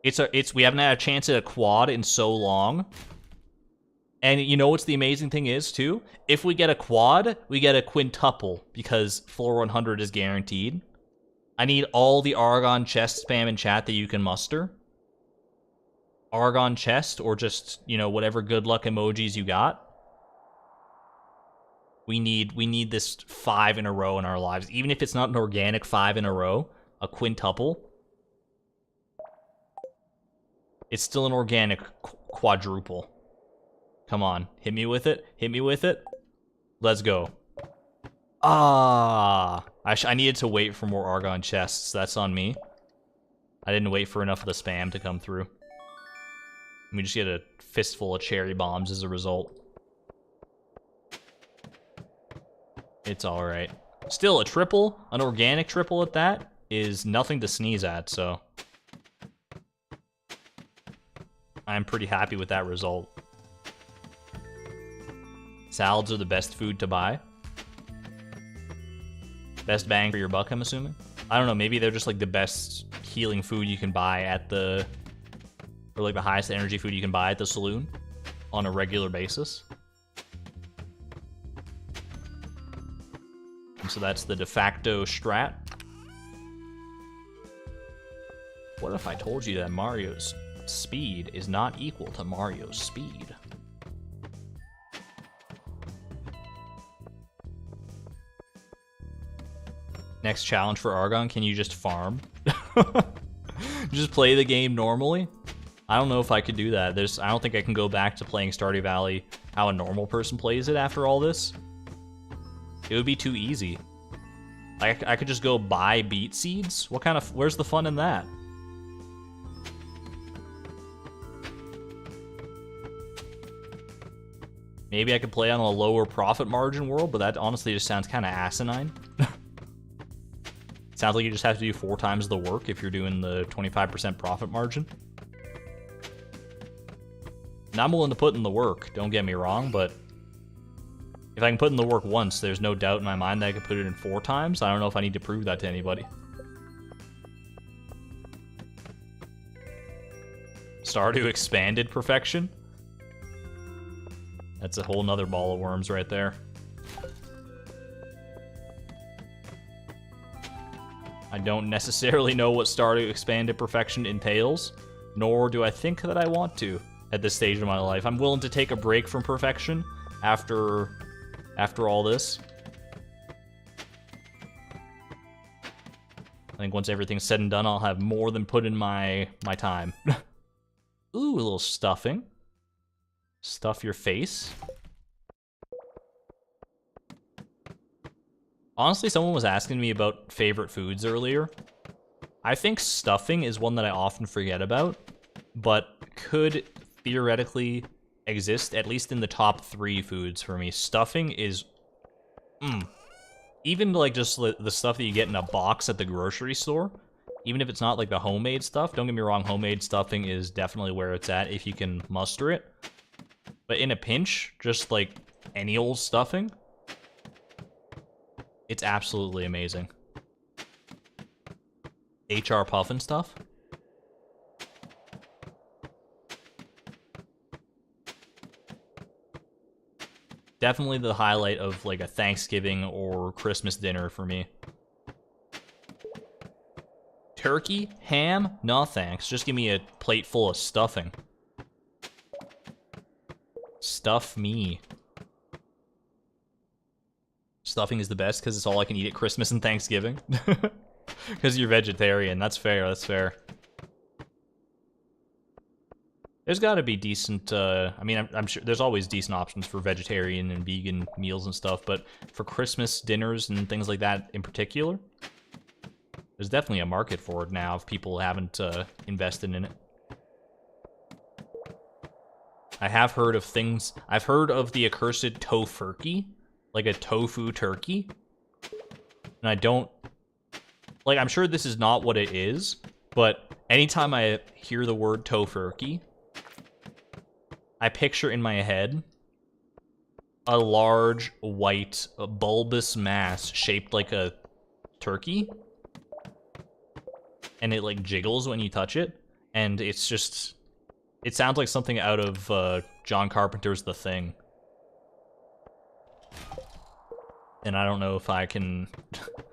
We haven't had a chance at a quad in so long. And you know what's the amazing thing is, too? If we get a quad, we get a quintuple, because floor 100 is guaranteed. I need all the Argon chest spam in chat that you can muster. Argon chest, or just, you know, whatever good luck emojis you got. We need this 5 in a row in our lives. Even if it's not an organic 5 in a row, a quintuple, it's still an organic quadruple. Come on, hit me with it. Hit me with it. Let's go. Ah, I needed to wait for more Argon chests. That's on me. I didn't wait for enough of the spam to come through. We just get a fistful of cherry bombs as a result. It's alright. Still, a triple, an organic triple at that, is nothing to sneeze at, so I'm pretty happy with that result. Salads are the best food to buy. Best bang for your buck, I'm assuming. I don't know, maybe they're just like the best healing food you can buy at the, or like the highest energy food you can buy at the saloon on a regular basis. And so that's the de facto strat. What if I told you that Mario's speed is not equal to Mario's speed? Next challenge for Argon, can you just farm? Just play the game normally? I don't know if I could do that. I don't think I can go back to playing Stardew Valley how a normal person plays it after all this. It would be too easy. I could just go buy beet seeds? Where's the fun in that? Maybe I could play on a lower profit margin world, but that honestly just sounds kind of asinine. Sounds like you just have to do 4 times the work if you're doing the 25% profit margin. And I'm willing to put in the work, don't get me wrong, but if I can put in the work once, there's no doubt in my mind that I could put it in 4 times. I don't know if I need to prove that to anybody. Stardew expanded perfection? That's a whole nother ball of worms right there. I don't necessarily know what Stardew expanded perfection entails, nor do I think that I want to at this stage of my life. I'm willing to take a break from perfection after all this. I think once everything's said and done, I'll have more than put in my time. Ooh, a little stuffing. Stuff your face. Honestly, someone was asking me about favorite foods earlier. I think stuffing is one that I often forget about, but could theoretically exist at least in the top 3 foods for me. Stuffing is... Even like just the stuff that you get in a box at the grocery store, even if it's not like the homemade stuff, don't get me wrong, homemade stuffing is definitely where it's at if you can muster it. But in a pinch, just like any old stuffing, it's absolutely amazing. HR puffin stuff. Definitely the highlight of like a Thanksgiving or Christmas dinner for me. Turkey? Ham? No thanks. Just give me a plate full of stuffing. Stuff me. Stuffing is the best because it's all I can eat at Christmas and Thanksgiving. Because you're vegetarian. That's fair, that's fair. There's got to be decent, I mean, I'm sure there's always decent options for vegetarian and vegan meals and stuff, but for Christmas dinners and things like that in particular, there's definitely a market for it now if people haven't invested in it. I have heard of things, I've heard of the accursed tofurkey, like a tofu turkey, and I don't, like, I'm sure this is not what it is, but anytime I hear the word tofurkey, I picture in my head a large, white, bulbous mass shaped like a turkey. And it, like, jiggles when you touch it. And it's just... It sounds like something out of John Carpenter's The Thing. And I don't know if I can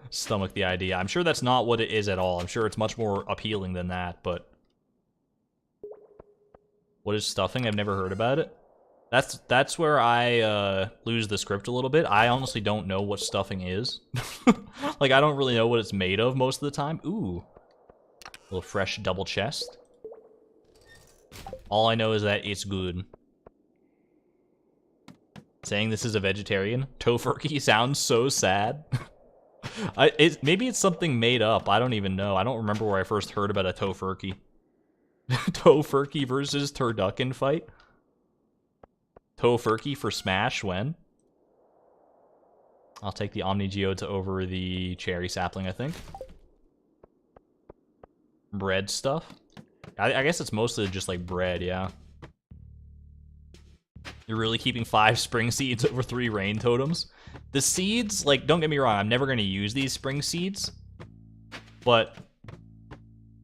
stomach the idea. I'm sure that's not what it is at all. I'm sure it's much more appealing than that, but... What is stuffing? I've never heard about it. That's where I lose the script a little bit. I honestly don't know what stuffing is. Like, I don't really know what it's made of most of the time. Ooh. A little fresh double chest. All I know is that it's good. Saying this is a vegetarian. Tofurkey sounds so sad. Maybe it's something made up. I don't even know. I don't remember where I first heard about a tofurkey. Tofurkey versus turducken fight? Tofurkey for Smash, when? I'll take the Omni Geode over the cherry sapling, I think. Bread stuff? I guess it's mostly just like bread, yeah. You're really keeping 5 spring seeds over 3 rain totems? The seeds, like, don't get me wrong, I'm never going to use these spring seeds. But,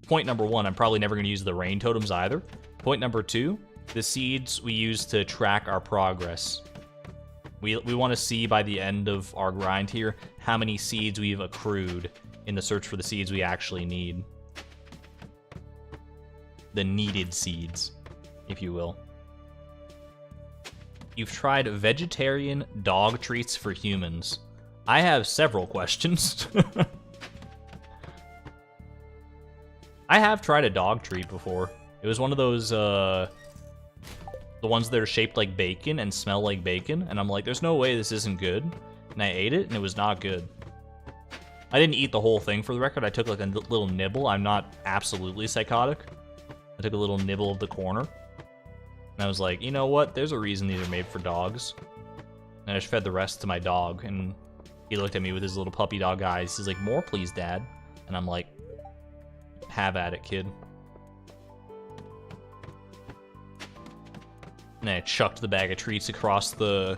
point number 1, I'm probably never going to use the rain totems either. Point number 2, the seeds we use to track our progress. We want to see by the end of our grind here how many seeds we've accrued in the search for the seeds we actually need. The needed seeds, if you will. You've tried vegetarian dog treats for humans. I have several questions. I have tried a dog treat before. It was one of those, the ones that are shaped like bacon and smell like bacon, and I'm like, there's no way this isn't good. And I ate it, and it was not good. I didn't eat the whole thing, for the record. I took like a little nibble. I'm not absolutely psychotic. I took a little nibble of the corner. And I was like, you know what? There's a reason these are made for dogs. And I just fed the rest to my dog, and he looked at me with his little puppy dog eyes. He's like, more please, Dad. And I'm like, have at it, kid. And I chucked the bag of treats across the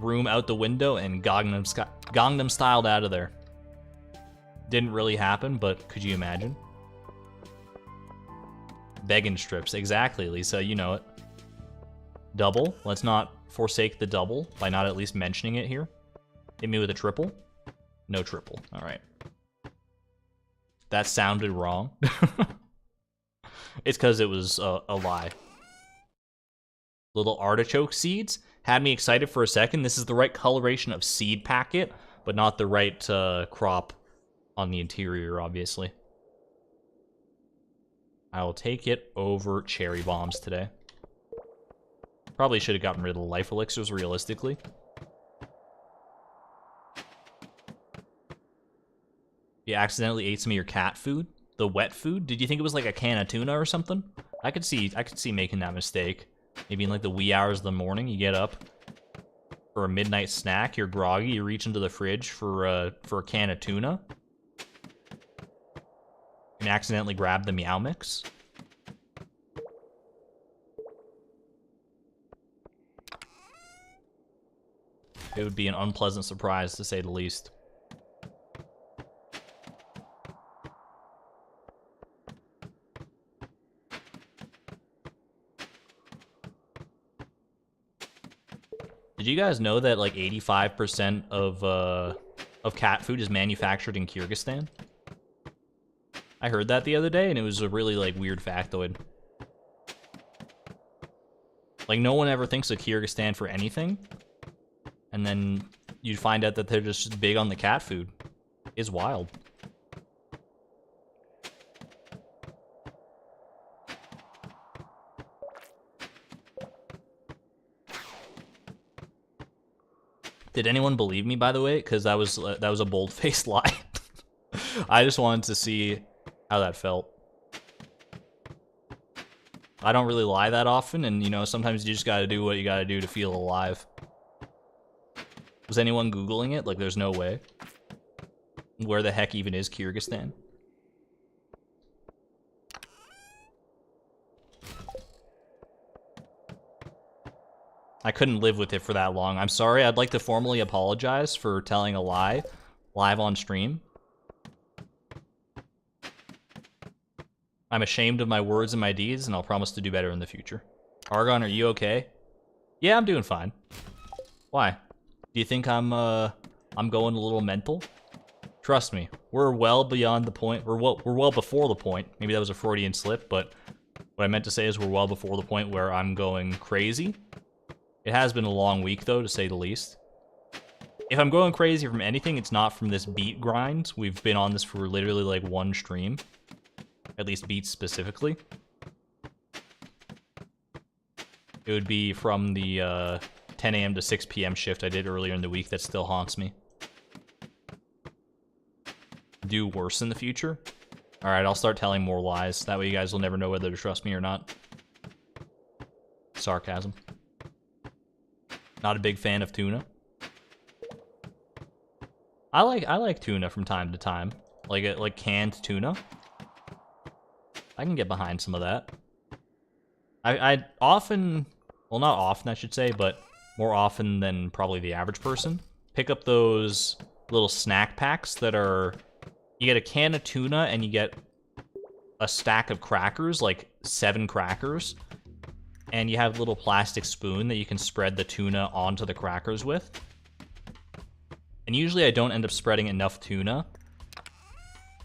room out the window and Gangnam styled out of there. Didn't really happen, but could you imagine? Begging strips, exactly, Lisa, you know it. Double, let's not forsake the double by not at least mentioning it here. Hit me with a triple. No triple, alright. That sounded wrong. It's because it was a lie. Little artichoke seeds had me excited for a second. This is the right coloration of seed packet, but not the right crop on the interior, obviously. I will take it over cherry bombs today. Probably should have gotten rid of the life elixirs, realistically. You accidentally ate some of your cat food? The wet food? Did you think it was like a can of tuna or something? I could see making that mistake. Maybe in like the wee hours of the morning, you get up for a midnight snack, you're groggy, you reach into the fridge for a can of tuna. And accidentally grab the Meow Mix. It would be an unpleasant surprise, to say the least. Did you guys know that like 85% of cat food is manufactured in Kyrgyzstan? I heard that the other day, and it was a really, like, weird factoid. Like, no one ever thinks of Kyrgyzstan for anything, and then you'd find out that they're just big on the cat food. It's wild. Did anyone believe me, by the way? Because that was a bold-faced lie. I just wanted to see how that felt. I don't really lie that often, and, you know, sometimes you just gotta do what you gotta do to feel alive. Was anyone Googling it? Like, there's no way. Where the heck even is Kyrgyzstan? I couldn't live with it for that long. I'm sorry, I'd like to formally apologize for telling a lie live on stream. I'm ashamed of my words and my deeds, and I'll promise to do better in the future. Argon, are you okay? Yeah, I'm doing fine. Why? Do you think I'm going a little mental? Trust me, we're well beyond the point. We're well before the point. Maybe that was a Freudian slip, but What I meant to say is we're well before the point where I'm going crazy. It has been a long week, though, to say the least. If I'm going crazy from anything, it's not from this beat grind. We've been on this for literally like one stream. At least beats specifically. It would be from the 10 a.m. to 6 p.m. shift I did earlier in the week that still haunts me. Do worse in the future? Alright, I'll start telling more lies. That way you guys will never know whether to trust me or not. Sarcasm. Not a big fan of tuna. I like tuna from time to time. Like canned tuna. I can get behind some of that. I often, well, not often I should say, but more often than probably the average person, pick up those little snack packs that are, you get a can of tuna and you get a stack of crackers, like 7 crackers, and you have a little plastic spoon that you can spread the tuna onto the crackers with. And usually I don't end up spreading enough tuna,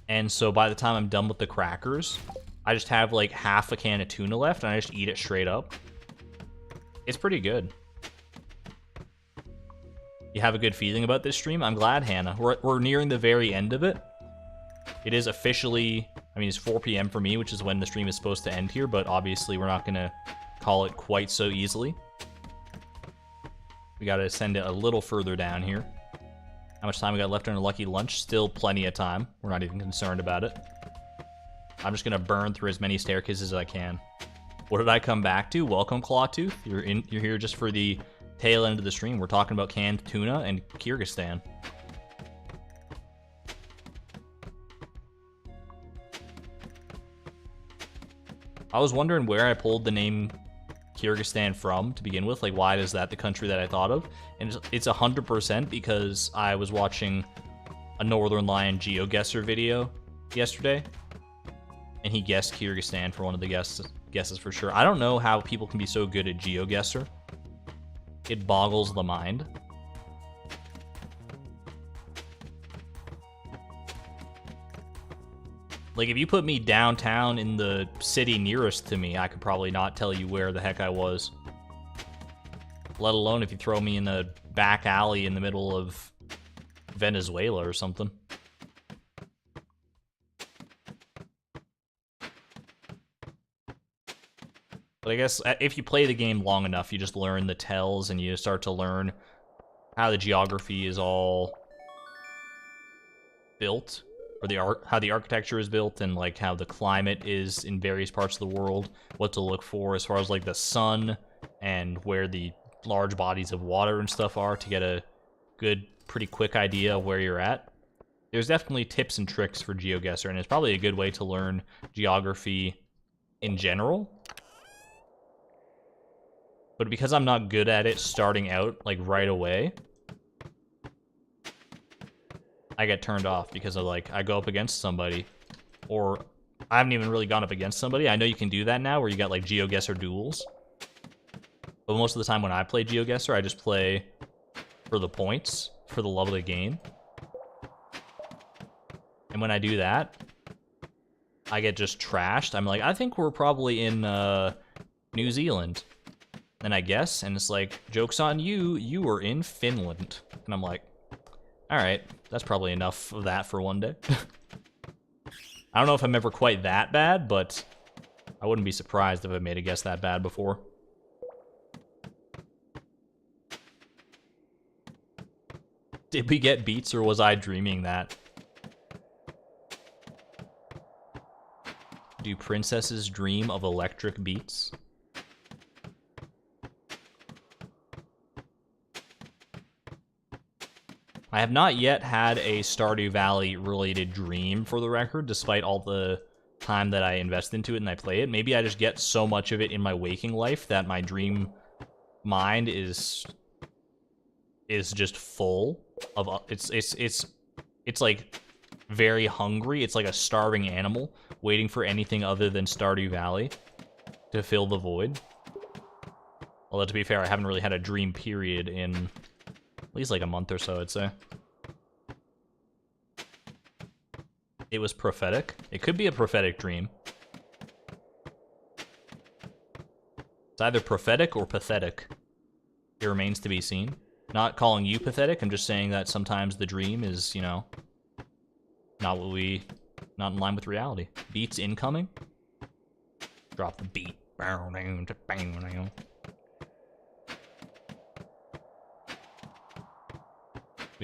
and so by the time I'm done with the crackers, I just have like half a can of tuna left, and I just eat it straight up. It's pretty good. You have a good feeling about this stream? I'm glad, Hannah. We're nearing the very end of it. It is officially, I mean, it's 4 p.m. for me, which is when the stream is supposed to end here, but obviously we're not going to call it quite so easily. We got to send it a little further down here. How much time we got left on our lucky lunch? Still plenty of time. We're not even concerned about it. I'm just gonna burn through as many staircases as I can. What did I come back to? Welcome, Clawtooth. You're here just for the tail end of the stream. We're talking about canned tuna and Kyrgyzstan. I was wondering where I pulled the name Kyrgyzstan from to begin with. Like, why is that the country that I thought of? And it's 100% because I was watching a Northern Lion GeoGuessr video yesterday, and he guessed Kyrgyzstan for one of the guesses for sure. I don't know how people can be so good at GeoGuessr. It boggles the mind. Like, if you put me downtown in the city nearest to me, I could probably not tell you where the heck I was. Let alone if you throw me in a back alley in the middle of Venezuela or something. But I guess if you play the game long enough, you just learn the tells and you start to learn how the geography is all built, or how the architecture is built, and like how the climate is in various parts of the world, what to look for as far as like the sun and where the large bodies of water and stuff are, to get a good, pretty quick idea of where you're at. There's definitely tips and tricks for GeoGuessr, and it's probably a good way to learn geography in general. But because I'm not good at it starting out, like, right away, I get turned off because of, like, I go up against somebody, or I haven't even really gone up against somebody. I know you can do that now, where you got, like, GeoGuessr duels. But most of the time when I play GeoGuessr, I just play for the points, for the love of the game. And when I do that, I get just trashed. I'm like, I think we're probably in New Zealand. Then I guess, and it's like, joke's on you, you were in Finland. And I'm like, alright, that's probably enough of that for one day. I don't know if I'm ever quite that bad, but I wouldn't be surprised if I made a guess that bad before. Did we get beats, or was I dreaming that? Do princesses dream of electric beats? I have not yet had a Stardew Valley related dream, for the record, despite all the time that I invest into it and I play it. Maybe I just get so much of it in my waking life that my dream mind is just full of it's like very hungry. It's like a starving animal waiting for anything other than Stardew Valley to fill the void. Although, to be fair, I haven't really had a dream period in at least like a month or so, I'd say. It was prophetic. It could be a prophetic dream. It's either prophetic or pathetic. It remains to be seen. Not calling you pathetic, I'm just saying that sometimes the dream is, you know, not in line with reality. Beats incoming. Drop the beat. We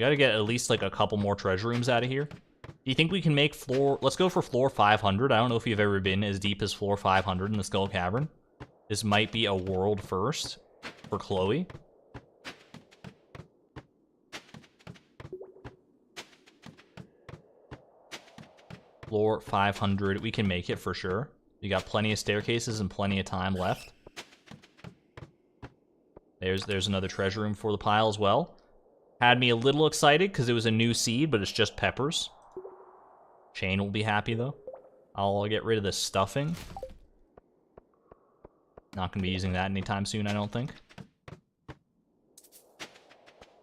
gotta get at least like a couple more treasure rooms out of here. Do you think we can make floor... Let's go for floor 500. I don't know if you've ever been as deep as floor 500 in the Skull Cavern. This might be a world first for Chloe. Floor 500. We can make it for sure. We got plenty of staircases and plenty of time left. There's another treasure room for the pile as well. Had me a little excited because it was a new seed, but it's just peppers. Shane will be happy though. I'll get rid of the stuffing. Not gonna be using that anytime soon, I don't think.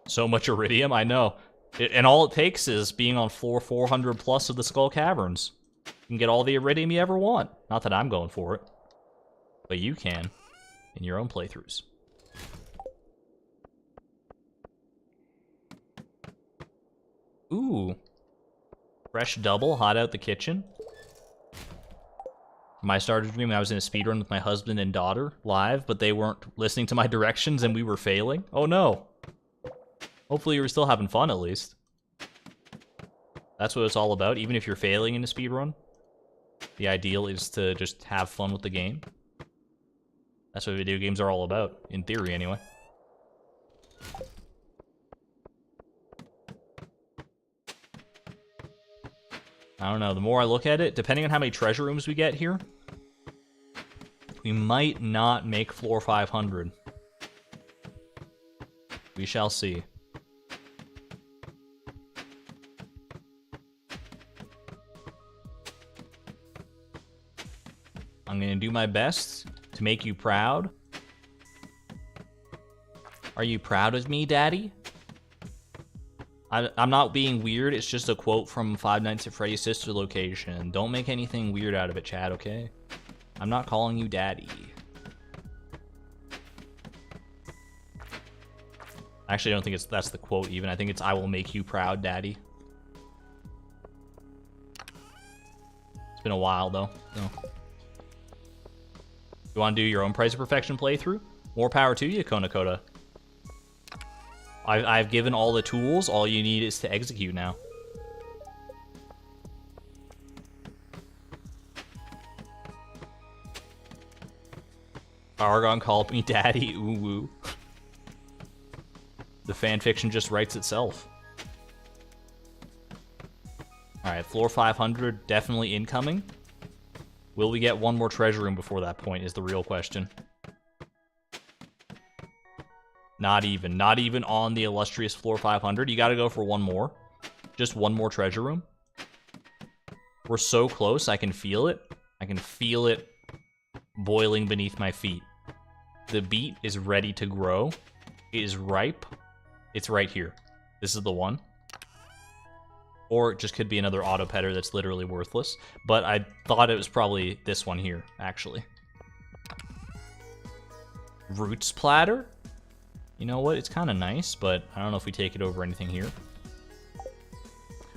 So much iridium, I know. And all it takes is being on floor 400 plus of the Skull Caverns. You can get all the iridium you ever want. Not that I'm going for it. But you can in your own playthroughs. Ooh. Fresh double, hot out the kitchen. My Stardew dream, I was in a speedrun with my husband and daughter live, but they weren't listening to my directions and we were failing. Oh no. Hopefully you were still having fun at least. That's what it's all about, even if you're failing in a speedrun. The ideal is to just have fun with the game. That's what video games are all about, in theory anyway. I don't know, the more I look at it, depending on how many treasure rooms we get here, we might not make floor 500. We shall see. I'm gonna do my best to make you proud. Are you proud of me, Daddy? I'm not being weird, it's just a quote from Five Nights at Freddy's Sister Location. Don't make anything weird out of it, Chad, okay? I'm not calling you Daddy. Actually, I don't think that's the quote even. I think it's, I will make you proud, Daddy. It's been a while, though. So. You want to do your own Price of Perfection playthrough? More power to you, Konakoda. I've given all the tools. All you need is to execute now. Argon called me Daddy. Ooh woo. The fanfiction just writes itself. Alright, floor 500 definitely incoming. Will we get one more treasure room before that point is the real question. Not even on the illustrious floor 500. You gotta go for one more. Just one more treasure room. We're so close, I can feel it. I can feel it boiling beneath my feet. The beet is ready to grow. It is ripe. It's right here. This is the one. Or it just could be another auto petter that's literally worthless. But I thought it was probably this one here, actually. Roots platter? You know what? It's kind of nice, but I don't know if we take it over anything here.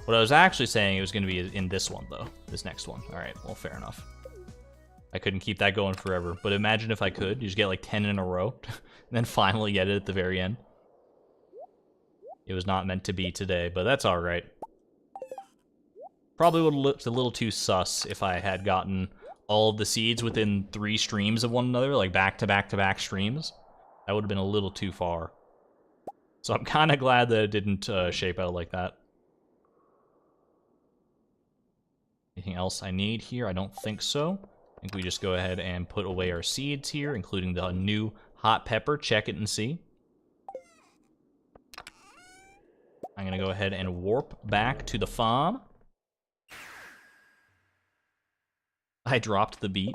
What I was actually saying, it was going to be in this one, though. This next one. All right, well, fair enough. I couldn't keep that going forever, but imagine if I could. You just get like 10 in a row, and then finally get it at the very end. It was not meant to be today, but that's all right. Probably would have looked a little too sus if I had gotten all of the seeds within 3 streams of one another, like back-to-back-to-back streams. That would have been a little too far. So I'm kind of glad that it didn't shape out like that. Anything else I need here? I don't think so. I think we just go ahead and put away our seeds here, including the new hot pepper. Check it and see. I'm going to go ahead and warp back to the farm. I dropped the beet.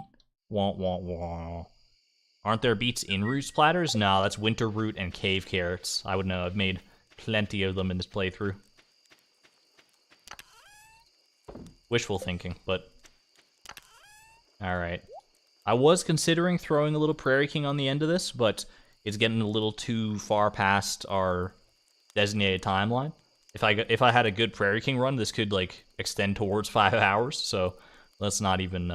Wah, wah, wah. Aren't there beets in roots platters? No, that's winter root and cave carrots. I would know. I've made plenty of them in this playthrough. Wishful thinking, but... Alright. I was considering throwing a little Prairie King on the end of this, but it's getting a little too far past our designated timeline. If I had a good Prairie King run, this could like extend towards 5 hours. So let's not even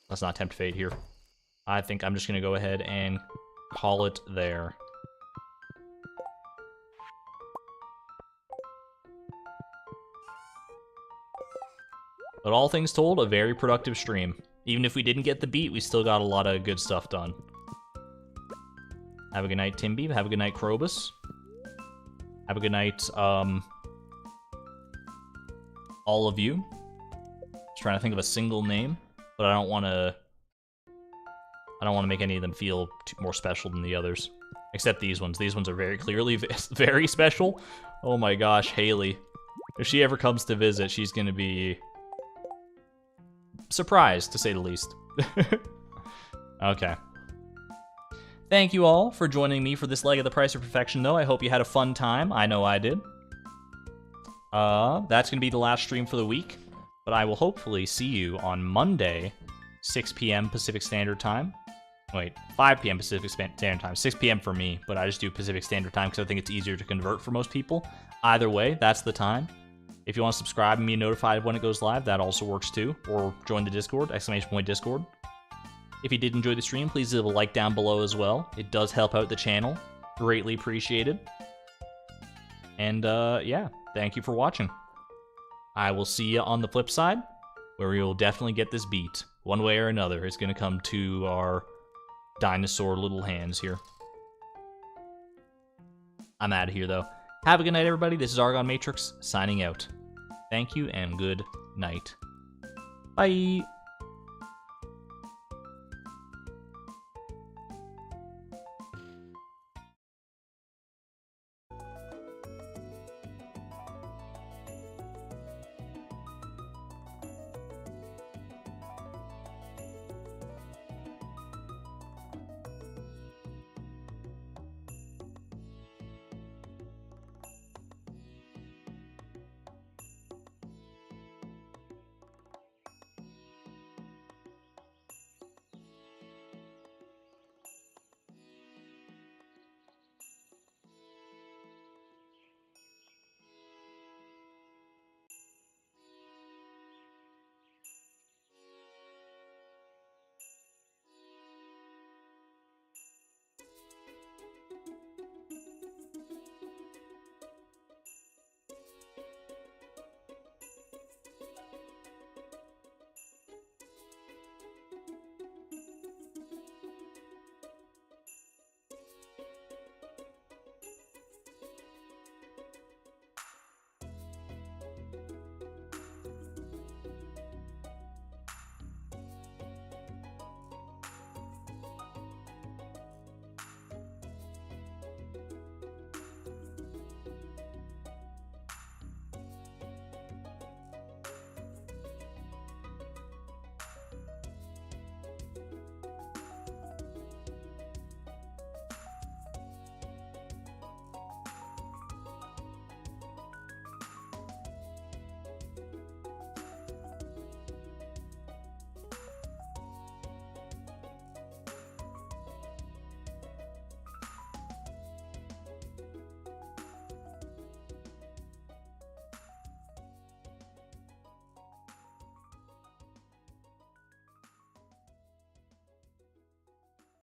let's not tempt fate here. I think I'm just gonna go ahead and call it there. But all things told, a very productive stream. Even if we didn't get the beat, we still got a lot of good stuff done. Have a good night, Timby. Have a good night, Krobus. Have a good night, all of you. Just trying to think of a single name, but I don't want to make any of them feel more special than the others. Except these ones. These ones are very clearly very special. Oh my gosh, Haley. If she ever comes to visit, she's going to be surprised, to say the least. Okay. Thank you all for joining me for this leg of The Price of Perfection, though. I hope you had a fun time. I know I did. That's going to be the last stream for the week, but I will hopefully see you on Monday, 6 p.m. Pacific Standard Time. Wait, 5 p.m. Pacific Standard Time. 6 p.m. for me, but I just do Pacific Standard Time because I think it's easier to convert for most people. Either way, that's the time. If you want to subscribe and be notified when it goes live, that also works too. Or join the Discord, !Discord. If you did enjoy the stream, please leave a like down below as well. It does help out the channel. Greatly appreciated. And yeah, thank you for watching. I will see you on the flip side, where we will definitely get this beat. One way or another, it's going to come to our dinosaur little hands here. I'm out of here, though. Have a good night, everybody. This is Argon Matrix, signing out. Thank you, and good night. Bye!